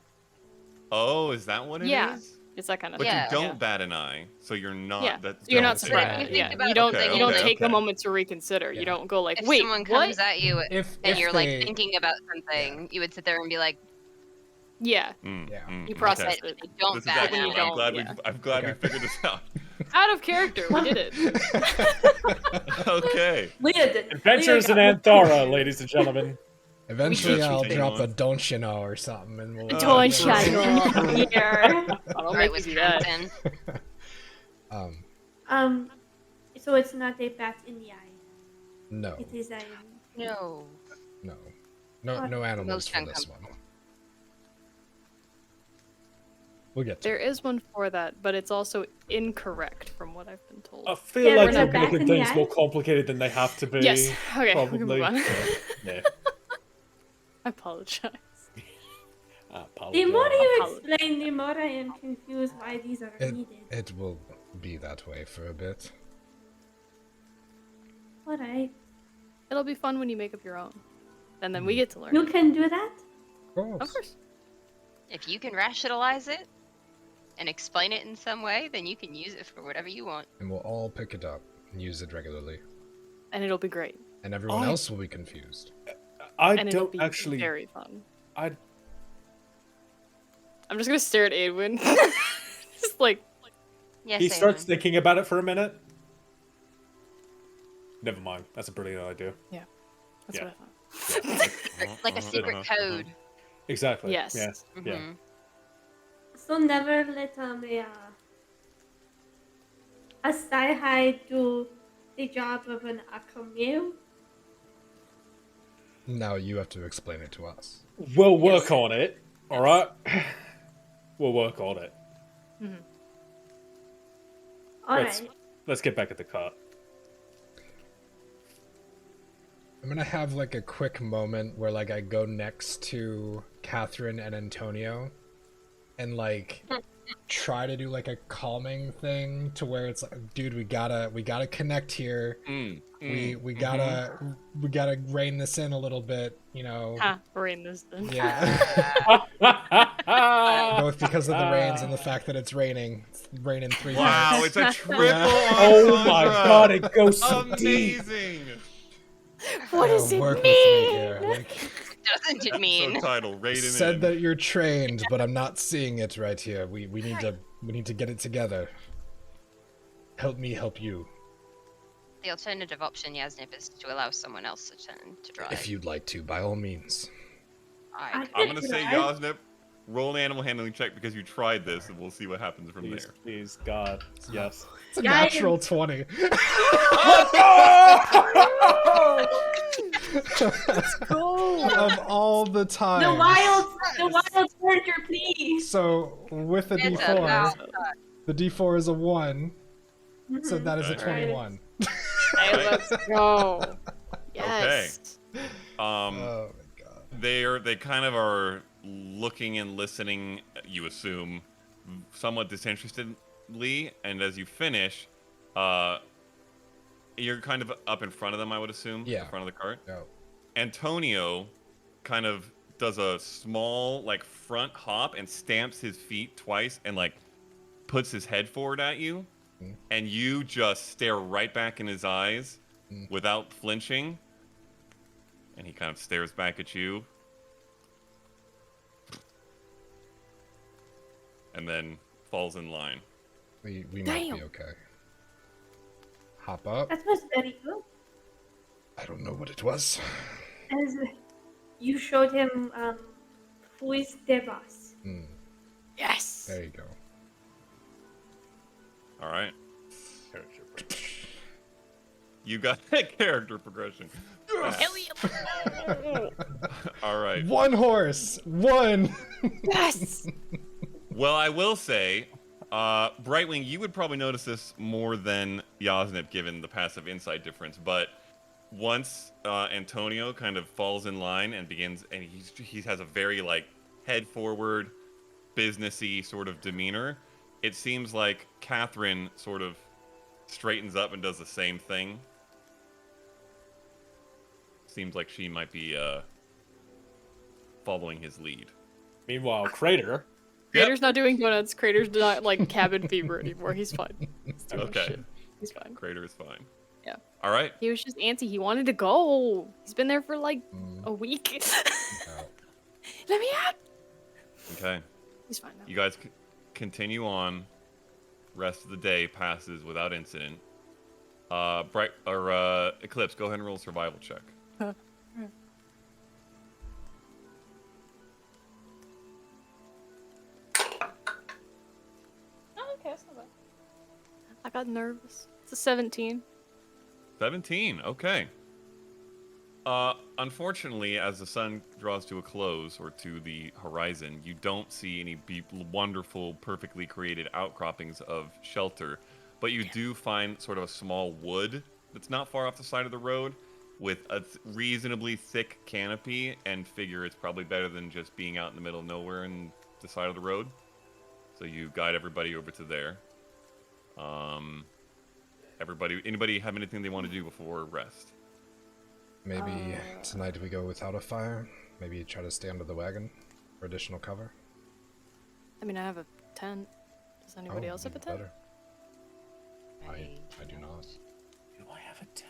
oh, is that what it is? Yeah. it's that kind of But thing. Yeah. you don't bat an eye, so you're not. Yeah. That, So you're not Don't surprised. think Yeah, about you don't. Okay, you don't okay, take a okay. moment to reconsider. Yeah. You don't go like, If wait, someone what? comes at you If and you're like they- thinking about something, you would sit there and be like, Yeah, Yeah. you process but it. if you don't This is bat when an you excellent. eye. I'm glad yeah. I'm glad we Okay. figured this out. Out of character, we did it. Okay. Leah did. Adventures in Anthara, ladies and gentlemen. Eventually Let's I'll continue drop on. a don't you know or something and we'll... Don't true. you know? Here. I'll All right, make you do that. Wisconsin. So it's not a bat in the eye. No, It is a. No. no animals Most for this uncomfortable. one. We'll get to There it. is one for that, but it's also incorrect from what I've been told. I feel Yeah, like we're you're not making back in the things eye. more complicated than they have to be. Yes. Okay. We can Probably. move on. Yeah. I apologize. I The more apologize. you Apologies. explain, the more I am confused why these are needed. It will be that way for a bit. Alright. It'll be fun when you make up your own, and then we get to learn. You can do that? Of course. If you can rationalize it and explain it in some way, then you can use it for whatever you want. And we'll all pick it up and use it regularly. And it'll be great. And everyone I- else will be confused. I And it'll don't be actually. very fun. I I'm just gonna stare at Aedwin. Just like, Yes, He starts Aemon. thinking about it for a minute. Never mind. That's a brilliant idea. that's Yeah. what I thought. Like a secret code. Exactly. Yes. Yeah. Yeah. Mhm. So never let a Sci-Hi do the job of an Akamu? Now you have to explain it to us. We'll work on it. All right. We'll work on it. Alright. Let's get back at the cart. I'm gonna have like a quick moment where like I go next to Catherine and Antonio and like try to do like a calming thing to where it's like, dude, we gotta connect here. We gotta rein this in a little bit, you know. Rein this in. Yeah. Both because of the rains and the fact that it's raining. It's raining 3 Wow, times. it's a triple. Yeah. Oh my entendre. god, it goes so deep. Amazing. What does it Work with me mean? here. Like, Doesn't it mean? Episode title, Raiden said in. that you're trained, but I'm not seeing it right here. We need to get it together. Help me help you. The alternative option, Yasnip, is to allow someone else to turn to drive. If you'd like to, by all means. I I'm gonna say, Drive? Yasnip, roll an animal handling check because you tried this, and we'll see what happens from Please, there. please, God, yes. It's a Guys. natural 20. Go. Of all the times. The wild charger, please. So with the It's D4, about the D4 is a 1, so Mhm. that is a Okay. 21. Hey, let's go. Yes. Um, Oh my god. they kind of are looking and listening, you assume, somewhat disinterestedly, and as you finish, you're kind of up in front of them, I would assume, Yeah. in front of the cart. Oh. Antonio kind of does a small, like, front hop and stamps his feet twice and, like, puts his head forward at you, and you just stare right back in his eyes without flinching, and he kind of stares back at you, and then falls in line. We might be Damn. okay. Hop up. That was very good. I don't know what it was. As you showed him who is Devas. Yes. There you go. All right, Character progression. you got that character progression. All right. One horse! One! Yes. Well, I will say, Brightwing, you would probably notice this more than Yasnip, given the passive insight difference. But once Antonio kind of falls in line and begins, and he has a very like head forward, businessy sort of demeanor. It seems like Catherine sort of straightens up and does the same thing. Seems like she might be following his lead. Meanwhile, Crater. Crater's not doing donuts. Crater's not like cabin fever anymore. He's fine. He's doing Okay. shit. He's fine. Crater is fine. Yeah. All right. He was just antsy. He wanted to go. He's been there for like a week. Oh. Let me out. Okay. He's fine now. You guys continue on. Rest of the day passes without incident. Eclipse, go ahead and roll a survival check. Oh, okay, that's not bad. I got nervous. It's a 17. 17. Okay. Unfortunately, as the sun draws to a close or to the horizon, you don't see any wonderful, perfectly created outcroppings of shelter, but you do find sort of a small wood that's not far off the side of the road with a reasonably thick canopy, and figure it's probably better than just being out in the middle of nowhere in the side of the road. So you guide everybody over to there. Anybody have anything they want to do before rest? Maybe tonight we go without a fire. Maybe try to stay under the wagon for additional cover. I mean, I have a tent. Does anybody else have a even tent? better. I do not. Do I have a 10?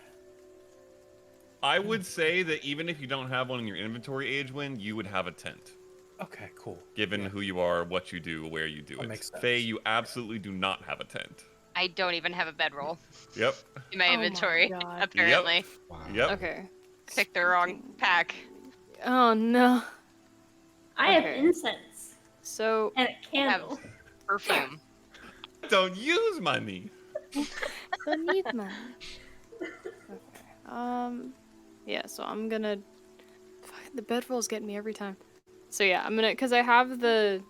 I would say that even if you don't have one in your inventory, Agewind, you would have a tent. Okay, cool. Given who you are, what you do, where you do That it. makes sense. Faye, you absolutely do not have a tent. I don't even have a bedroll Yep. in my Oh my inventory, God. apparently. Wow. Yep. Okay. Picked the wrong pack. Oh no. I have Okay. incense So and a candle. Perfume. Don't use money. don't need money. Okay. Yeah. So I'm gonna. Fuck, the bedroll's getting me every time. So yeah, I'm gonna, cause I have the,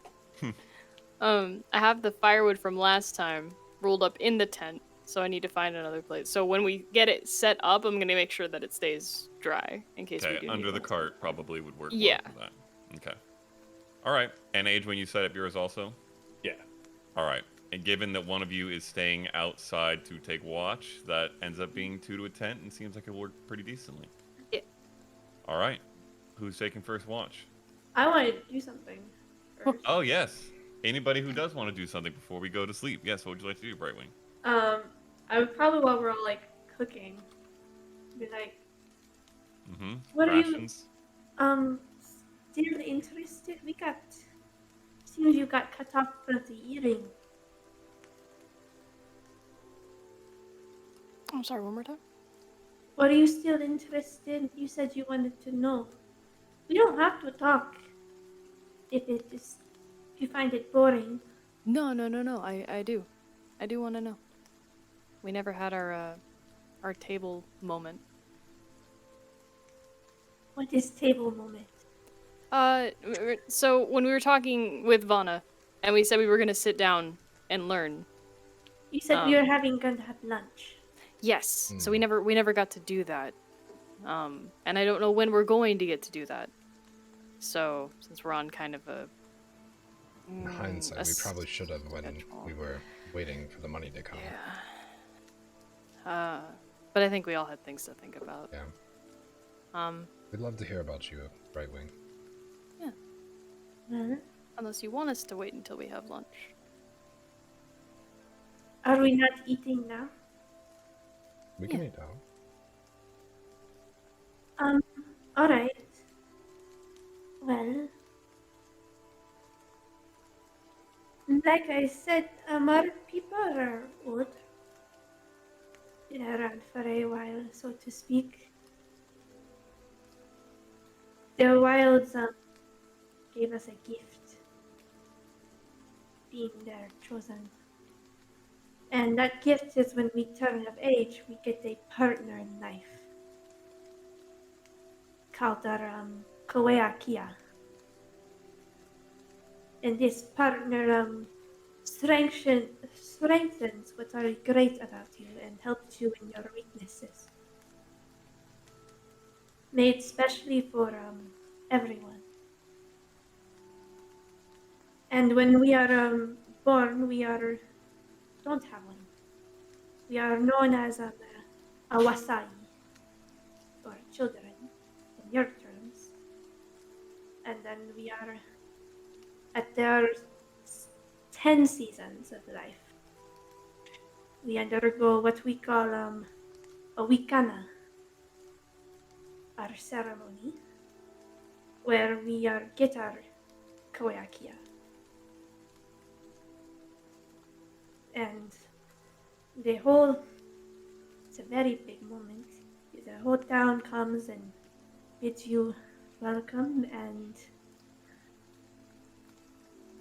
I have the firewood from last time rolled up in the tent. so I need to find another place. So when we get it set up, I'm gonna make sure that it stays dry in case we Okay, do under need the one. cart probably would work Yeah. well for that. Okay. All right. And Age, when you set up yours also? Yeah. All right. And given that one of you is staying outside to take watch, that ends up being 2 to a tent and seems like it worked pretty decently. Yeah. All right. Who's taking first watch? I want to do something first. Oh, yes. Anybody who does want to do something before we go to sleep. Yes, what would you like to do, Brightwing? I would probably, while we're all like cooking, be like, Mm-hmm. What are you- Rations. still interested? Seems you got cut off from the earring. I'm sorry, one more time. Are you still interested? You said you wanted to know. We don't have to talk if you find it boring. No. I do. I do want to know. We never had our table moment. What is table moment? So when we were talking with Vanna, and we said we were gonna sit down and learn. You said we were going to have lunch. Yes. So we never got to do that. And I don't know when we're going to get to do that. So since we're on kind of a In hindsight, we probably should have when we were waiting for the money to come. Yeah. But I think we all had things to think about. Yeah. We'd love to hear about you, Brightwing. Yeah. Well, Unless you want us to wait until we have lunch. are we not eating now? We can eat now. Alright. Well, like I said, our people are old. Been around for a while, so to speak. The wilds gave us a gift, being their chosen. And that gift is when we turn of age, we get a partner in life. Called our Kaweakia. And this partner strengthens what are great about you and helps you in your weaknesses. Made specially for everyone. And when we are born, don't have one. We are known as a wasai, or children, in your terms. And then we are at their 10 seasons of life. We undergo what we call a wikana, our ceremony, where we get our kaweakia. And it's a very big moment. The whole town comes and bids you welcome, and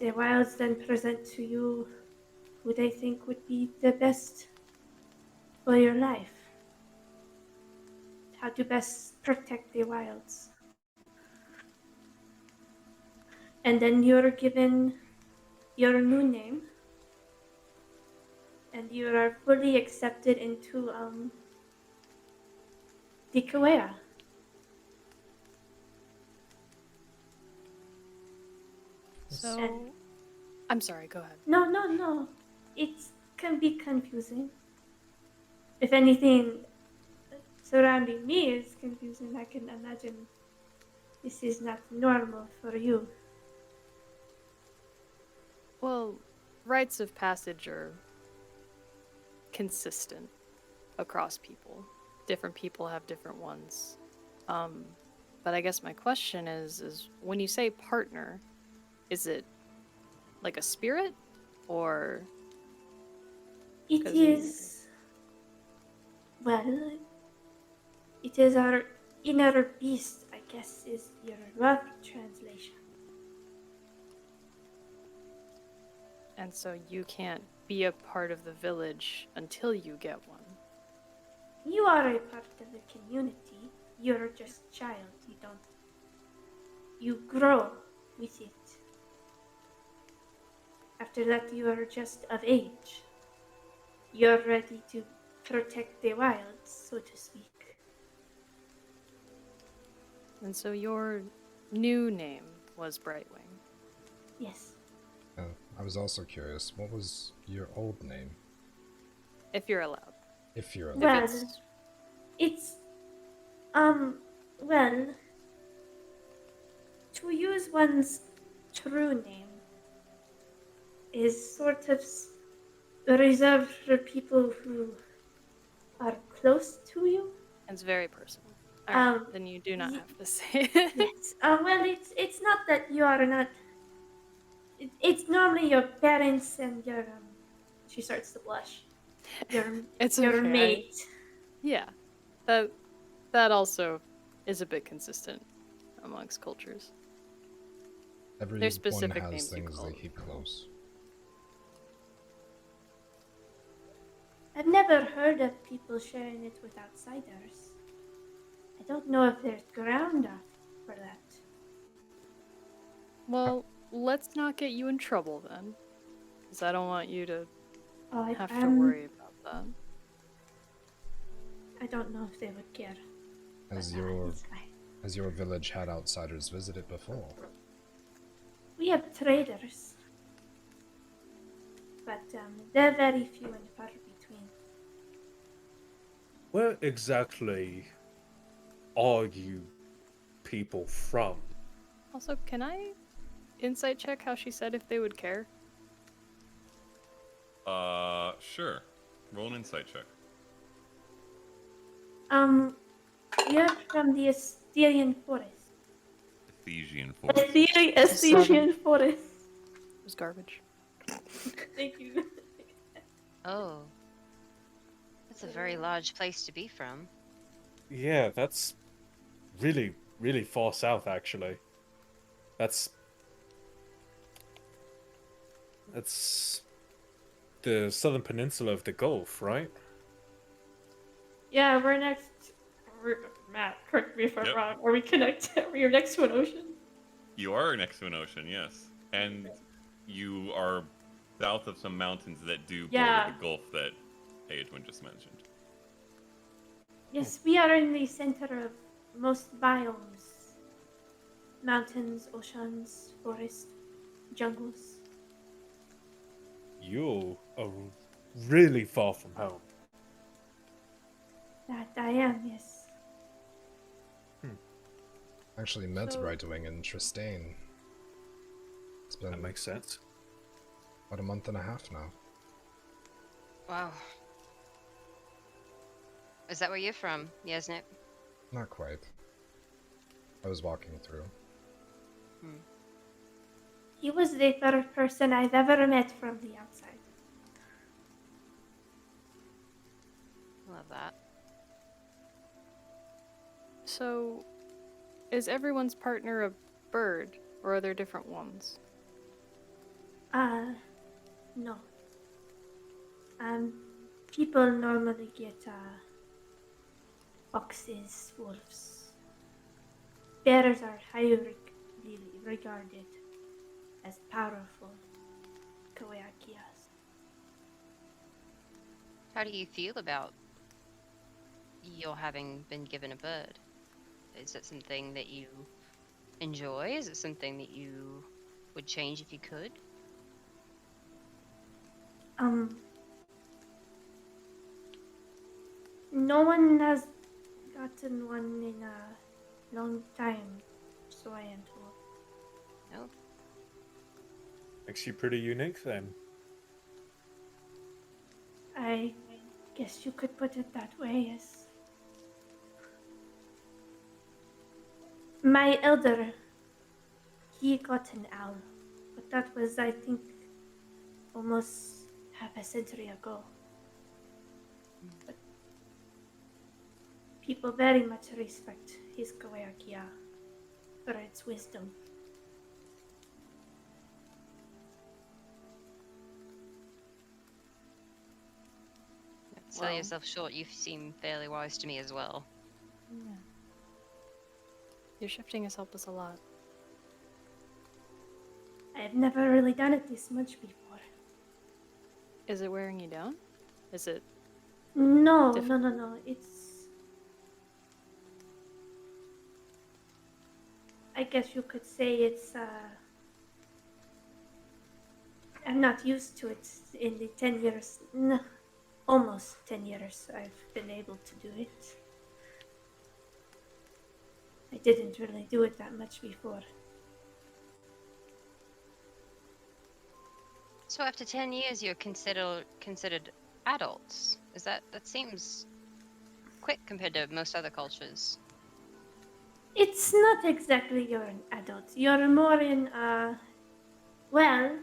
the wilds then present to you who they think would be the best for your life. How to best protect the wilds. And then you're given your new name, and you are fully accepted into the Kawea. So, I'm sorry, go ahead. No. It can be confusing. If anything surrounding me is confusing, I can imagine this is not normal for you. Well, rites of passage are consistent across people. Different people have different ones. But I guess my question is when you say partner, is it like a spirit or? It is, well, it is our inner beast, I guess, is your rough translation. And so you can't be a part of the village until you get one. You are a part of the community. You're just a child. You grow with it. After that, you are just of age. you're ready to protect the wilds, so to speak. And so your new name was Brightwing. Yes. I was also curious, what was your old name? If you're allowed. If you're allowed. Well, it's- it's well, to use one's true name is sort of reserved for people who are close to you. It's very personal. Alright, then you do not have to say it. Yes. Well, it's not that you are not. It's normally your parents and your. She starts to blush. Your It's your okay, mate. Yeah. That also is a bit consistent amongst cultures. Everyone specific has names you things call they them. keep close. I've never heard of people sharing it with outsiders. I don't know if there's ground up for that. Well, let's not get you in trouble then. Because I don't want you to Oh, have to worry about that. I don't know if they would care. Has but, your it's fine. has your village had outsiders visit it before? We have traders, but they're very few and far between. Where exactly are you people from? Also, can I insight check how she said if they would care? Sure. Roll an insight check. You're from the Asterian Forest. Ephesian force. Asterian Forest. It was garbage. Thank you. Oh. That's a very large place to be from. Yeah, that's really, really far south, actually. That's the southern peninsula of the Gulf, right? Yeah, we're next. Matt, correct me if I'm Yep. wrong. Are we connected? Are we next to an ocean? You are next to an ocean, yes. And you are south of some mountains that do Yeah. border the Gulf that Aedwin just mentioned. Yes, we are in the center of most biomes. Mountains, oceans, forest, jungles. You are really far from home. That I am, yes. Actually met So- Brightwing and Tristane. It's been That makes sense. about a month and a half now. Wow. Is that where you're from, Yasnip? Not quite. I was walking through. He was the first person I've ever met from the outside. Love that. So, is everyone's partner a bird, or are there different ones? No. People normally get, foxes, wolves. Bears are highly regarded as powerful Cjbeards. How do you feel about your having been given a bird? Is it something that you enjoy? Is it something that you would change if you could? No one has gotten one in a long time, so I am told. No? Makes you pretty unique then. I guess you could put it that way, yes. My elder, he got an owl, but that was, I think, almost half a century ago. But people very much respect his Cjbeards for its wisdom. Sell Well- yourself short, you seem fairly wise to me as well. Yeah. Your shifting has helped us a lot. I have never really done it this much before. Is it wearing you down? Is it? No, Diff- no. I guess you could say it's, I'm not used to it in the 10 years, no, almost 10 years I've been able to do it. I didn't really do it that much before. So after 10 years, you're considered adults. That seems quick compared to most other cultures? It's not exactly you're an adult. You're more in, well,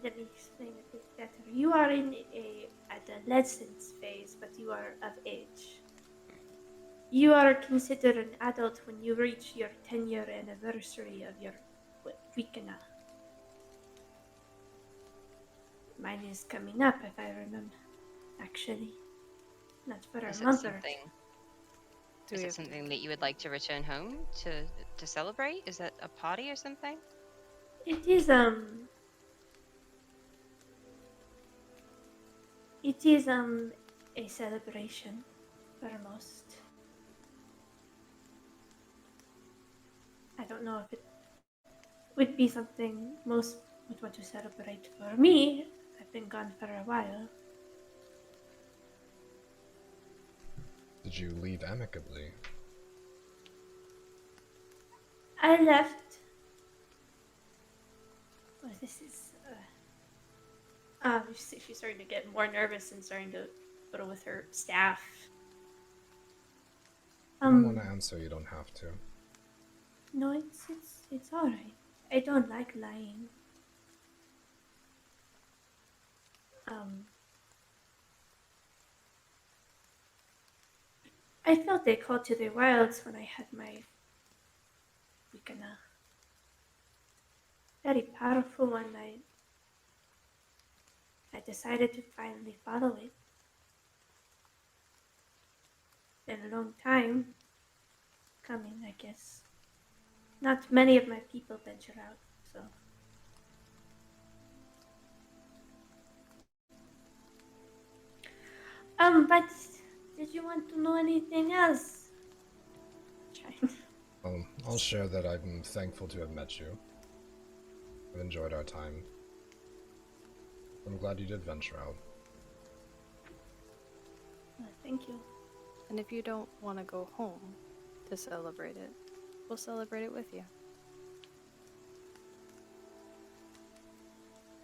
let me explain a bit better. You are in a adolescence phase, but you are of age. You are considered an adult when you reach your 10-year anniversary of your Wicana. Mine is coming up, if I remember. Actually, not for a Is it month or something? Do Is we it have- something that you would like to return home to celebrate? Is that a party or something? It is a celebration for most. I don't know if it would be something most would want to celebrate. For me, I've been gone for a while. Did you leave amicably? I left. Oh, this is. She's starting to get more nervous and starting to fiddle with her staff. I don't want to answer. You don't have to. No, it's all right. I don't like lying. I felt a call to the wilds when I had my Wicana. Very powerful one. I decided to finally follow it. Been a long time coming, I guess. Not many of my people venture out, so. But did you want to know anything else? Well, I'll share that I'm thankful to have met you. I've enjoyed our time. I'm glad you did venture out. Thank you. And if you don't want to go home to celebrate it, we'll celebrate it with you.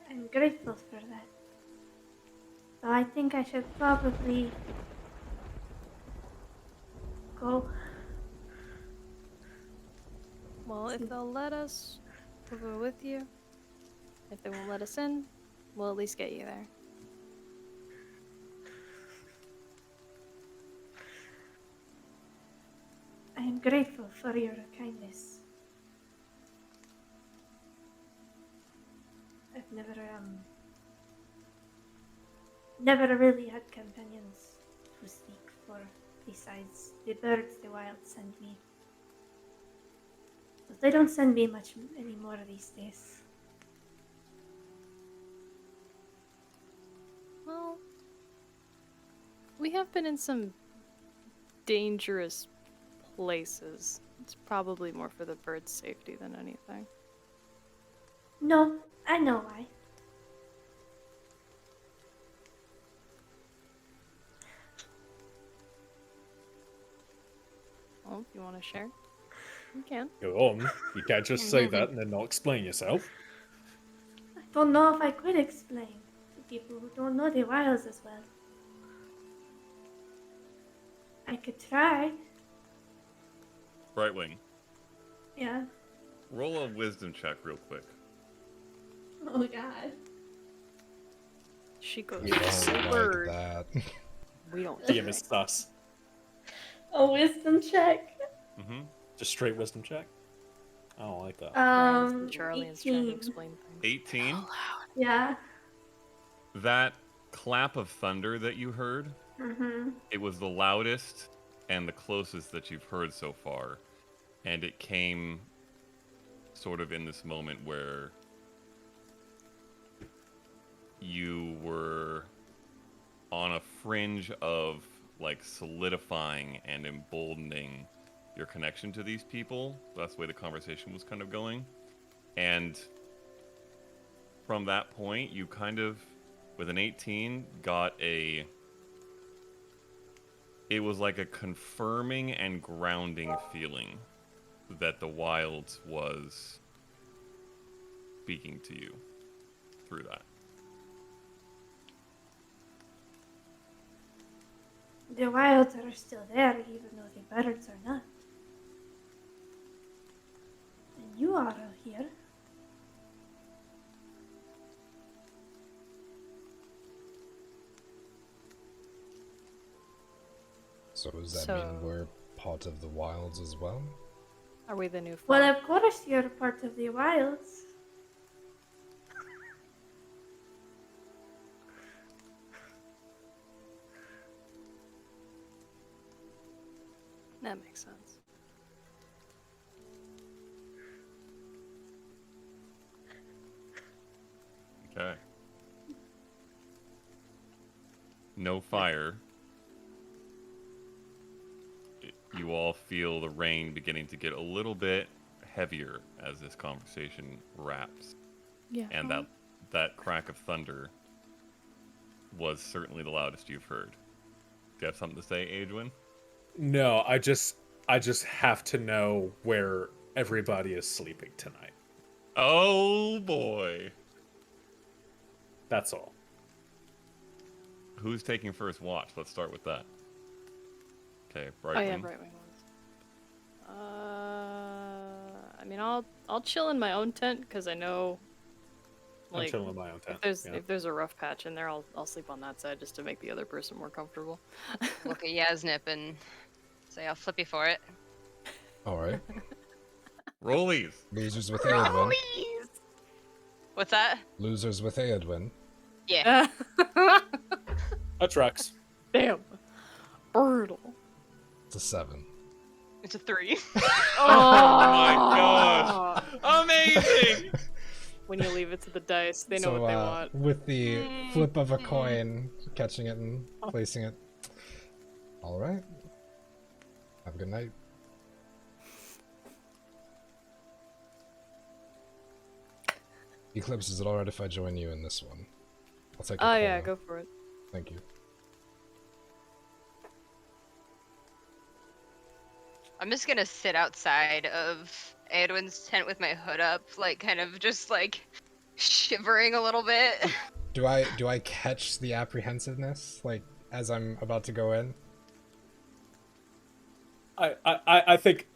I'm grateful for that. So I think I should probably go. Well, if they'll let us, we'll go with you. If they won't let us in, we'll at least get you there. I am grateful for your kindness. I've never really had companions to speak for besides the birds the wild send me. But they don't send me much anymore these days. Well, we have been in some dangerous places. It's probably more for the birds' safety than anything. No, I know why. Well, if you want to share, you can. Go on. You can't just say that and then not explain yourself. I don't know if I could explain to people who don't know the wilds as well. I could try. Brightwing, Yeah. roll a wisdom check real quick. Oh god. She goes We don't super. like that. We don't. DM is sus. A wisdom check. Mm-hmm. Just straight wisdom check. I don't like that. Charlie's trying to 18. explain things. 18. Yeah. That clap of thunder that you heard, Mm-hmm. it was the loudest and the closest that you've heard so far. And it came sort of in this moment where you were on a fringe of like solidifying and emboldening your connection to these people. That's the way the conversation was kind of going. And from that point, you kind of, with an 18, got a... It was like a confirming and grounding feeling that the wilds was speaking to you through that. The wilds are still there, even though the birds are not. And you are here. So does that So- mean we're part of the wilds as well? Are we the new folk? Well, of course you're part of the wilds. That makes sense. Okay. No fire. You all feel the rain beginning to get a little bit heavier as this conversation wraps. Yeah. And that crack of thunder was certainly the loudest you've heard. Do you have something to say, Adwin? No, I just have to know where everybody is sleeping tonight. Oh boy. That's all. Who's taking first watch? Let's start with that. Okay, Oh yeah, Brightwing. Brightwing was. I mean, I'll chill in my own tent because I know, I'm like, chilling in my own tent. if there's a rough patch in there, I'll sleep on that side just to make the other person more comfortable. Look at Yasnip and say I'll flip you for it. Alright. Rollies. Losers with Eadwin. What's that? Losers with Eadwin. Yeah. That tracks. Damn. Brutal. It's a 7. It's a 3. Oh my gosh. Amazing. When you leave it to the dice, they know what they want. With the flip of a coin, catching it and placing it. Alright. Have a good night. Eclipse, is it alright if I join you in this one? I'll take a Oh yeah, corner. go for it. Thank you. I'm just gonna sit outside of Edwin's tent with my hood up, like kind of just like shivering a little bit. Do I catch the apprehensiveness, like, as I'm about to go in? I think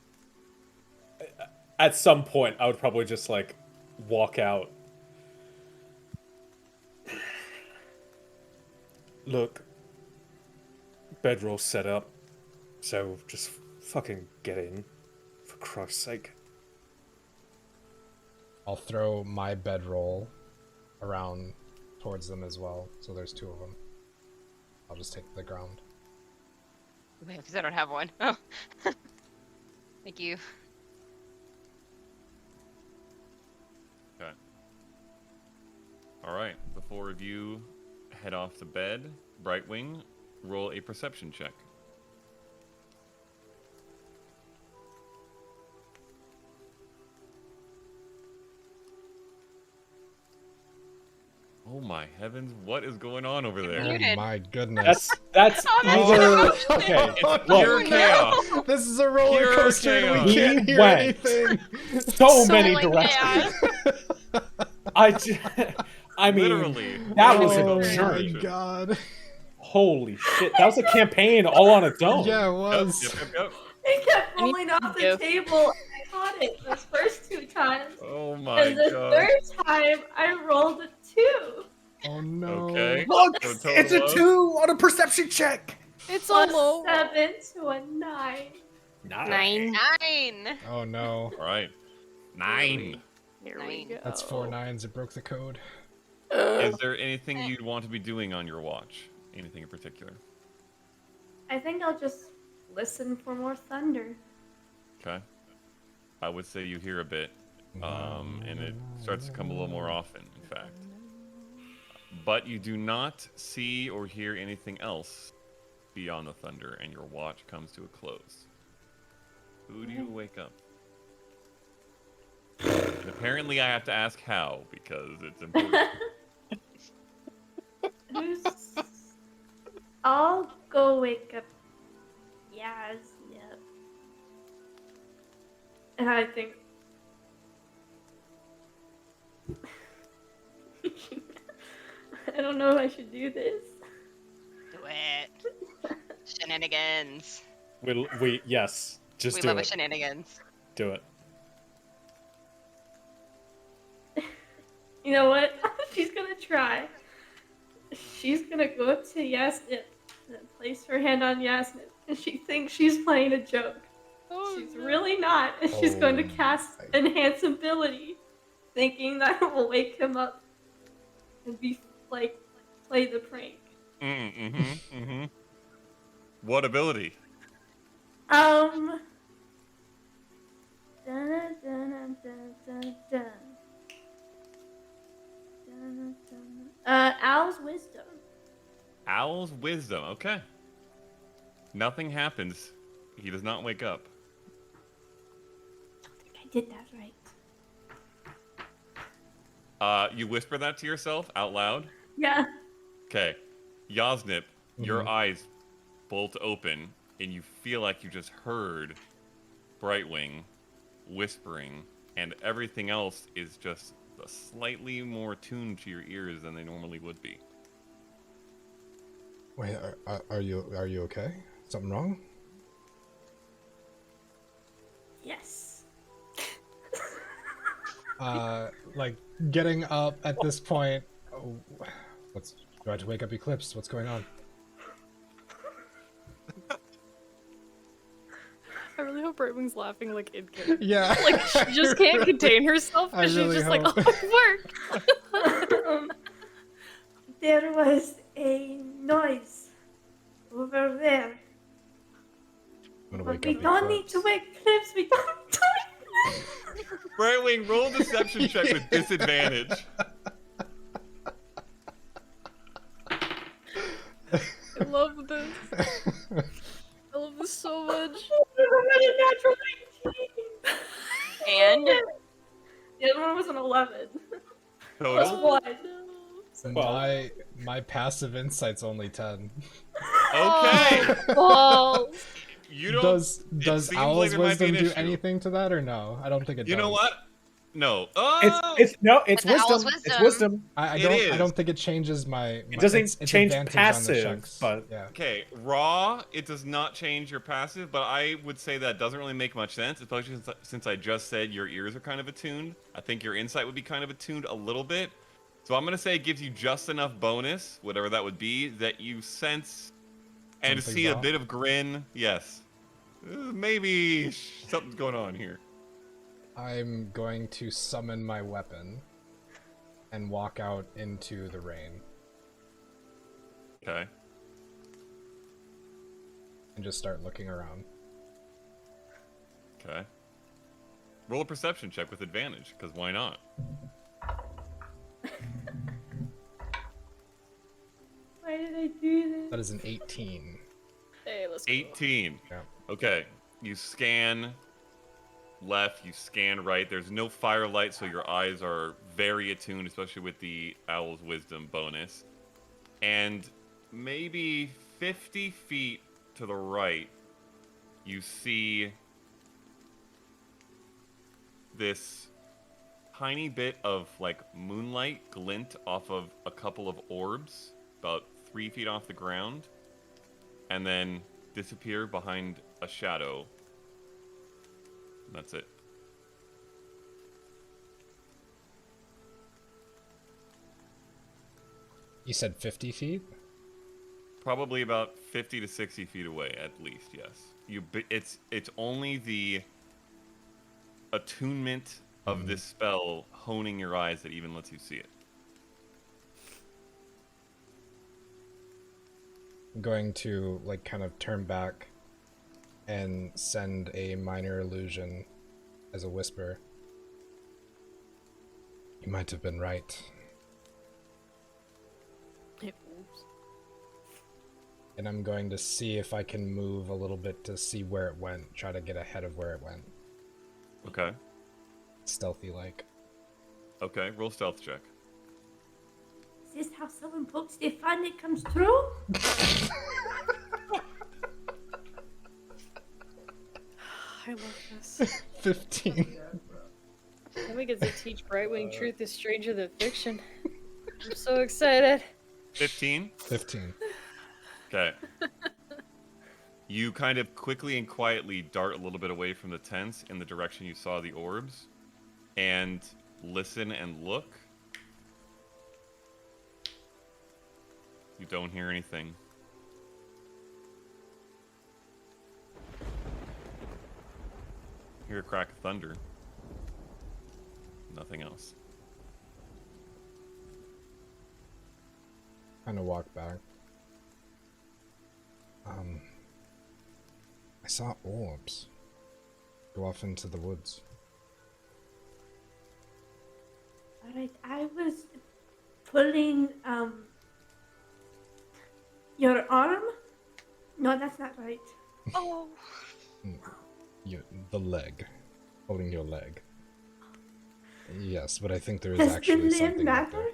at some point I would probably just like walk out. Look, bedroll's set up, so just fucking get in, for Christ's sake. I'll throw my bedroll around towards them as well, so there's 2 of them. I'll just take the ground. Because I don't have one. Oh. Thank you. Okay. Alright, the 4 of you head off to bed. Brightwing, roll a perception check. Oh my heavens, what is going on over there? You Oh did. my goodness. That's either okay. It's Look, pure chaos. This is a roller Pure coaster and chaos. we can't He hear went. anything. so many like directions. I mean, Literally. that was Oh a my journey. god. Holy shit, that was a campaign all on its own. Yeah, it Yep, was. yep. It kept I need falling off the gift. table, and I caught it those first 2 times. Oh my And the god. 3rd time, I rolled a 2. Oh no. Okay. Look, So total it's a was? 2 on a perception check. It's Plus all low. 7 to a 9. 9. 9. Oh no. Alright. 9. Here we 9. go. That's 4 9s. It broke the code. Is there anything you'd want to be doing on your watch? Anything in particular? I think I'll just listen for more thunder. Okay. I would say you hear a bit, and it starts to come a little more often, in fact. but you do not see or hear anything else beyond the thunder, and your watch comes to a close. Who do you wake up? And apparently, I have to ask how because it's important. I'll go wake up Yas. Yep. And I think. I don't know if I should do this. Do it. Shenanigans. Yes, just We do love a it. shenanigans. Do it. You know what? She's gonna try. She's gonna go up to Yasnip and place her hand on Yasnip, and she thinks she's playing a joke. She's really not, and she's going to cast Enhance Ability, thinking that it will wake him up and be like play the prank. What ability? Dun, dun, dun, dun, dun, dun. Owl's Wisdom. Owl's Wisdom. Okay. Nothing happens. He does not wake up. I don't think I did that right. You whisper that to yourself out loud? Yeah. Okay. Yasnip, your eyes bolt open, and you feel like you just heard Brightwing whispering, and everything else is just slightly more tuned to your ears than they normally would be. Wait, are you okay? Something wrong? Yes. Like getting up at this point. Oh, do I have to wake up Eclipse? What's going on? I really hope Brightwing's laughing like in game. Yeah. Like she just can't contain herself I because really she's just hope. like, oh, it worked. There was a noise over there. I'm gonna But wake we up don't need to wake Eclipse. We don't need to wake Brightwing, roll a deception check with disadvantage. I love this. I love this so much. natural 19. And The other one was an 11. Total? Oh, Plus 1. Well- My passive insight's only 10. Okay. Balls. You don't. Does seems like Owl's there might be Wisdom an do issue. anything to that or no? I don't think it does. You know what? No. Oh! It's With the Owl's wisdom. It's Wisdom. wisdom. I It don't. is. I don't think it changes my. It doesn't it's change advantage passive, on the checks. but yeah. Okay, raw, it does not change your passive, but I would say that doesn't really make much sense, especially since I just said your ears are kind of attuned. I think your insight would be kind of attuned a little bit. So I'm going to say it gives you just enough bonus, whatever that would be, that you sense and Something's see a off. bit of grin. Yes. Maybe something's going on here. I'm going to summon my weapon and walk out into the rain Okay. and just start looking around. Okay. Roll a perception check with advantage, because why not? Why did I do this? That is an 18. Hey, let's go. 18. Yeah. Okay. You scan left, you scan right. There's no firelight, so your eyes are very attuned, especially with the Owl's Wisdom bonus. And maybe 50 feet to the right, you see this tiny bit of like moonlight glint off of a couple of orbs, about 3 feet off the ground, and then disappear behind a shadow. That's it. You said 50 feet? Probably about 50 to 60 feet away, at least. Yes. It's only the attunement of this spell honing your eyes that even lets you see it. I'm going to like kind of turn back and send a minor illusion as a whisper. You might have been right. Oops. And I'm going to see if I can move a little bit to see where it went. Try to get ahead of where it went. Okay. Stealthy like. Okay, roll stealth check. Is this how someone pokes their fun it comes true? I love this. 15. Then we get to teach Brightwing truth is stranger than fiction. I'm so excited. 15? 15. Okay. You kind of quickly and quietly dart a little bit away from the tents in the direction you saw the orbs, and listen and look. You don't hear anything. Hear a crack of thunder. Nothing else. Kind of walk back. I saw orbs go off into the woods. Alright, I was pulling, your arm? No, that's not right. Oh. The leg. Holding your leg. Yes, but I think there is Does the actually limb something out matter?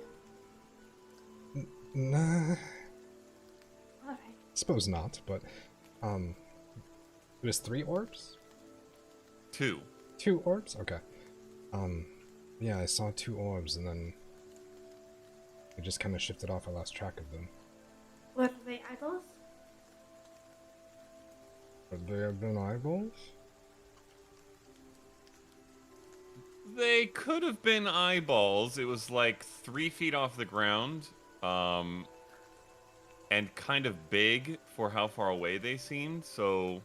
there. Nah, Alright. suppose not, but, it was 3 orbs? 2. 2 orbs? Okay. Yeah, I saw 2 orbs and then I just kind of shifted off. I lost track of them. Were they idols? Would they have been eyeballs? They could have been eyeballs. It was like 3 feet off the ground, and kind of big for how far away they seemed. So,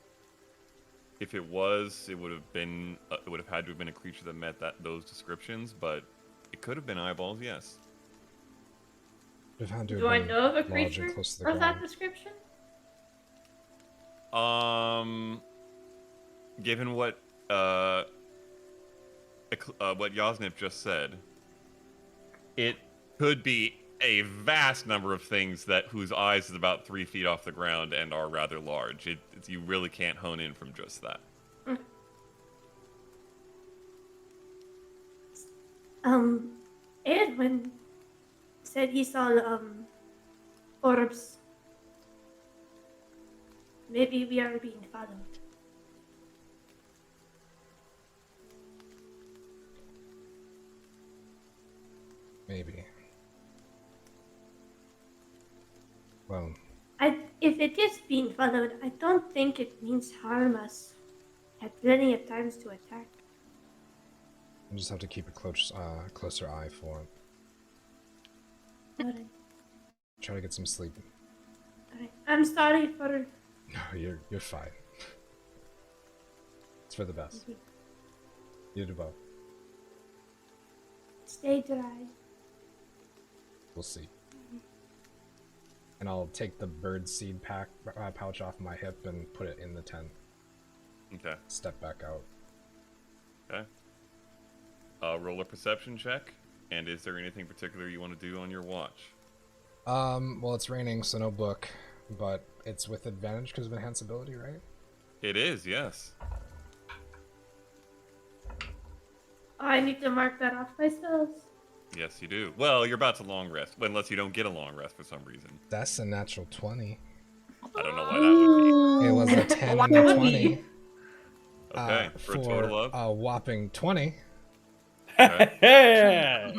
if it was, it would have been, it would have had to have been a creature that met those descriptions. But it could have been eyeballs, yes. Would have had to have Do I been know of a large and creature close to the of that ground. description? Given what Yasnip just said, it could be a vast number of things whose eyes is about 3 feet off the ground and are rather large. You really can't hone in from just that. Edwin said he saw, orbs. Maybe we are being followed. Maybe. Well, If it is being followed, I don't think it means harm us. Had plenty of times to attack. we'll just have to keep a closer eye for it. Alright, Try to get some sleep. alright. I'm sorry for... No, you're fine. It's for the best. You do both. Stay dry. We'll see. And I'll take the bird seed pouch off my hip and put it in the tent. Okay. Step back out. Okay. Roll a perception check. And is there anything particular you want to do on your watch? Well, it's raining, so no book, but it's with advantage because of enhanced ability, right? It is, yes. I need to mark that off myself. Yes, you do. Well, you're about to long rest, unless you don't get a long rest for some reason. That's a natural 20. I don't know why that would It was a 10 and a 20. be. Okay, for a total of? a whopping 20. Yeah.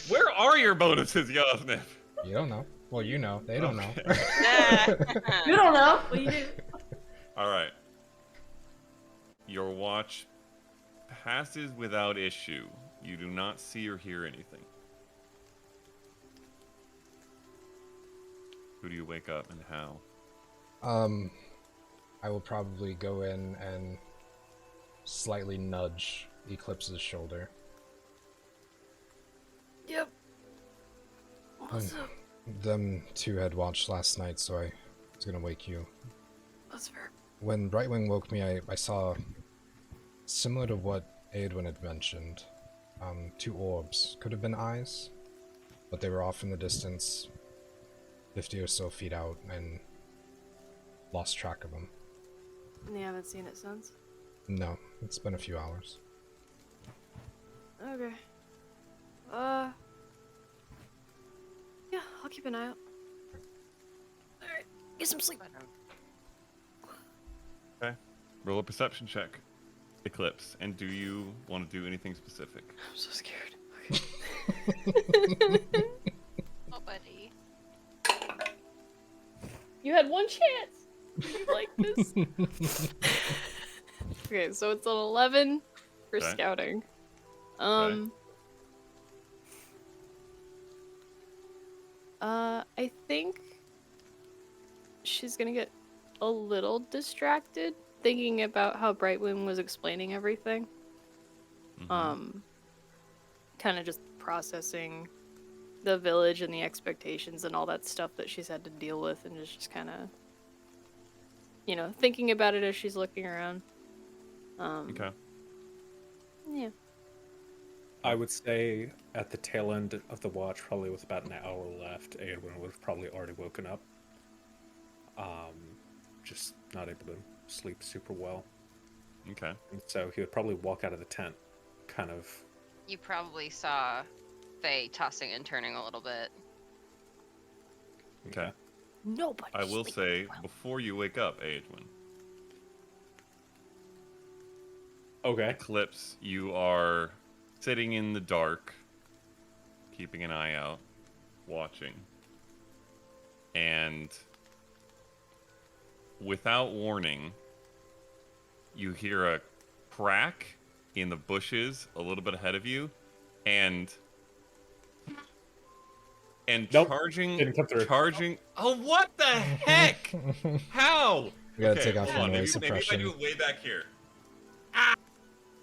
Where are your bonuses, Yasnif? You don't know. Well, you know. They don't know. You don't know, but you do. Alright. Your watch passes without issue. You do not see or hear anything. Who do you wake up and how? I will probably go in and slightly nudge Eclipse's shoulder. Yep. What's up? Them two had watched last night, so I was gonna wake you. That's fair. When Brightwing woke me, I saw, similar to what Aedwin had mentioned, 2 orbs. Could have been eyes, but they were off in the distance, 50 or so feet out and lost track of him. And you haven't seen it since? No, it's been a few hours. Okay. Yeah, I'll keep an eye out. Alright, get some sleep. Okay. Roll a perception check, Eclipse. And do you want to do anything specific? I'm so scared. Oh, buddy. You had one chance! You like this? Okay, so it's an 11 for Okay. scouting. I think she's gonna get a little distracted thinking about how Brightwing was explaining everything. Mhm. Kind of just processing the village and the expectations and all that stuff that she's had to deal with, and just kind of, you know, thinking about it as she's looking around. Okay. Yeah. I would say at the tail end of the watch, probably with about an hour left, Edwin would have probably already woken up. Just not able to sleep super well. Okay. And so he would probably walk out of the tent, kind of. You probably saw Faye tossing and turning a little bit. Okay. Nobody. I will say, before you wake up, Aedwin, Okay. Eclipse, you are sitting in the dark, keeping an eye out, watching. And without warning, you hear a crack in the bushes a little bit ahead of you, and Nope, charging. didn't come through. Oh, what the heck? How? We gotta take off hold your on, noise maybe if I suppression. do it way back here.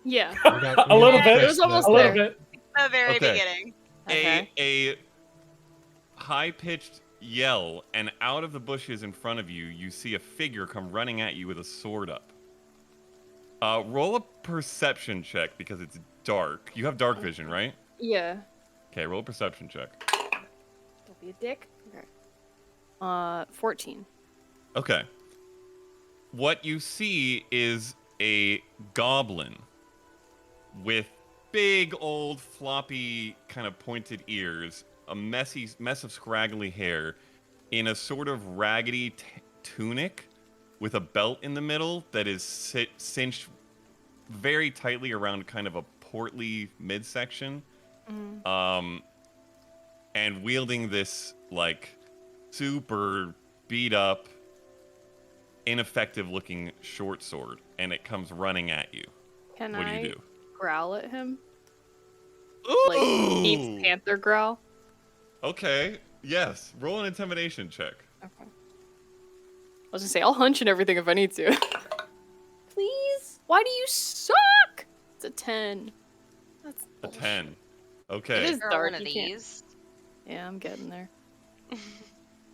Yeah. A little bit. It was almost A little there. bit. The very Okay. beginning. Okay. A high-pitched yell, and out of the bushes in front of you, you see a figure come running at you with a sword up. Roll a perception check because it's dark. You have dark vision, right? Yeah. Okay, roll a perception check. Don't be a dick. Okay. 14. Okay. What you see is a goblin with big old floppy kind of pointed ears, a mess of scraggly hair, in a sort of raggedy tunic with a belt in the middle that is cinched very tightly around kind of a portly midsection. And wielding this like super beat up, ineffective looking short sword, and it comes running at you. Can What do I you do? growl at him? Ooh! Like Pete's panther growl? Okay, yes. Roll an intimidation check. Okay. I was gonna say, I'll hunch and everything if I need to. Please? Why do you suck? It's a 10. That's A bullshit. 10. It Okay. is Or dark. one of You can't- these. Yeah, I'm getting there.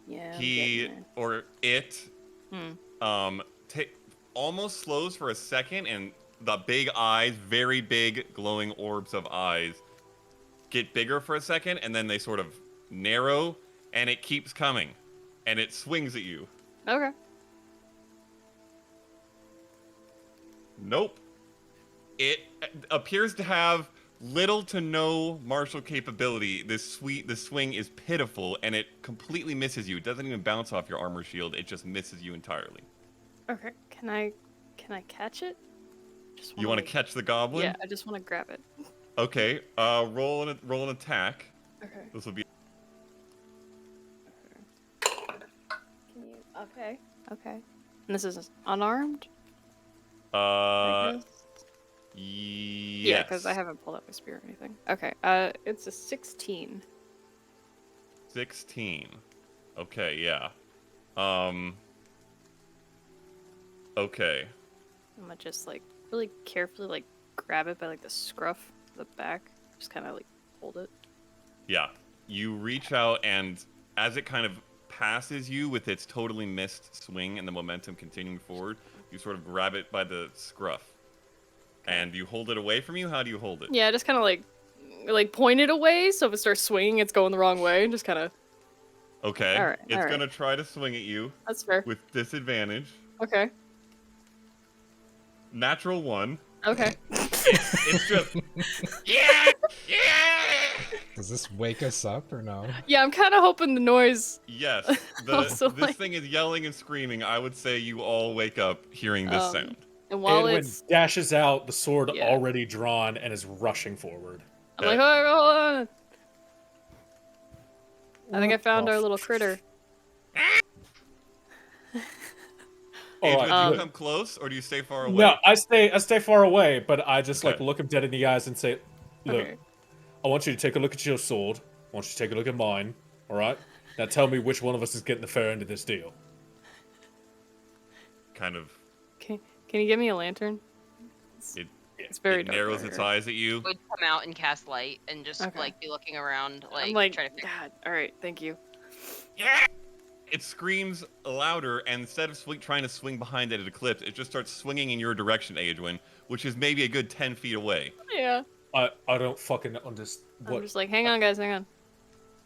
Yeah, I'm He getting there. or it almost slows for a second, and the big eyes, very big glowing orbs of eyes, get bigger for a second, and then they sort of narrow, and it keeps coming, and it swings at you. Okay. Nope. It appears to have little to no martial capability. This swing is pitiful, and it completely misses you. It doesn't even bounce off your armor shield. It just misses you entirely. Okay. Can I catch it? Just You want to catch the goblin? Yeah, I just want to grab it. Okay. Roll an attack. Okay. This will be. Can you? Okay. Okay. And this is unarmed? Uh. guess? Yes. Yeah, because I haven't pulled out my spear or anything. Okay. It's a 16. 16. Okay. Yeah. Okay. I'm gonna just like really carefully like grab it by like the scruff of the back. Just kind of like hold it. Yeah. You reach out, and as it kind of passes you with its totally missed swing and the momentum continuing forward, you sort of grab it by the scruff. And you hold it away from you? How do you hold it? Yeah, just kind of like point it away, so if it starts swinging, it's going the wrong way, and just kind of Okay. All right, It's all right. gonna try to swing at you That's fair. with disadvantage. Okay. Natural 1. Okay. It's just yeah. Does this wake us up or no? Yeah, I'm kind of hoping the noise. Yes. Also, This like- thing is yelling and screaming. I would say you all wake up hearing this sound. And while Edwin it's, dashes out, the sword Yeah. already drawn, and is rushing forward. I'm like, hold on. I think I found our little critter. Adrian, Alright, do you good. come close or do you stay far away? No, I stay far away, but I just like Okay. look him dead in the eyes and say, "Look, Okay. I want you to take a look at your sword. I want you to take a look at mine. All right? Now tell me which one of us is getting the fair end of this deal." Kind of. Can you give me a lantern? It, It's very it dark narrows over its here. eyes at you. Would come out and cast light and just Okay. like be looking around, like, I'm like, trying to figure. God. All right, thank you. It screams louder, and instead of trying to swing behind it at Eclipse, it just starts swinging in your direction, Adwin, which is maybe a good 10 feet away. Yeah. I don't fucking understand. I'm What? just like, hang on, guys, hang on.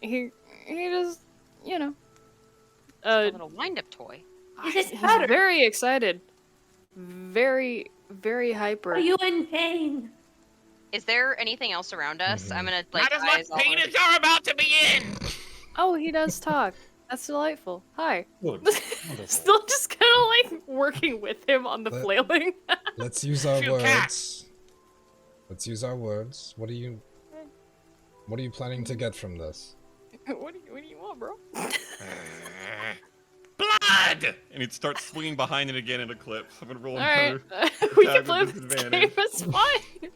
He just, you know. A little wind-up toy. Is it He's powder? very excited. Very, very hyper. Are you in pain? Is there anything else around us? I'm gonna like. Not as much eyes all pain over- as you're about to be in! Oh, he does talk. That's delightful. Hi. Good. Wonderful. Still just kind of like working with him on the Let- flailing. Let's use our Shoot cat. words. Let's use our words. What are you planning to get from this? what do you want, bro? Blood! And it starts swinging behind it again at Eclipse. I'm gonna roll All right, another we can attack play with this game. disadvantage. It's fine.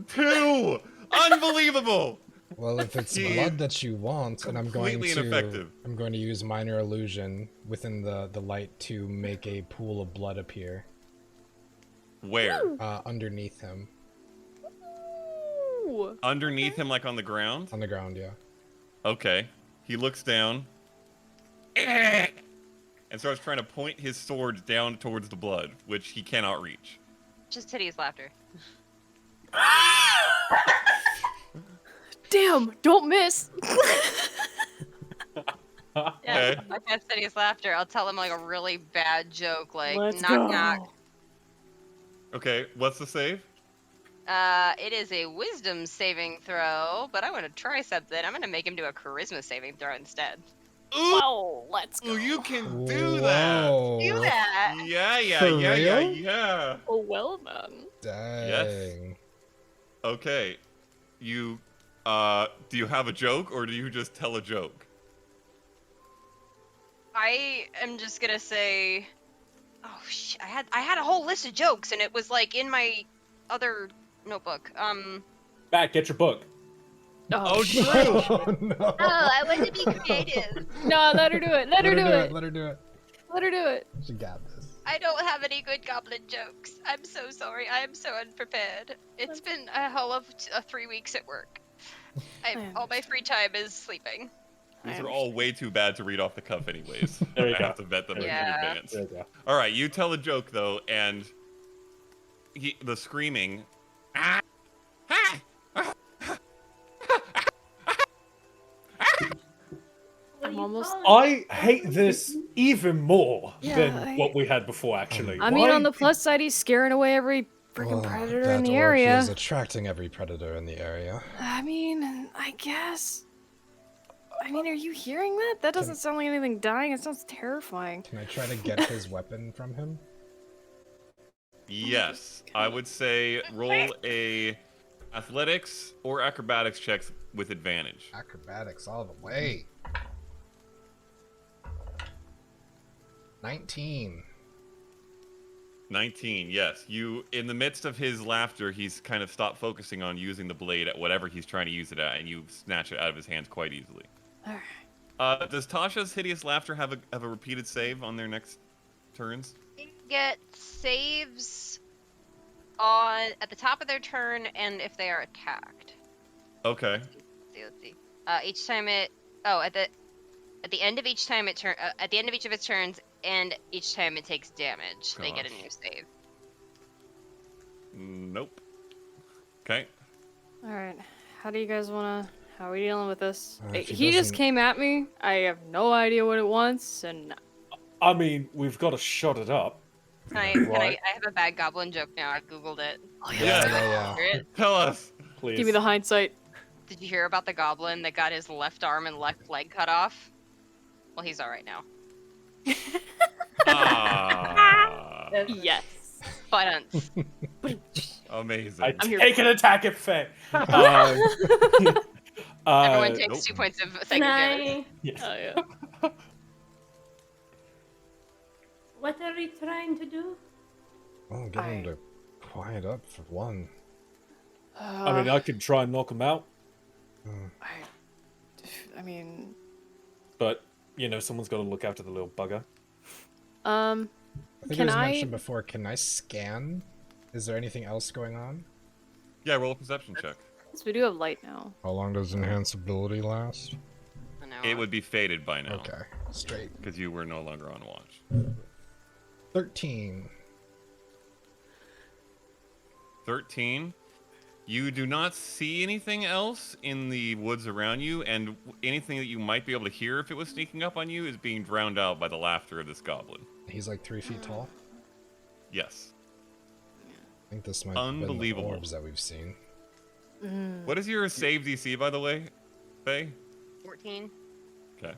2! Unbelievable! Well, if it's He blood that you want, and I'm going completely ineffective. to use minor illusion within the light to make a pool of blood appear Where? underneath him Ooh. Underneath him, like on the ground? on the ground. Yeah. Okay. He looks down and starts trying to point his sword down towards the blood, which he cannot reach. Just hideous laughter. Damn! Don't miss. Yeah, Okay. I cast hideous laughter. I'll tell him like a really bad joke, like Let's knock go. knock. Okay, what's the save? It is a wisdom saving throw, but I'm gonna try something. I'm gonna make him do a charisma saving throw instead. Ooh, Oh, let's go. you can do that! Whoa. Do that. Yeah, For yeah, real? yeah. Oh well then. Dang. Okay. You, do you have a joke, or do you just tell a joke? I am just gonna say, oh I had a whole list of jokes, and it was like in my other notebook. Matt, get your book. Oh, shit. true! Oh no. Oh, I want to be creative. No, let her do it. Let her do it. Let her do it. Let her do it. She got this. I don't have any good goblin jokes. I'm so sorry. I am so unprepared. It's been a hell of 3 weeks at work. All my free time is sleeping. These are all way too bad to read off the cuff anyways. There you I go. have to vet them Yeah. in advance. There you go. Alright, you tell a joke though, and the screaming. I'm almost. I hate this even more Yeah, than what we had before, actually. I mean, Why- on the plus side, he's scaring away every freaking Well, predator that in the orc area. is attracting every predator in the area. I mean, I guess. I mean, are you hearing that? That doesn't sound like anything dying. It sounds terrifying. Can I try to get his weapon from him? Yes, I would say roll a athletics or acrobatics checks with advantage. Acrobatics all the way. 19. 19, yes. You, in the midst of his laughter, he's kind of stopped focusing on using the blade at whatever he's trying to use it at, and you snatch it out of his hands quite easily. Alright. Does Tasha's hideous laughter have a repeated save on their next turns? They get saves at the top of their turn, and if they are attacked. Okay. Let's see. Each time at the end of each time at the end of each of its turns, and each time it takes damage, they get a Gosh. new save. Nope. Okay. Alright. How do you guys wanna How are we dealing with this? If he He just doesn't- came at me. I have no idea what it wants, and I mean, we've got to shut it up. I have a bad goblin joke now. I googled it. Yeah. Hear it? Tell us. Please. give me the hindsight. Did you hear about the goblin that got his left arm and left leg cut off? Well, he's all right now. Ah, Yes. But amazing. I I'm here take for an attack at Faye. everyone takes nope. 2 points of Can psychic damage. I... Oh yeah. What are you trying to do? Well, get him to quiet up for one. I mean, I could try and knock him out, I mean, but you know, someone's got to look after the little bugger. I think Can it was I- mentioned before. Can I scan? Is there anything else going on? Yeah, roll a perception check. so we do have light now. How long does enhance ability last? I know. It would be faded by now. Okay, straight. Because you were no longer on watch. 13. 13. You do not see anything else in the woods around you, and anything that you might be able to hear if it was sneaking up on you is being drowned out by the laughter of this goblin. He's like 3 feet tall. Yes. I think this might be the Unbelievable. orbs that we've seen. What is your save DC, by the way, Faye? 14. Okay.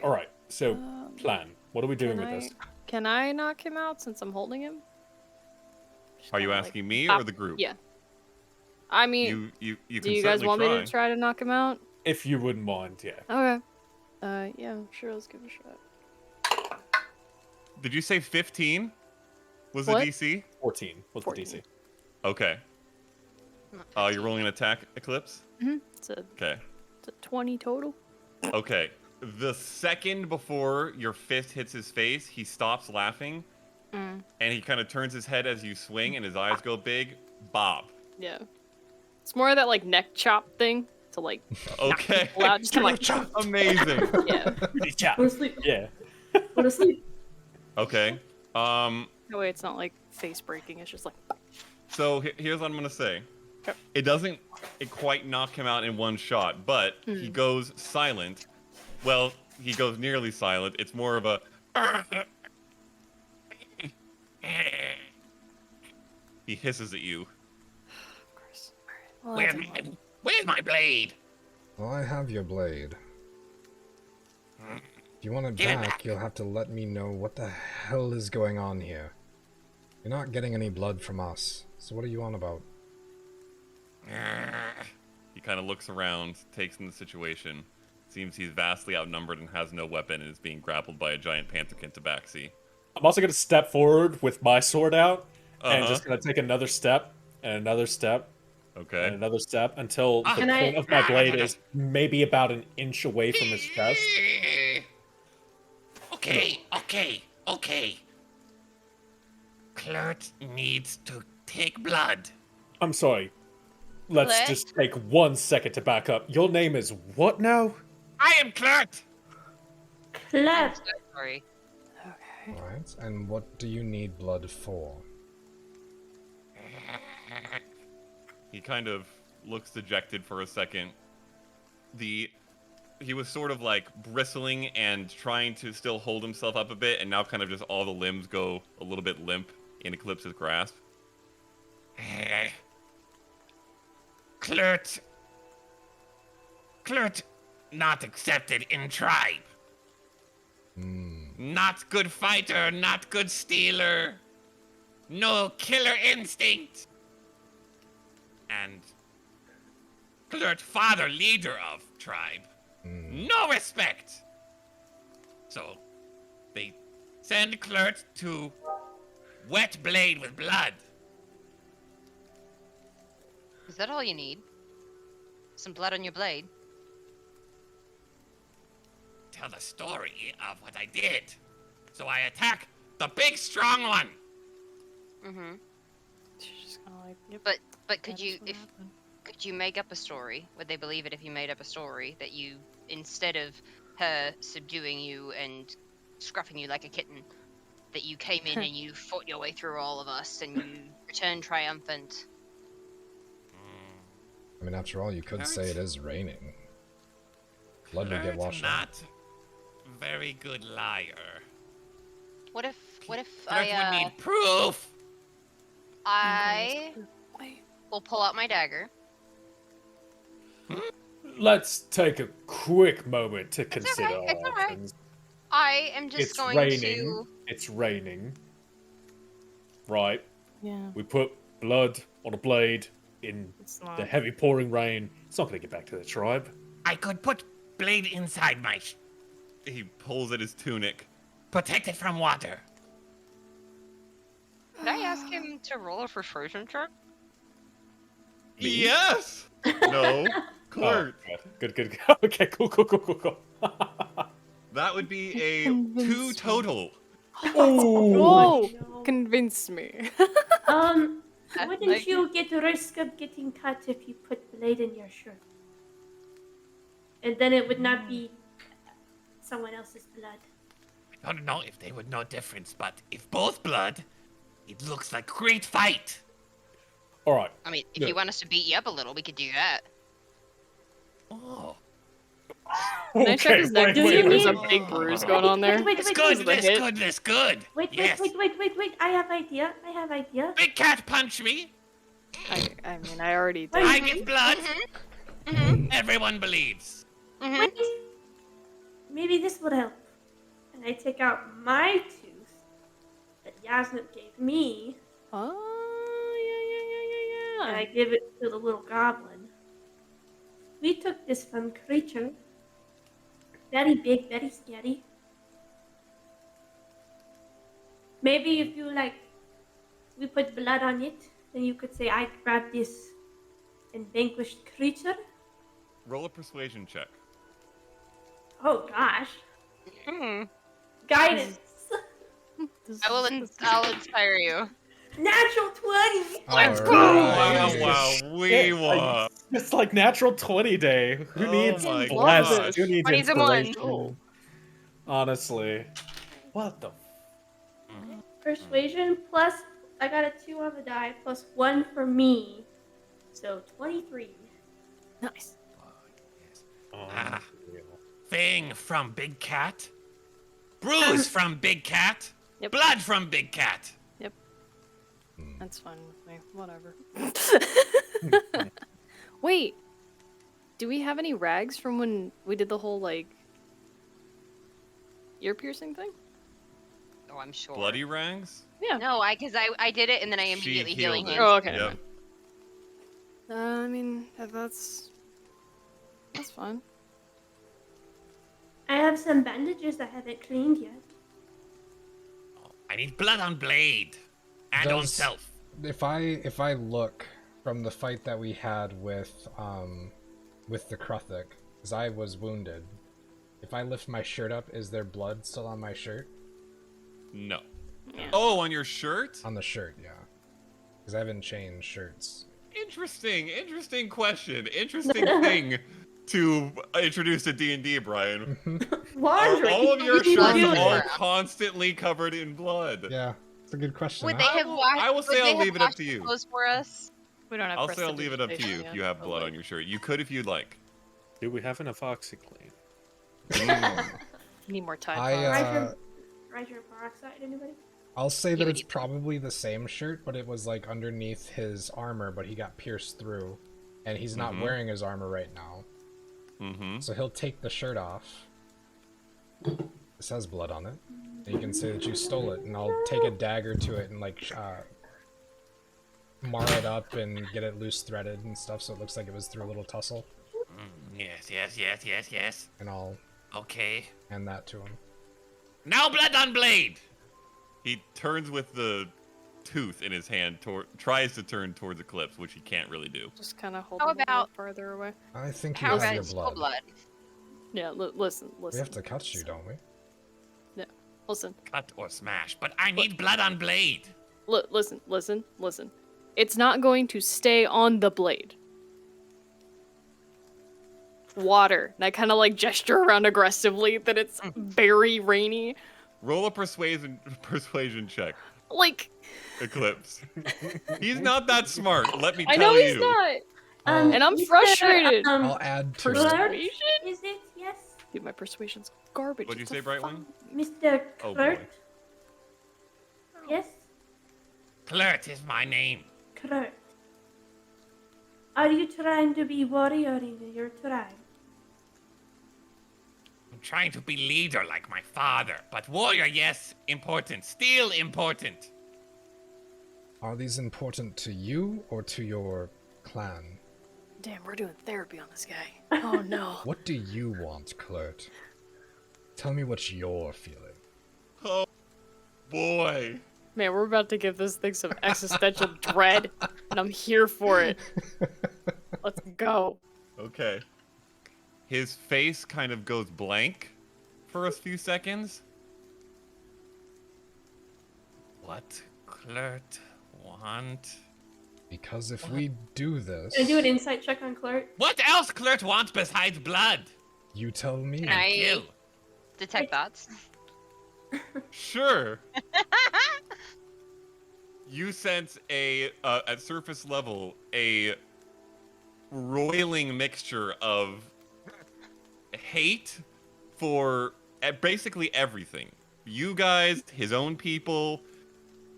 All right. So, plan. What are we doing Can with I, this? can I knock him out since I'm holding him? Just Are you kinda, like, asking me stop- or the group? Yeah. I mean, You do can you guys certainly want try. me to try to knock him out? If you wouldn't mind, yeah. Okay. Yeah, sure. Let's give it a shot. Did you say 15? Was What? the DC? 14. What's 14. the DC? Okay. Not You're rolling an attack, Eclipse? It's a Okay. 20 total. Okay. The second before your fist hits his face, he stops laughing, and he kind of turns his head as you swing, and his eyes go big. Bob. Yeah. It's more of that like neck chop thing to like Okay. pull out. Just kind of like Amazing. yeah. Go to sleep. Yeah. Go to sleep. Okay. That way it's not like face breaking. It's just like So here's what I'm gonna say. Okay. It doesn't quite knock him out in one shot, but he goes silent. Well, he goes nearly silent. It's more of a. He hisses at you. of course. All right. Well, that's Where's my blade? Well, I have your blade. If you want it Give it back, back. you'll have to let me know what the hell is going on here. You're not getting any blood from us, so what are you on about? He kind of looks around, takes in the situation. Seems he's vastly outnumbered and has no weapon and is being grappled by a giant pantherkin tabaxi. I'm also going to step forward with my sword out and Uh-huh. just going to take another step and another step and Okay. another step until the Can I- point of my blade is maybe about an inch away from his chest. Okay. Clert needs to take blood. I'm sorry. Let's What? just take 1 second to back up. Your name is what now? I am Clert. Clap. Sorry. okay. Alright, and what do you need blood for? He kind of looks dejected for a second. He was sort of like bristling and trying to still hold himself up a bit, and now kind of just all the limbs go a little bit limp in Eclipse's grasp. Clert not accepted in tribe. Not good fighter, not good stealer. No killer instinct. And Clert father leader of tribe. No respect. So they send Clert to wet blade with blood. Is that all you need? Some blood on your blade? Tell the story of what I did. So I attack the big strong one. Mm-hmm. She's just kind of like, yep. But could you, that's what if happened. could you make up a story? Would they believe it if you made up a story that you, instead of her subduing you and scruffing you like a kitten, that you came in and you fought your way through all of us and you returned triumphant? I mean, after all, you could say it is raining. Blood would get washed out. Not very good liar. What if Flirts would I need proof. I will pull out my dagger. Let's take a quick moment to It's consider alright, it's our alright. options. I am just It's going raining. to. It's raining. Right. Yeah. We put blood on a blade in It's not. the heavy pouring rain. It's not going to get back to the tribe. I could put blade inside my He pulls at his tunic. protect it from water. Could I ask him to roll a persuasion check? Yes. No. Clerk. Oh, good. Okay, cool. That would be a 2 total. Whoa! No. Convince me. Wouldn't you get the risk of getting cut if you put blade in your shirt? And then it would not be someone else's blood. I don't know if they would know difference, but if both blood, it looks like great fight. All right. I mean, if Good. you want us to beat you up a little, we could do that. Oh, Can I check his neck? wait, to see if there's a wait. big bruise going on there? Wait, it's wait, good, wait, wait. this good. wait, Yes. wait. I have idea. Big cat punch me. I mean, I already did. I get blood. Mm-hmm. Everyone believes. Mm-hmm. Wait, maybe this would help. And I take out my tooth that Yasmin gave me, Oh, and yeah. I give it to the little goblin. We took this from creature. Very big, very scary. Maybe if you we put blood on it, then you could say I grabbed this and vanquished creature. Roll a persuasion check. Oh gosh. Hmm. Guidance. I'll inspire you. Natural 20. Let's All go! right. Wow, we won. It's like natural 20 day. Who Oh needs my blessed? gosh. Who needs 20's a one. inspiration? Honestly. What the Persuasion plus, I got a 2 on the die, plus 1 for me. So 23. Nice. Ah. Thing from Big Cat. Bruise from Big Cat. Yep. Blood from Big Cat. That's fine with me. Whatever. Wait. Do we have any rags from when we did the whole, ear piercing thing? Oh, I'm sure. Bloody rags? Yeah. No, because I did it and then I immediately She healing healed him. it. Oh, okay. Yep. I mean, that's fine. I have some bandages I haven't cleaned yet. I need blood on blade. And on Does- self. If I look from the fight that we had with the Kruthic, because I was wounded, if I lift my shirt up, is there blood still on my shirt? No. Yeah. Oh, on your shirt? On the shirt, yeah. Because I haven't changed shirts. Interesting question. Interesting thing to introduce to D&D, Brian. Laundry. All of your You shirts do are it. constantly covered in blood. Yeah, it's a good question. Would huh? they have washed? I will say I'll leave it up to you. Clothes for us. We don't have I'll say I'll leave it up to you prestidigitation if you yet, have but, blood on your shirt. You could if you'd like. Do we have enough OxyClean? Need more time. Riser peroxide, anybody? I'll say You that would it's eat them. probably the same shirt, but it was like underneath his armor, but he got pierced through, and he's not Mhm. wearing his armor right now. Mm-hmm. So he'll take the shirt off. This has blood on it. And you can say that you stole it, and I'll take a dagger to it and mar it up and get it loose threaded and stuff, so it looks like it was through a little tussle. Yes. And I'll Okay. hand that to him. Now blood on blade. He turns with the tooth in his hand, tries to turn towards Eclipse, which he can't really do. Just kind of hold How it a little about- farther away. I think you How have about your skull blood. blood? Yeah, listen. We have to cut you, don't we? Listen. Cut or smash, but I need blood on blade. Listen. It's not going to stay on the blade. Water. And I kind of gesture around aggressively that it's very rainy. Roll a persuasion check, Like, Eclipse. He's not that smart, let me I tell know you. he's not. And I'm Mr., frustrated. I'll add to it. Persuasion? Is it? Yes. Dude, my persuasion's garbage. What'd you It's say, a Brightwing? Mr. Oh, Klurt? boy. Yes, Klurt is my name. Klurt. Are you trying to be warrior in your tribe? I'm trying to be leader like my father. But warrior, yes, important. Still important. Are these important to you or to your clan? Damn, we're doing therapy on this guy. Oh no. What do you want, Klurt? Tell me what you're feeling. Oh, boy. Man, we're about to give this thing some existential dread, and I'm here for it. Let's go. Okay. His face kind of goes blank for a few seconds. What Klurt want? Because if we do this, Can I do an insight check on Klurt? What else Klurt wants besides blood? you tell me. Can I Kill. detect thoughts? Sure. You sense at surface level, a roiling mixture of hate for basically everything. You guys, his own people,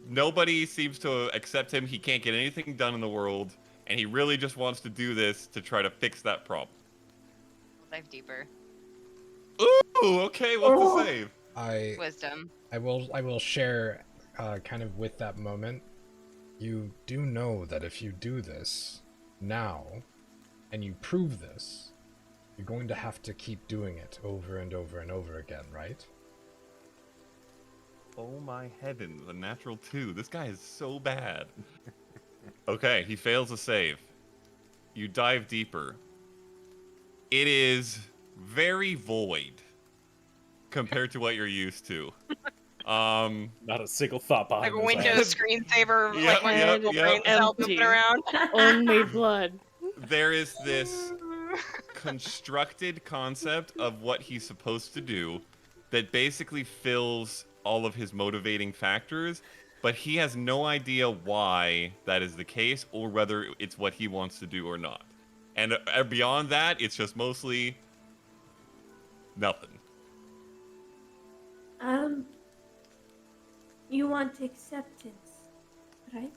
nobody seems to accept him. He can't get anything done in the world, and he really just wants to do this to try to fix that problem. We'll dive deeper. Ooh, okay, what's the save? Wisdom. I will share kind of with that moment. You do know that if you do this now and you prove this, you're going to have to keep doing it over and over and over again, right? Oh my heavens, a natural 2. This guy is so bad. Okay, he fails a save. You dive deeper. It is very void compared to what you're used to. Not a single thought Like behind a this. Windows screensaver, Yep, like when yep, Google yep. brain cells Empty. moving around. Only blood. There is this constructed concept of what he's supposed to do that basically fills all of his motivating factors, but he has no idea why that is the case or whether it's what he wants to do or not. And beyond that, it's just mostly nothing. You want acceptance, right?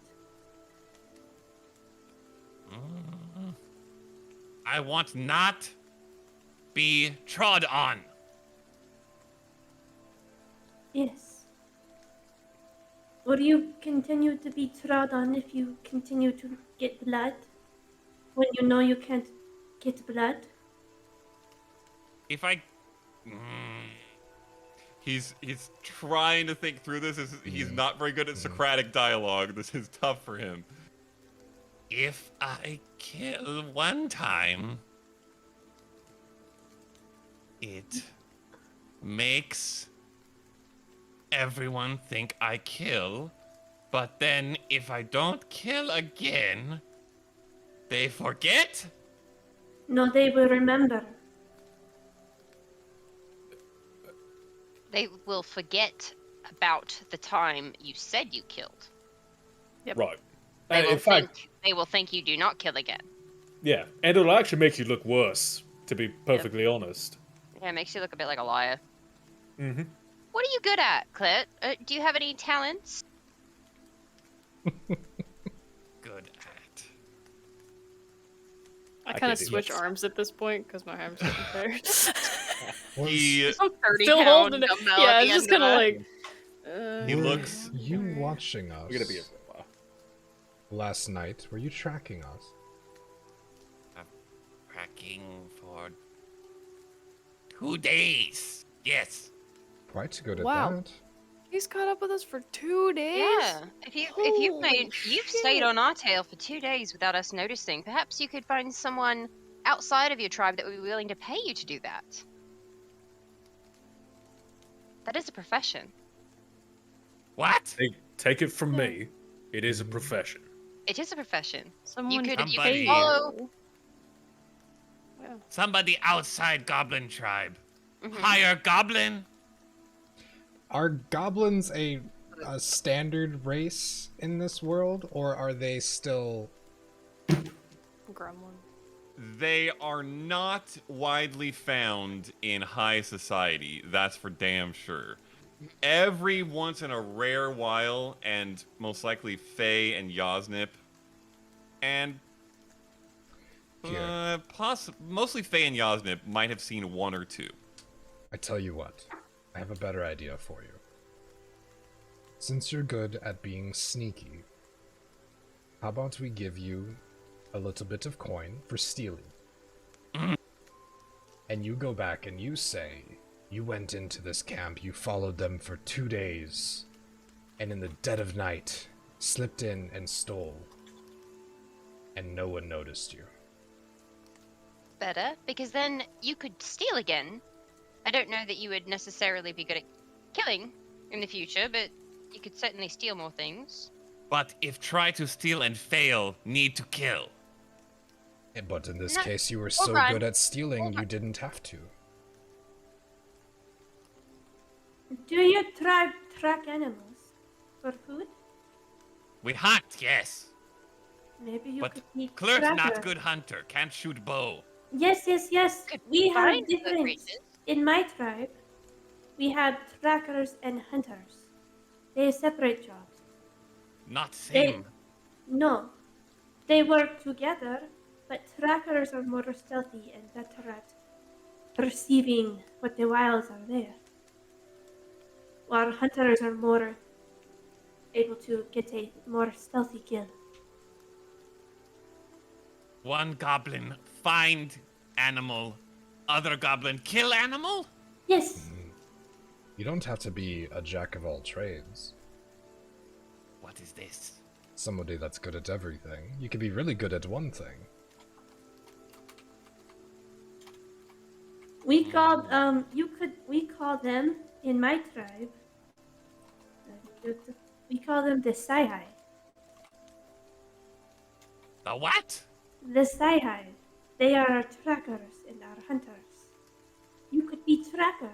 I want not be trod on. Yes. Will you continue to be trod on if you continue to get blood? When you know you can't get blood? If I... He's trying to think through this. He's not very good at Socratic dialogue. This is tough for him. If I kill one time, it makes everyone think I kill, but then if I don't kill again, they forget? No, they will remember. They will forget about the time you said you killed. Right. They will In fact, they will think you do not kill again. yeah, and it'll actually make you look worse, to be perfectly honest. Yeah, it makes you look a bit like a liar. Mm-hmm. What are you good at, Clit? Do you have any talents? Good at. I I kind of can't do switch this. arms at this point because my arms getting tired. He Some 30 Still holding it. dumbbell Yeah, at it's the just end kind of it. like. he looks. You watching us We're gonna be a robot. last night? Were you tracking us? Tracking for 2 days. Yes. Quite good at Wow. that. He's caught up with us for 2 days. Yeah. If you've Holy stayed shit. on our tail for 2 days without us noticing, perhaps you could find someone outside of your tribe that would be willing to pay you to do that. That is a profession. What? Take it from me, it is a profession. It is a profession. Someone You could Somebody- follow. Somebody outside Goblin tribe. Mhm. Hire Goblin? Are goblins a standard race in this world, or are they still Gremlin. They are not widely found in high society, that's for damn sure. Every once in a rare while, and most likely Faye and Yosnip, and mostly Faye and Yosnip might have seen one or two. I tell you what, I have a better idea for you. Since you're good at being sneaky, how about we give you a little bit of coin for stealing? And you go back and you say, you went into this camp, you followed them for 2 days, and in the dead of night, slipped in and stole, and no one noticed you. Better, because then you could steal again. I don't know that you would necessarily be good at killing in the future, but you could certainly steal more things. But if try to steal and fail, need to kill. But in this No, case, you were hold so on. good at stealing, Hold you on. didn't have to. Do your tribe track animals for food? We hunt, yes. Maybe you But could be Clert's tracker. not good hunter, can't shoot bow. Yes, yes, yes. Could We have find good different. creatures. In my tribe, we have trackers and hunters. They separate jobs. Not They, same. no, they work together, but trackers are more stealthy and better at perceiving what the wilds are there. While hunters are more able to get a more stealthy kill. One goblin find animal, other goblin kill animal? Yes, You don't have to be a jack of all trades. What is this? Somebody that's good at everything. You could be really good at one thing. we called we call them in my tribe. We call them the Sai. The what? The Sai. They are our trackers and our hunters. You could be tracker.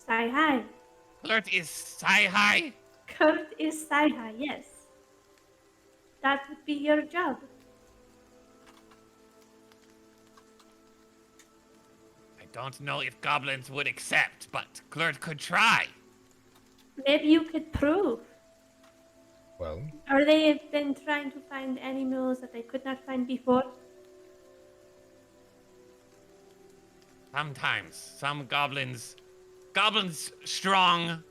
Sai. Clert is Sai-Hi? Kurt is Sai. Yes. That would be your job. I don't know if goblins would accept, but Clert could try. Maybe you could prove. Well, Or they have been trying to find animals that they could not find before. Sometimes, some goblins strong,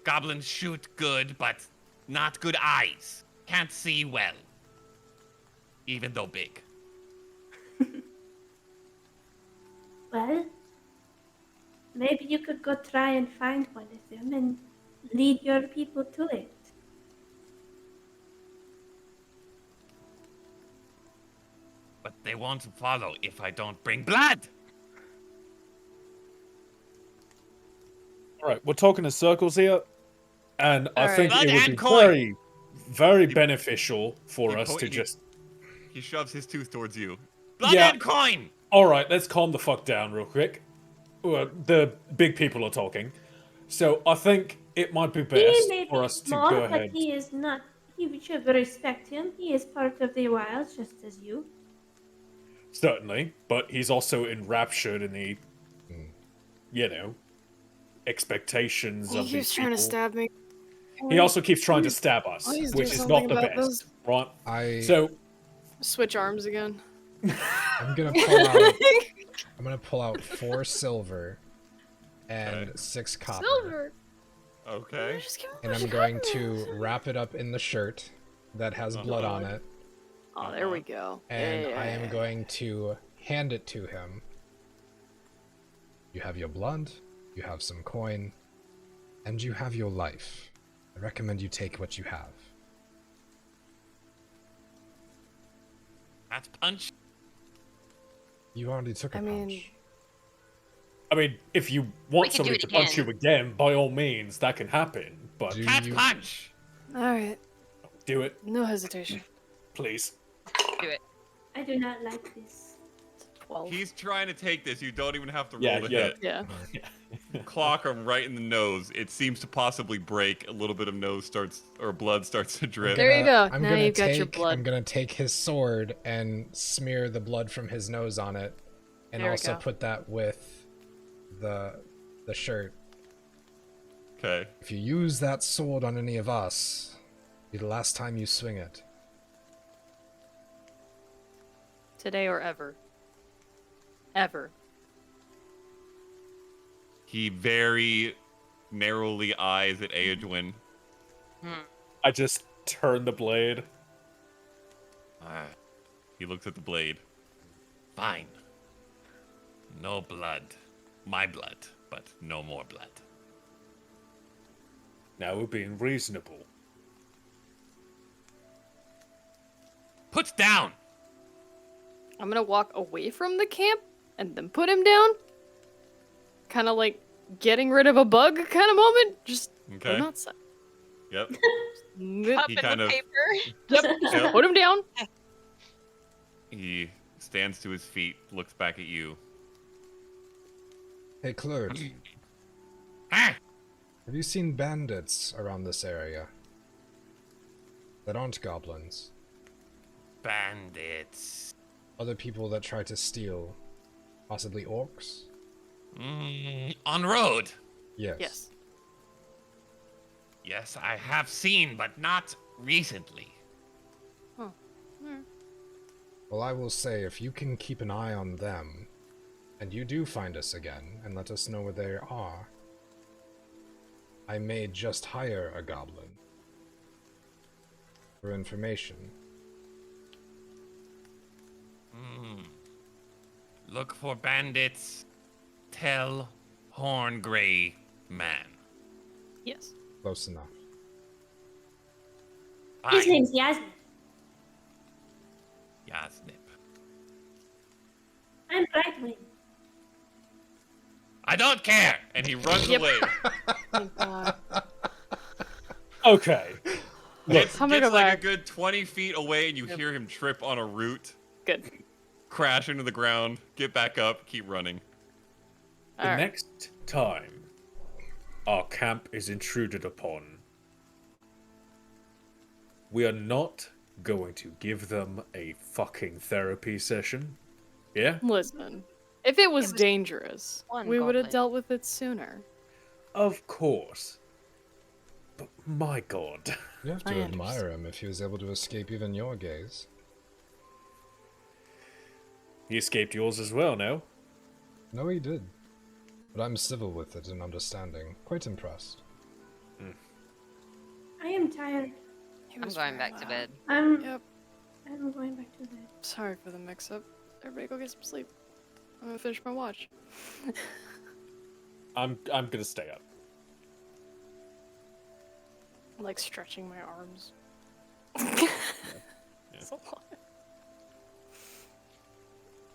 goblins shoot good, but not good eyes. Can't see well. Even though big. Well, maybe you could go try and find one of them and lead your people to it. But they won't follow if I don't bring blood. All right, we're talking in circles here, and I All think right. it Blood would be and coin. very, very beneficial for he us po- to he- just. He shoves his tooth towards you. Blood Yeah. and coin! All right, let's calm the fuck down real quick. The big people are talking, so I think it might be He best may for be us to small, go but ahead. he is not. We should respect him. He is part of the wilds, just as you. Certainly, but he's also enraptured in the, Hmm. you know, expectations of He these keeps trying to people. stab me. He also keeps trying to stab us, Please do which is something not the about best, this. right? So, Switch arms again. I'm gonna pull out. I'm gonna pull out 4 silver and Okay. 6 copper, Silver. Okay. Just give me and a I'm bunch of going coppers. to wrap it up in the shirt that has blood on it, Oh, there we go. and Yeah. I am going to hand it to him. You have your blood, you have some coin, and you have your life. I recommend you take what you have. That's punch. You already took a I mean- punch. I mean, if you We want can do somebody it to punch you again. again, by all means, that can happen. But Do Cat you- punch! All right. do it, No hesitation. please. Do it. I do not like this. 12. He's trying to take this. You don't even have to roll Yeah, to yeah. hit. Yeah. clock him right in the nose. It seems to possibly break. A little bit of blood starts to drip. There you go. I'm Now gonna you've got your take. blood. I'm gonna take his sword and smear the blood from his nose on it, and There we also go. put that with the shirt. Okay. If you use that sword on any of us, it'll be the last time you swing it. Today or ever. Ever. He very narrowly eyes at Eowyn. I just turn the blade. He looks at the blade. Fine. No blood. My blood, but no more blood. Now we're being reasonable. Put down! I'm gonna walk away from the camp and then put him down. Kind of like getting rid of a bug kind of moment. Just put Okay. him outside. Yep. Up He in kind the of- paper. Yep. Yep. Put him down. He stands to his feet, looks back at you. Hey, Clert, Ah! have you seen bandits around this area that aren't goblins? Bandits. Other people that try to steal, possibly orcs? On road. Yes. Yes. Yes, I have seen, but not recently. Well, I will say, if you can keep an eye on them, and you do find us again, and let us know where they are, I may just hire a goblin for information. Look for bandits. Tell Horn Grey Man. Yes. Close enough. His Fine. name's Yasmin. Yasnip. I'm Brightwing. I don't care! And he runs Yep. away. Thank God. Okay. Gets I'm gonna go like back. a good 20 feet away, and you hear him trip on a root, Good. crash into the ground, get back up, keep running. The Alright. next time our camp is intruded upon, we are not going to give them a fucking therapy session. Yeah? Listen. If it was was dangerous, one we would have goblin. dealt with it sooner. Of course. But my god. You have I to admire him if he was able to escape even your gaze. He escaped yours as well, no? No, he did. But I'm civil with it and understanding. Quite impressed. I am tired. He I'm was going very back to loud. bed. Yep. I'm going back to bed. Sorry for the mix-up. Everybody go get some sleep. I'm gonna finish my watch. I'm gonna stay up. I'm like stretching my arms. It's a lot.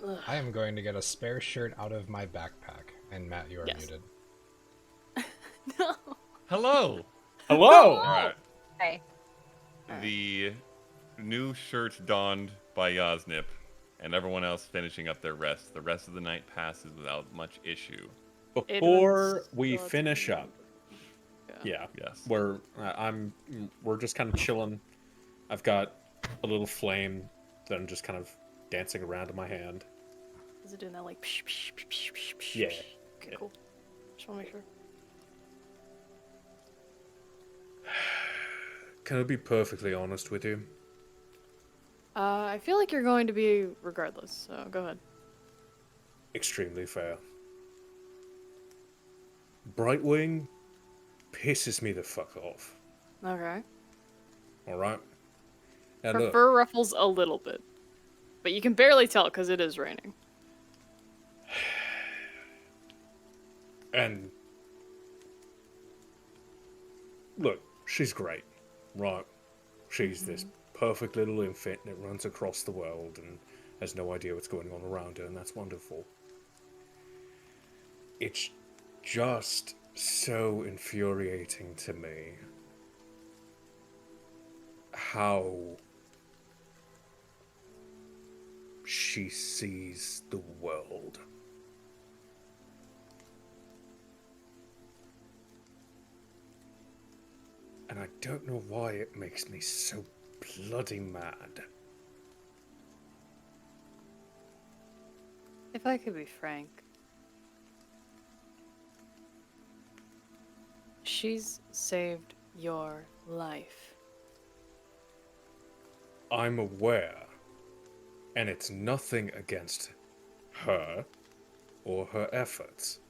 Ugh. I am going to get a spare shirt out of my backpack. And Matt, you are Yes. muted. No. Hello! Hello! Alright. Hey. The new shirt donned by Yasnip, and everyone else finishing up their rest. The rest of the night passes without much issue. Before Adrian's we still finish at up, the- yeah, Yes. we're just kind of chilling. I've got a little flame that I'm just kind of dancing around in my hand. Is it doing that like psh, psh, psh, psh, psh, psh, Yeah, psh? Okay, yeah. cool. Just wanna make sure. Can I be perfectly honest with you? I feel like you're going to be regardless, so go ahead. Extremely fair. Brightwing pisses me the fuck off. Okay. Alright? Now Her look, fur ruffles a little bit. But you can barely tell because it is raining. and look, she's great, right? She's this perfect little infant that runs across the world and has no idea what's going on around her, and that's wonderful. It's just so infuriating to me how she sees the world. And I don't know why it makes me so bloody mad. If I could be frank, she's saved your life. I'm aware, and it's nothing against her or her efforts.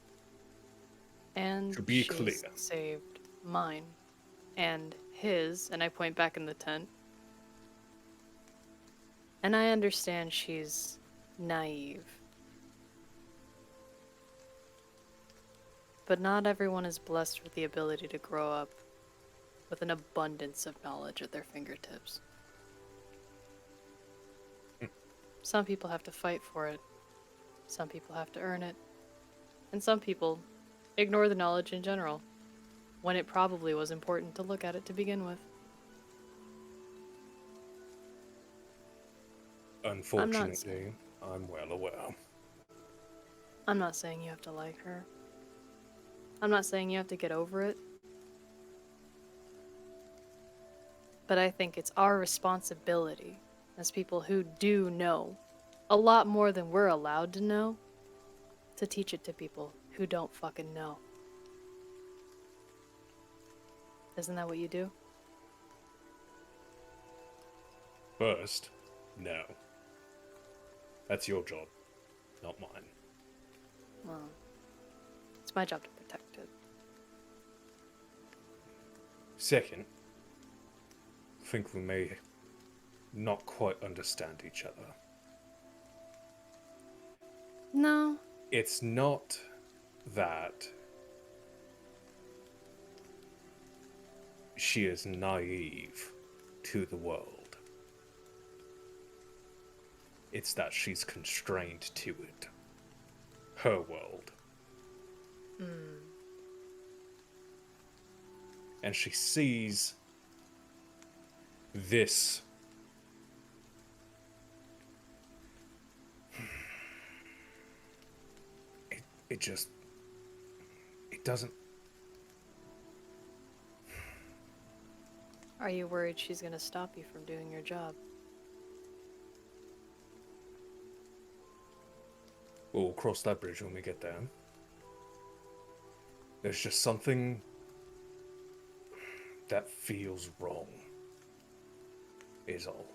And To be she's clear. saved mine. And his, and I point back in the tent. And I understand she's naive. But not everyone is blessed with the ability to grow up with an abundance of knowledge at their fingertips. Some people have to fight for it. Some people have to earn it. And some people ignore the knowledge in general, when it probably was important to look at it to begin with. Unfortunately, I'm well aware. I'm not saying you have to like her. I'm not saying you have to get over it. But I think it's our responsibility, as people who do know a lot more than we're allowed to know, to teach it to people who don't fucking know. Isn't that what you do? First, no. That's your job, not mine. Well, it's my job to protect it. Second, I think we may not quite understand each other. No. It's not that she is naive to the world. It's that she's constrained to it. Her world. And she sees this it doesn't. Are you worried she's gonna stop you from doing your job? We'll cross that bridge when we get there. There's just something that feels wrong, is all.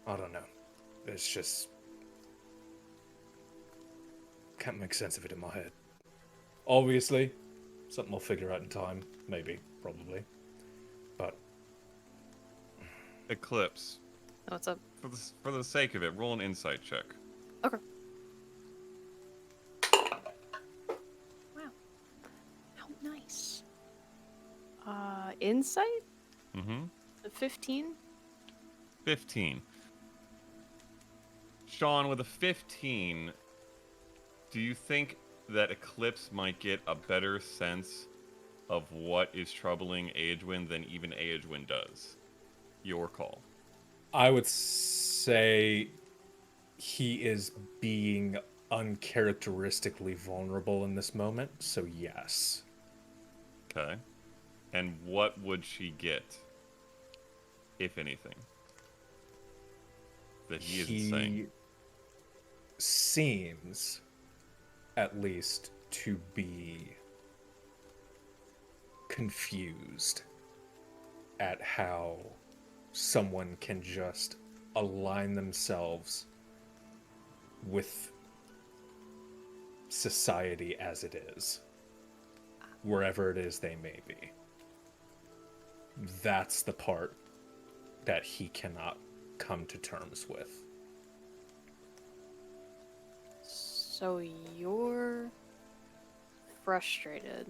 I don't know. It's just... can't make sense of it in my head. Obviously, something I'll figure out in time. Maybe. Probably. But... Eclipse. Oh, what's up? For the sake of it, roll an insight check. Okay. Wow. How nice. Insight? Mm-hmm. 15? 15. Sean, with a 15, do you think that Eclipse might get a better sense of what is troubling Aedwin than even Aedwin does? Your call. I would say he is being uncharacteristically vulnerable in this moment, so yes. Okay. And what would she get, if anything, that he isn't saying? He seems, at least, to be confused at how someone can just align themselves with society as it is, wherever it is they may be. That's the part that he cannot come to terms with. So you're frustrated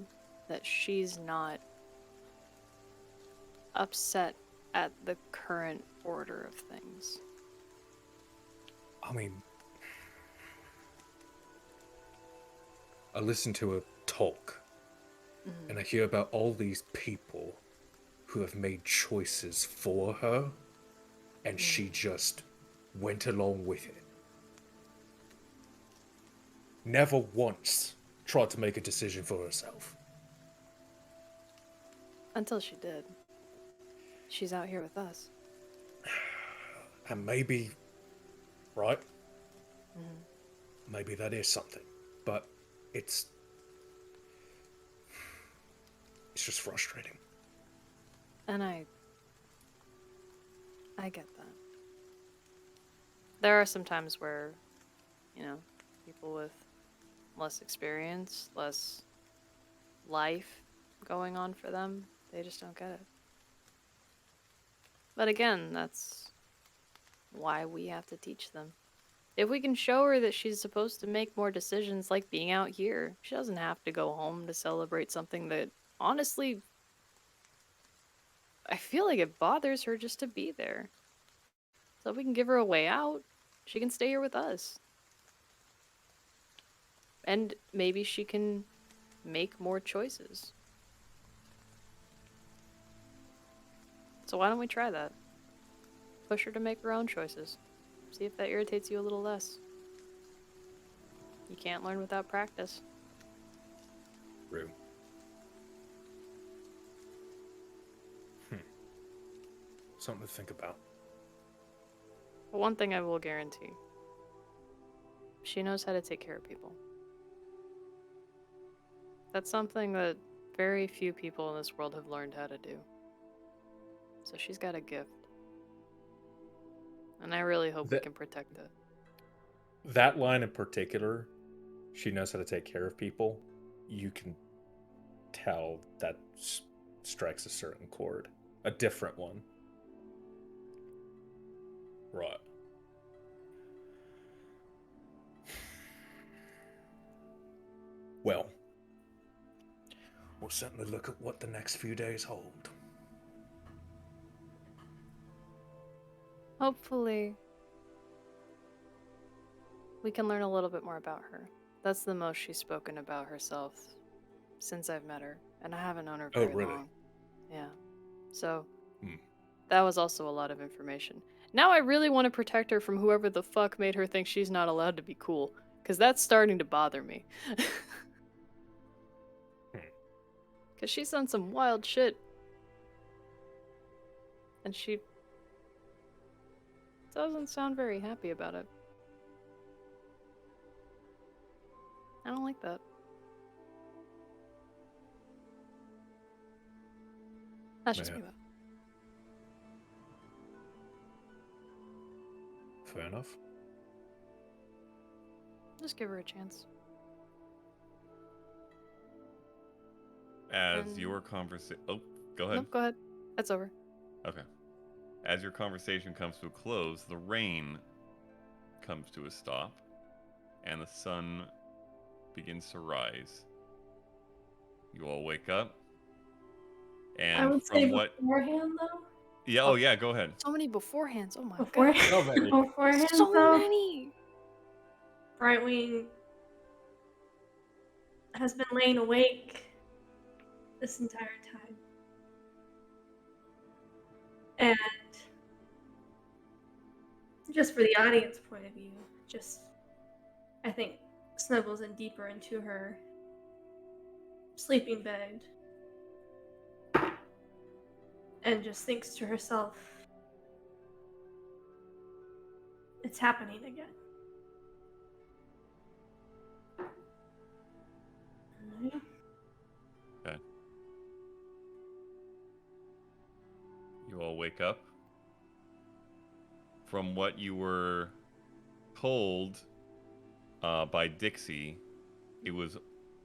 that she's not upset at the current order of things. I mean, I listen to her talk, and I hear about all these people who have made choices for her, and she just went along with it. Never once tried to make a decision for herself. Until she did. She's out here with us. And maybe, right? Mm-hmm. Maybe that is something. But it's just frustrating. And I get that. There are some times where, people with less experience, less life going on for them, they just don't get it. But again, that's why we have to teach them. If we can show her that she's supposed to make more decisions like being out here, she doesn't have to go home to celebrate something that, honestly, I feel like it bothers her just to be there. So if we can give her a way out, she can stay here with us. And maybe she can make more choices. So why don't we try that? Push her to make her own choices. See if that irritates you a little less. You can't learn without practice. True. Something to think about. But one thing I will guarantee. She knows how to take care of people. That's something that very few people in this world have learned how to do. So she's got a gift. And I really hope we can protect it. That line in particular, she knows how to take care of people. You can tell that strikes a certain chord. A different one. Right. Well, we'll certainly look at what the next few days hold. Hopefully, we can learn a little bit more about her. That's the most she's spoken about herself since I've met her, and I haven't known her very long. Yeah. So, that was also a lot of information. Now I really want to protect her from whoever the fuck made her think she's not allowed to be cool, because that's starting to bother me. Because she's done some wild shit. And she doesn't sound very happy about it. I don't like that. That's just me, though. Fair enough. Just give her a chance. As your conversation... Oh, go ahead. Nope, go ahead. That's over. Okay. As your conversation comes to a close, the rain comes to a stop, and the sun begins to rise. You all wake up, and I would from say what... beforehand, though. Yeah, oh yeah, go ahead. So many beforehands. Oh my god. Beforehand, So though, many. Brightwing has been laying awake this entire time. And just for the audience point of view, I think, snuggles in deeper into her sleeping bed and just thinks to herself, it's happening again. Okay. You all wake up. From what you were told by Dixie, it was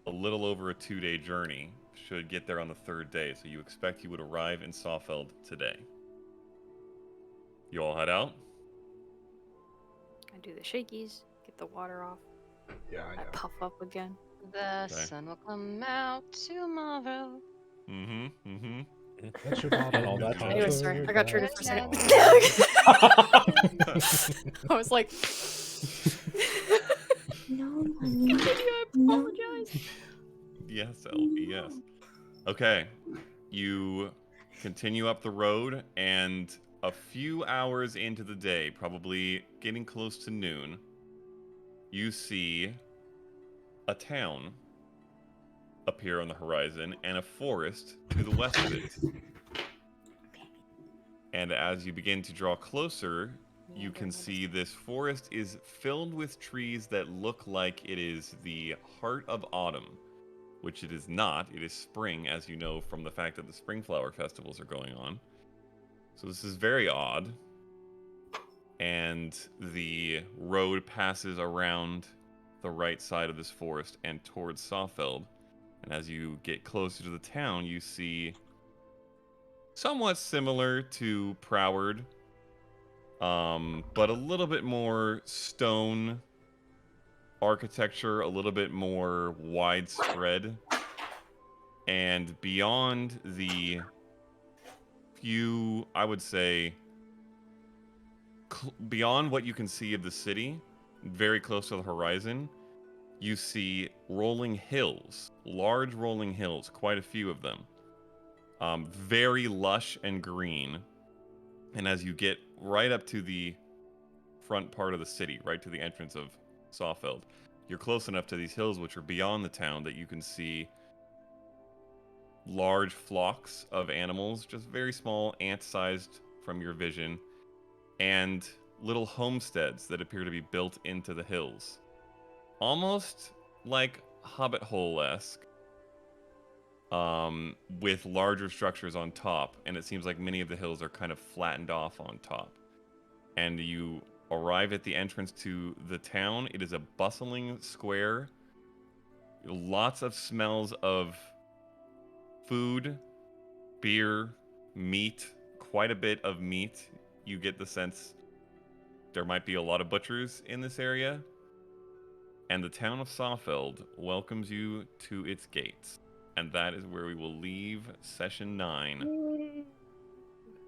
a little over a 2-day journey. Should get there on the 3rd day, so you expect you would arrive in Soffeld today. You all head out? I do the shakies, get the water off. Yeah, I puff up again. The sun will come out tomorrow. That's your bottle. All that jazz. Anyway, sorry, I got triggered for a second. I was like, No, continue, I apologize. Yes, LP, yes. Okay. You continue up the road, and a few hours into the day, probably getting close to noon, you see a town appear on the horizon and a forest to the west of it. And as you begin to draw closer, you can see this forest is filled with trees that look like it is the heart of autumn, which it is not. It is spring, as you know from the fact that the spring flower festivals are going on. So this is very odd. And the road passes around the right side of this forest and towards Soffeld. And as you get closer to the town, you see somewhat similar to Proward, but a little bit more stone architecture, a little bit more widespread. And beyond the few, I would say, beyond what you can see of the city, very close to the horizon, you see rolling hills, large rolling hills, quite a few of them. Very lush and green. And as you get right up to the front part of the city, right to the entrance of Soffeld, you're close enough to these hills, which are beyond the town, that you can see large flocks of animals, just very small, ant-sized from your vision, and little homesteads that appear to be built into the hills. Almost like Hobbit Hole-esque, with larger structures on top, and it seems like many of the hills are kind of flattened off on top. And you arrive at the entrance to the town. It is a bustling square. Lots of smells of food, beer, meat, quite a bit of meat. You get the sense there might be a lot of butchers in this area. And the town of Soffeld welcomes you to its gates. And that is where we will leave session 9.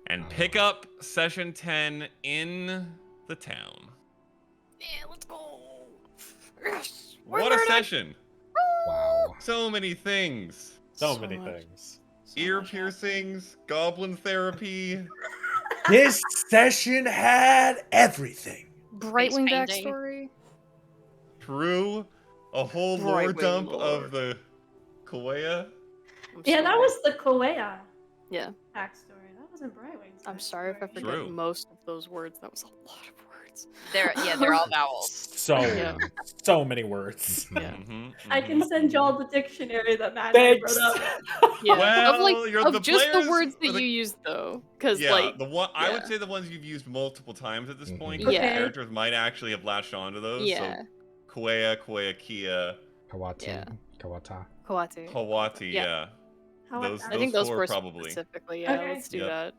And pick up session 10 in the town. Yeah, let's go. Yes. What a session! Wow. So many things. So So many much. things. Ear piercings, goblin therapy. This session had everything. Brightwing painting. backstory. True. A whole lore Right wing dump lore. of the Kauea. I'm Yeah, that sorry. was the Koea Yeah. backstory. That wasn't Brightwing's. I'm sorry if I backstory. forget True. most of those words. That was a lot of words. They're all vowels. So, Yeah. so many words. Yeah. I can send y'all the dictionary that Matt Thanks. wrote up. Yeah. Well, you're of the just the players words that or the- you used though, because Yeah, like the one I would yeah. say the ones you've used multiple times at this point. Mhm. 'Cause Yeah. the characters might actually have latched onto those. Yeah. So Kauea, Kia, Kawati. Yeah. Kawata. Kawate. Hawati. Yeah. Yeah. How Those- I think those four four probably. specifically. Yeah, Okay. let's do Yep. that.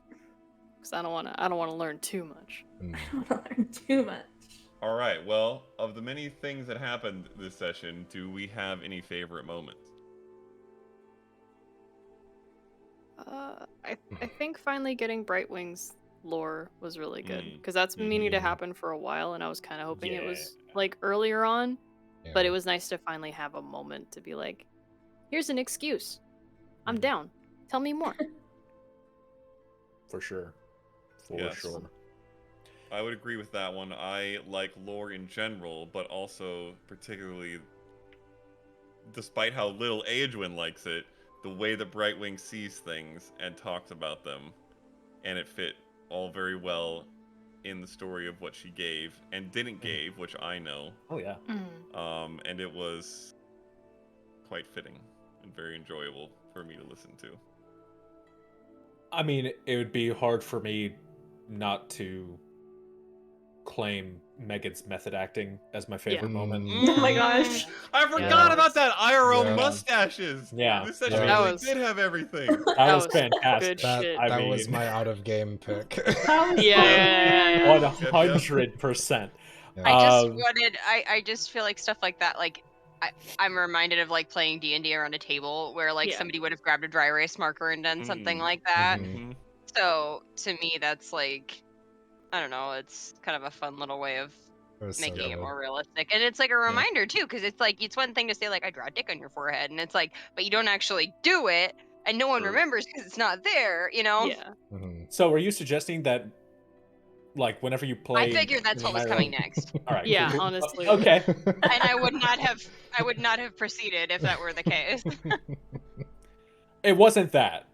Because I don't want to learn too much. Mm. I don't learn too much. All right. Well, of the many things that happened this session, do we have any favorite moments? I think finally getting Brightwing's lore was really good Mm. because that's been meaning to Mhm. happen for a while, and I was kind of hoping it was Yeah. like earlier on, but Yeah. it was nice to finally have a moment to be like, "Here's an excuse. I'm Mhm. down. Tell me more." For sure. For Yes. sure. I would agree with that one. I like lore in general, but also particularly, despite how little Aedwin likes it, the way that Brightwing sees things and talks about them, and it fit all very well in the story of what she gave and didn't give, which I know. Oh yeah. And it was quite fitting and very enjoyable for me to listen to. I mean, it would be hard for me not to claim Megan's method acting as my favorite moment. Oh my gosh. I forgot Yeah. about that IRL Yeah. mustaches. Yeah. This session That really was- did have everything. That was was fantastic. good That, shit. I that was mean- my out of game pick. That was Yeah. 100%. I just Um, wanted. I just feel like stuff like that. Like I'm reminded of like playing D&D around a table where like Yeah. somebody would have grabbed a dry erase marker and done something like that. Mhm. Mhm. So to me, that's like, I don't know. It's kind of a fun little way of It was so making it good. more realistic, and it's like a reminder too, because it's like it's one thing to say like I draw a dick on your forehead, and it's like, but you don't actually do it, and no one True. remembers because it's not there, you know? Yeah. Mhm. So, are you suggesting that Like whenever you play. I figured that's what was coming next. All right. Yeah, cool. honestly. Okay. And I would not have proceeded if that were the case. It wasn't that.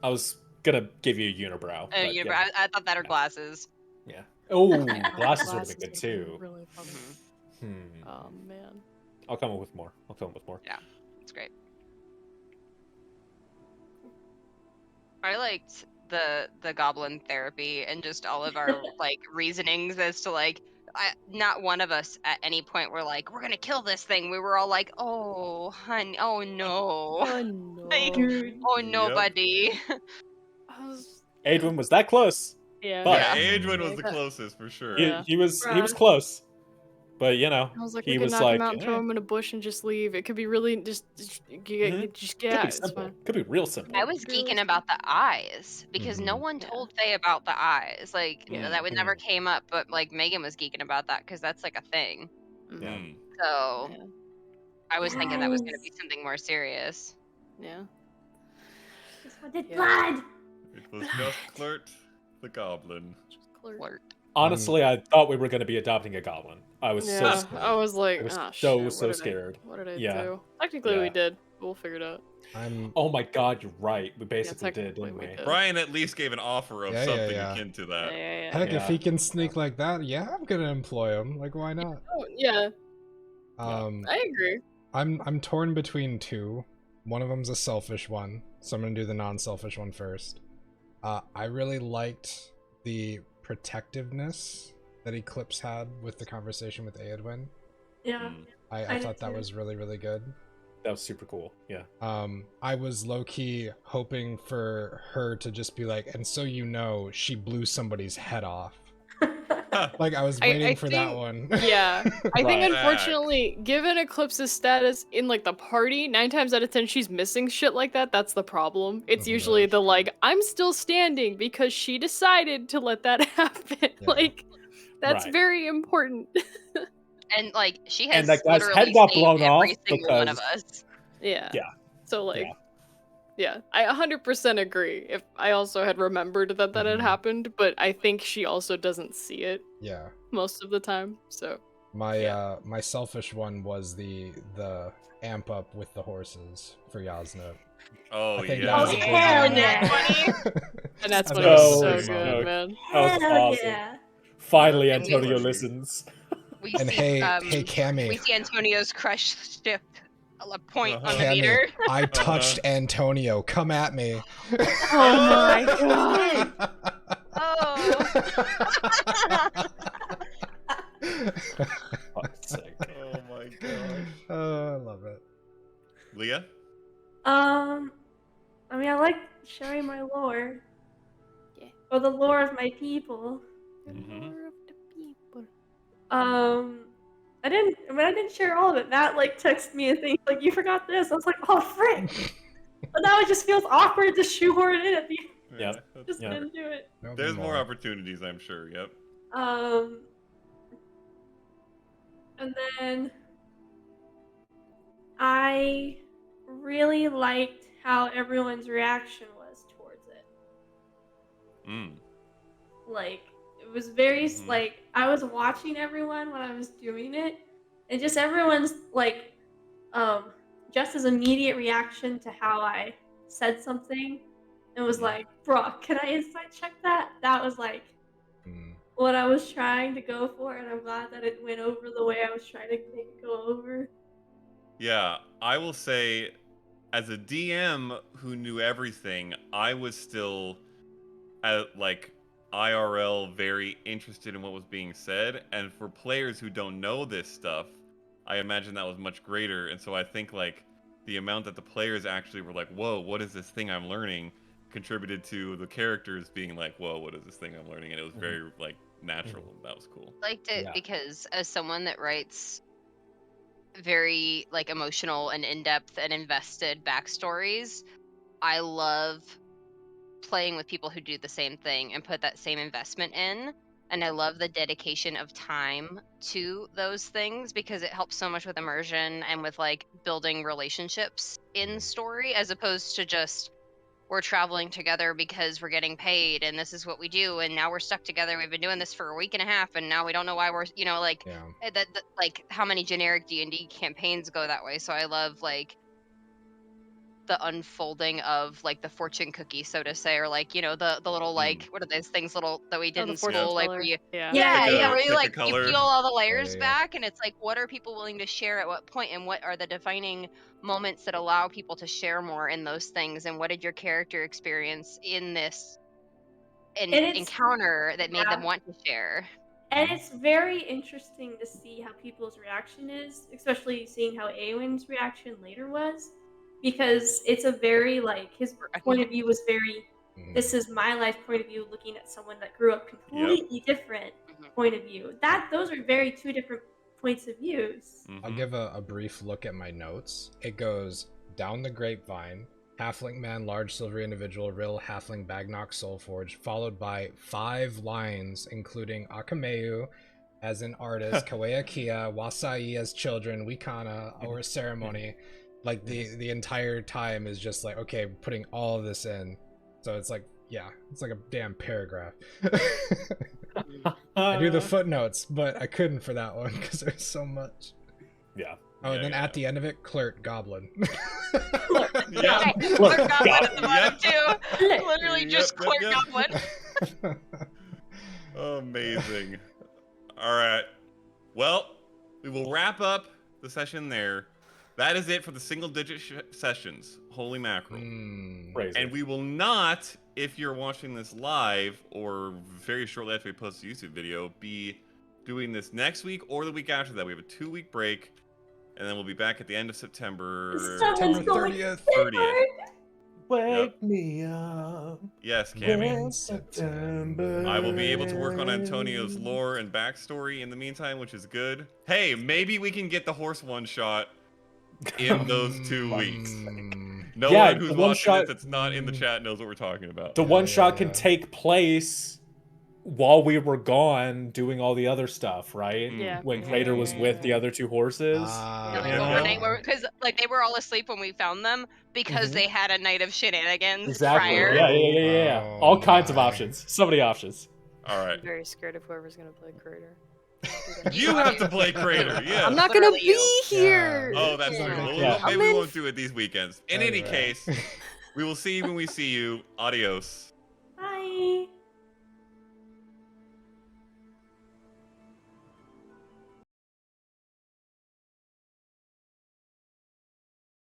I was gonna give you a unibrow. Oh, but you, yeah. I thought that or glasses. Yeah. Oh, glasses would have been good Glasses would've been too. Really funny. Oh man. I'll come up with more. It's great. I liked the goblin therapy and just all of our like reasonings as to like not one of us at any point were like, we're gonna kill this thing. We were all like, oh honey, oh no. Oh no. Like, Dude. oh no, Yep. buddy. Adwin was that close. Yeah. But- Yeah, Adwin was Yeah. the closest for sure. Yeah. He was Bruh. close. But you know, I was like, he we could was knock like, him out and throw "Eh." him in a bush and just leave. It could be really just get Mhm. get out. Could be It's simple. fine. Could be real simple. I was geeking about the eyes because no Mhm. one told Faye about the eyes. Like Yeah. that would never came up, but like Megan was geeking about that because that's like a thing. Yeah. Mm. So Yeah. I was thinking that was gonna be Yes. something more serious. Yeah. Just wanted Yeah. blood. It was just Flirt the Goblin. Just clear. Flirt. Honestly, I thought we were going to be adopting a goblin. I was so Yeah, scared. I was like, I was oh, so, shit, so what did scared. What did I Yeah. do? Technically, Yeah. we did. We'll figure it out. I'm Oh my god, you're right. We basically did, technically didn't we we? did. Brian at least gave an offer of Yeah, yeah, something yeah. akin to Yeah, that. yeah, yeah. heck, if Yeah. he can sneak like that, yeah, I'm gonna employ him. Like, why not? Oh, yeah, I agree. I'm torn between two. One of them's a selfish one, so I'm gonna do the non-selfish one first. I really liked the protectiveness that Eclipse had with the conversation with Eowyn. Yeah. Mm. I I did thought that too. was really, really good. That was super cool. Yeah. I was low-key hoping for her to just be like, and so you know, she blew somebody's head off. Like, I was I waiting for that think- one. Yeah, I think Right. unfortunately, given Eclipse's status in like the party, 9 times out of 10 she's missing shit like that. That's the problem. It's Mhm. usually the like, I'm still standing because she decided to let that happen. Yeah. Like, that's Right. very important. And like she has And that guy's literally head got saved blown every off single one of because- us. Yeah. Yeah. So like, Yeah. yeah, I 100% agree. If I also had remembered that had Mhm. happened, but I think she also doesn't see it Yeah. most of the time. So My my selfish one was the amp up with the horses for Yasna. Oh I think yeah. that was a big hell one. yeah. and that's I what thought was So so big good, smug. man. That was Hell awesome. yeah. Finally, And we- Antonio listens. We And see, hey, um, hey, Cammy, we see Antonio's crushed ship a point on the Uh-huh. Cammy, meter. I touched Antonio. Come at me. Oh my god. Oh. Fuck's sake. Oh my gosh. Oh, I love it. Leah? I mean, I like sharing my lore. Yeah. Or the lore of my people. Mhm. I didn't share all of it. Matt like texted me and things like, "You forgot this." I was like, "Oh frick!" But now it just feels awkward to shoehorn it in at the end. Yeah. that's Just Yeah. didn't do it. There'll be There's more opportunities, I'm sure. Yep. And then I really liked how everyone's reaction was towards it. Mm. Like, it was very Mhm. like I was watching everyone when I was doing it, and just everyone's like, Jess's immediate reaction to how I said something, and was like, "Bruh, can I insight check that?" That was like Mm. what I was trying to go for, and I'm glad that it went over the way I was trying to make it go over. Yeah, I will say, as a DM who knew everything, I was still, like, IRL very interested in what was being said. And for players who don't know this stuff, I imagine that was much greater. And so I think, like, the amount that the players actually were like, whoa, what is this thing I'm learning, contributed to the characters being like, whoa, what is this thing I'm learning? And it was very, like, natural. That was cool. Liked it Yeah. because as someone that writes very like emotional and in-depth and invested backstories, I love playing with people who do the same thing and put that same investment in. And I love the dedication of time to those things because it helps so much with immersion and with like building relationships in story as opposed to just we're traveling together because we're getting paid and this is what we do, and now we're stuck together. We've been doing this for a week and a half and now we don't know why we're, you know, like Yeah. that like how many generic D&D campaigns go that way. So I love like the unfolding of like the fortune cookie, so to say, or like, you know, the little like what are those things little that we did the in fortune school, like teller. where you Yeah. yeah, Pick a- where you pick a like you color. peel all the layers yeah. back, and it's like, what are people willing to share at what point, and what are the defining moments that allow people to share more in those things, and what did your character experience in this And it's- encounter that made them yeah. want to share? And it's very interesting to see how people's reaction is, especially seeing how Eowyn's reaction later was, because it's a very, like, his point of view was very, this is my life point of view, looking at someone that grew up completely different point of view. Those are very two different points of views. I'll give a brief look at my notes. It goes down the grapevine, halfling man, large silvery individual, rill, halfling, bagnock, soulforge, followed by 5 lines, including Akameu as an artist, Kawea Kia, Wasai as children, Wikana, our ceremony. Like the entire time is just like, okay, putting all of this in. So it's like, yeah, it's like a damn paragraph. I do the footnotes, but I couldn't for that one because there's so much. Yeah. Oh, and then at the end of it, clerk, goblin. Yeah. Clerk goblin at the bottom too. Literally just clerk goblin. Amazing. All right. Well, we will wrap up the session there. That is it for the single-digit sessions. Holy mackerel. Crazy. And we will not, if you're watching this live or very shortly after we post the YouTube video, be doing this next week or the week after that. We have a 2-week break, and then we'll be back at the end of September. Someone's going 30th. Wake me up. Yes, Cammy. when September I will be able to work on Antonio's lore and backstory in the meantime, which is good. Hey, maybe we can get the horse one-shot in those 2 weeks. No Yeah, one who's the watching one-shot- this that's not in the chat knows what we're talking about. The one shot can take place while we were gone doing all the other stuff, right? Yeah. When Crater was with the other 2 horses. Because like they were all asleep when we found them because they had a night of shenanigans Exactly. prior. Yeah. All kinds of options. So many options. All right. I'm very scared of whoever's gonna play Crater. You have to play Crater, yeah. I'm not gonna be here. Oh, that's true. Well, maybe we won't do it these weekends. In any case, we will see you when we see you. Adios.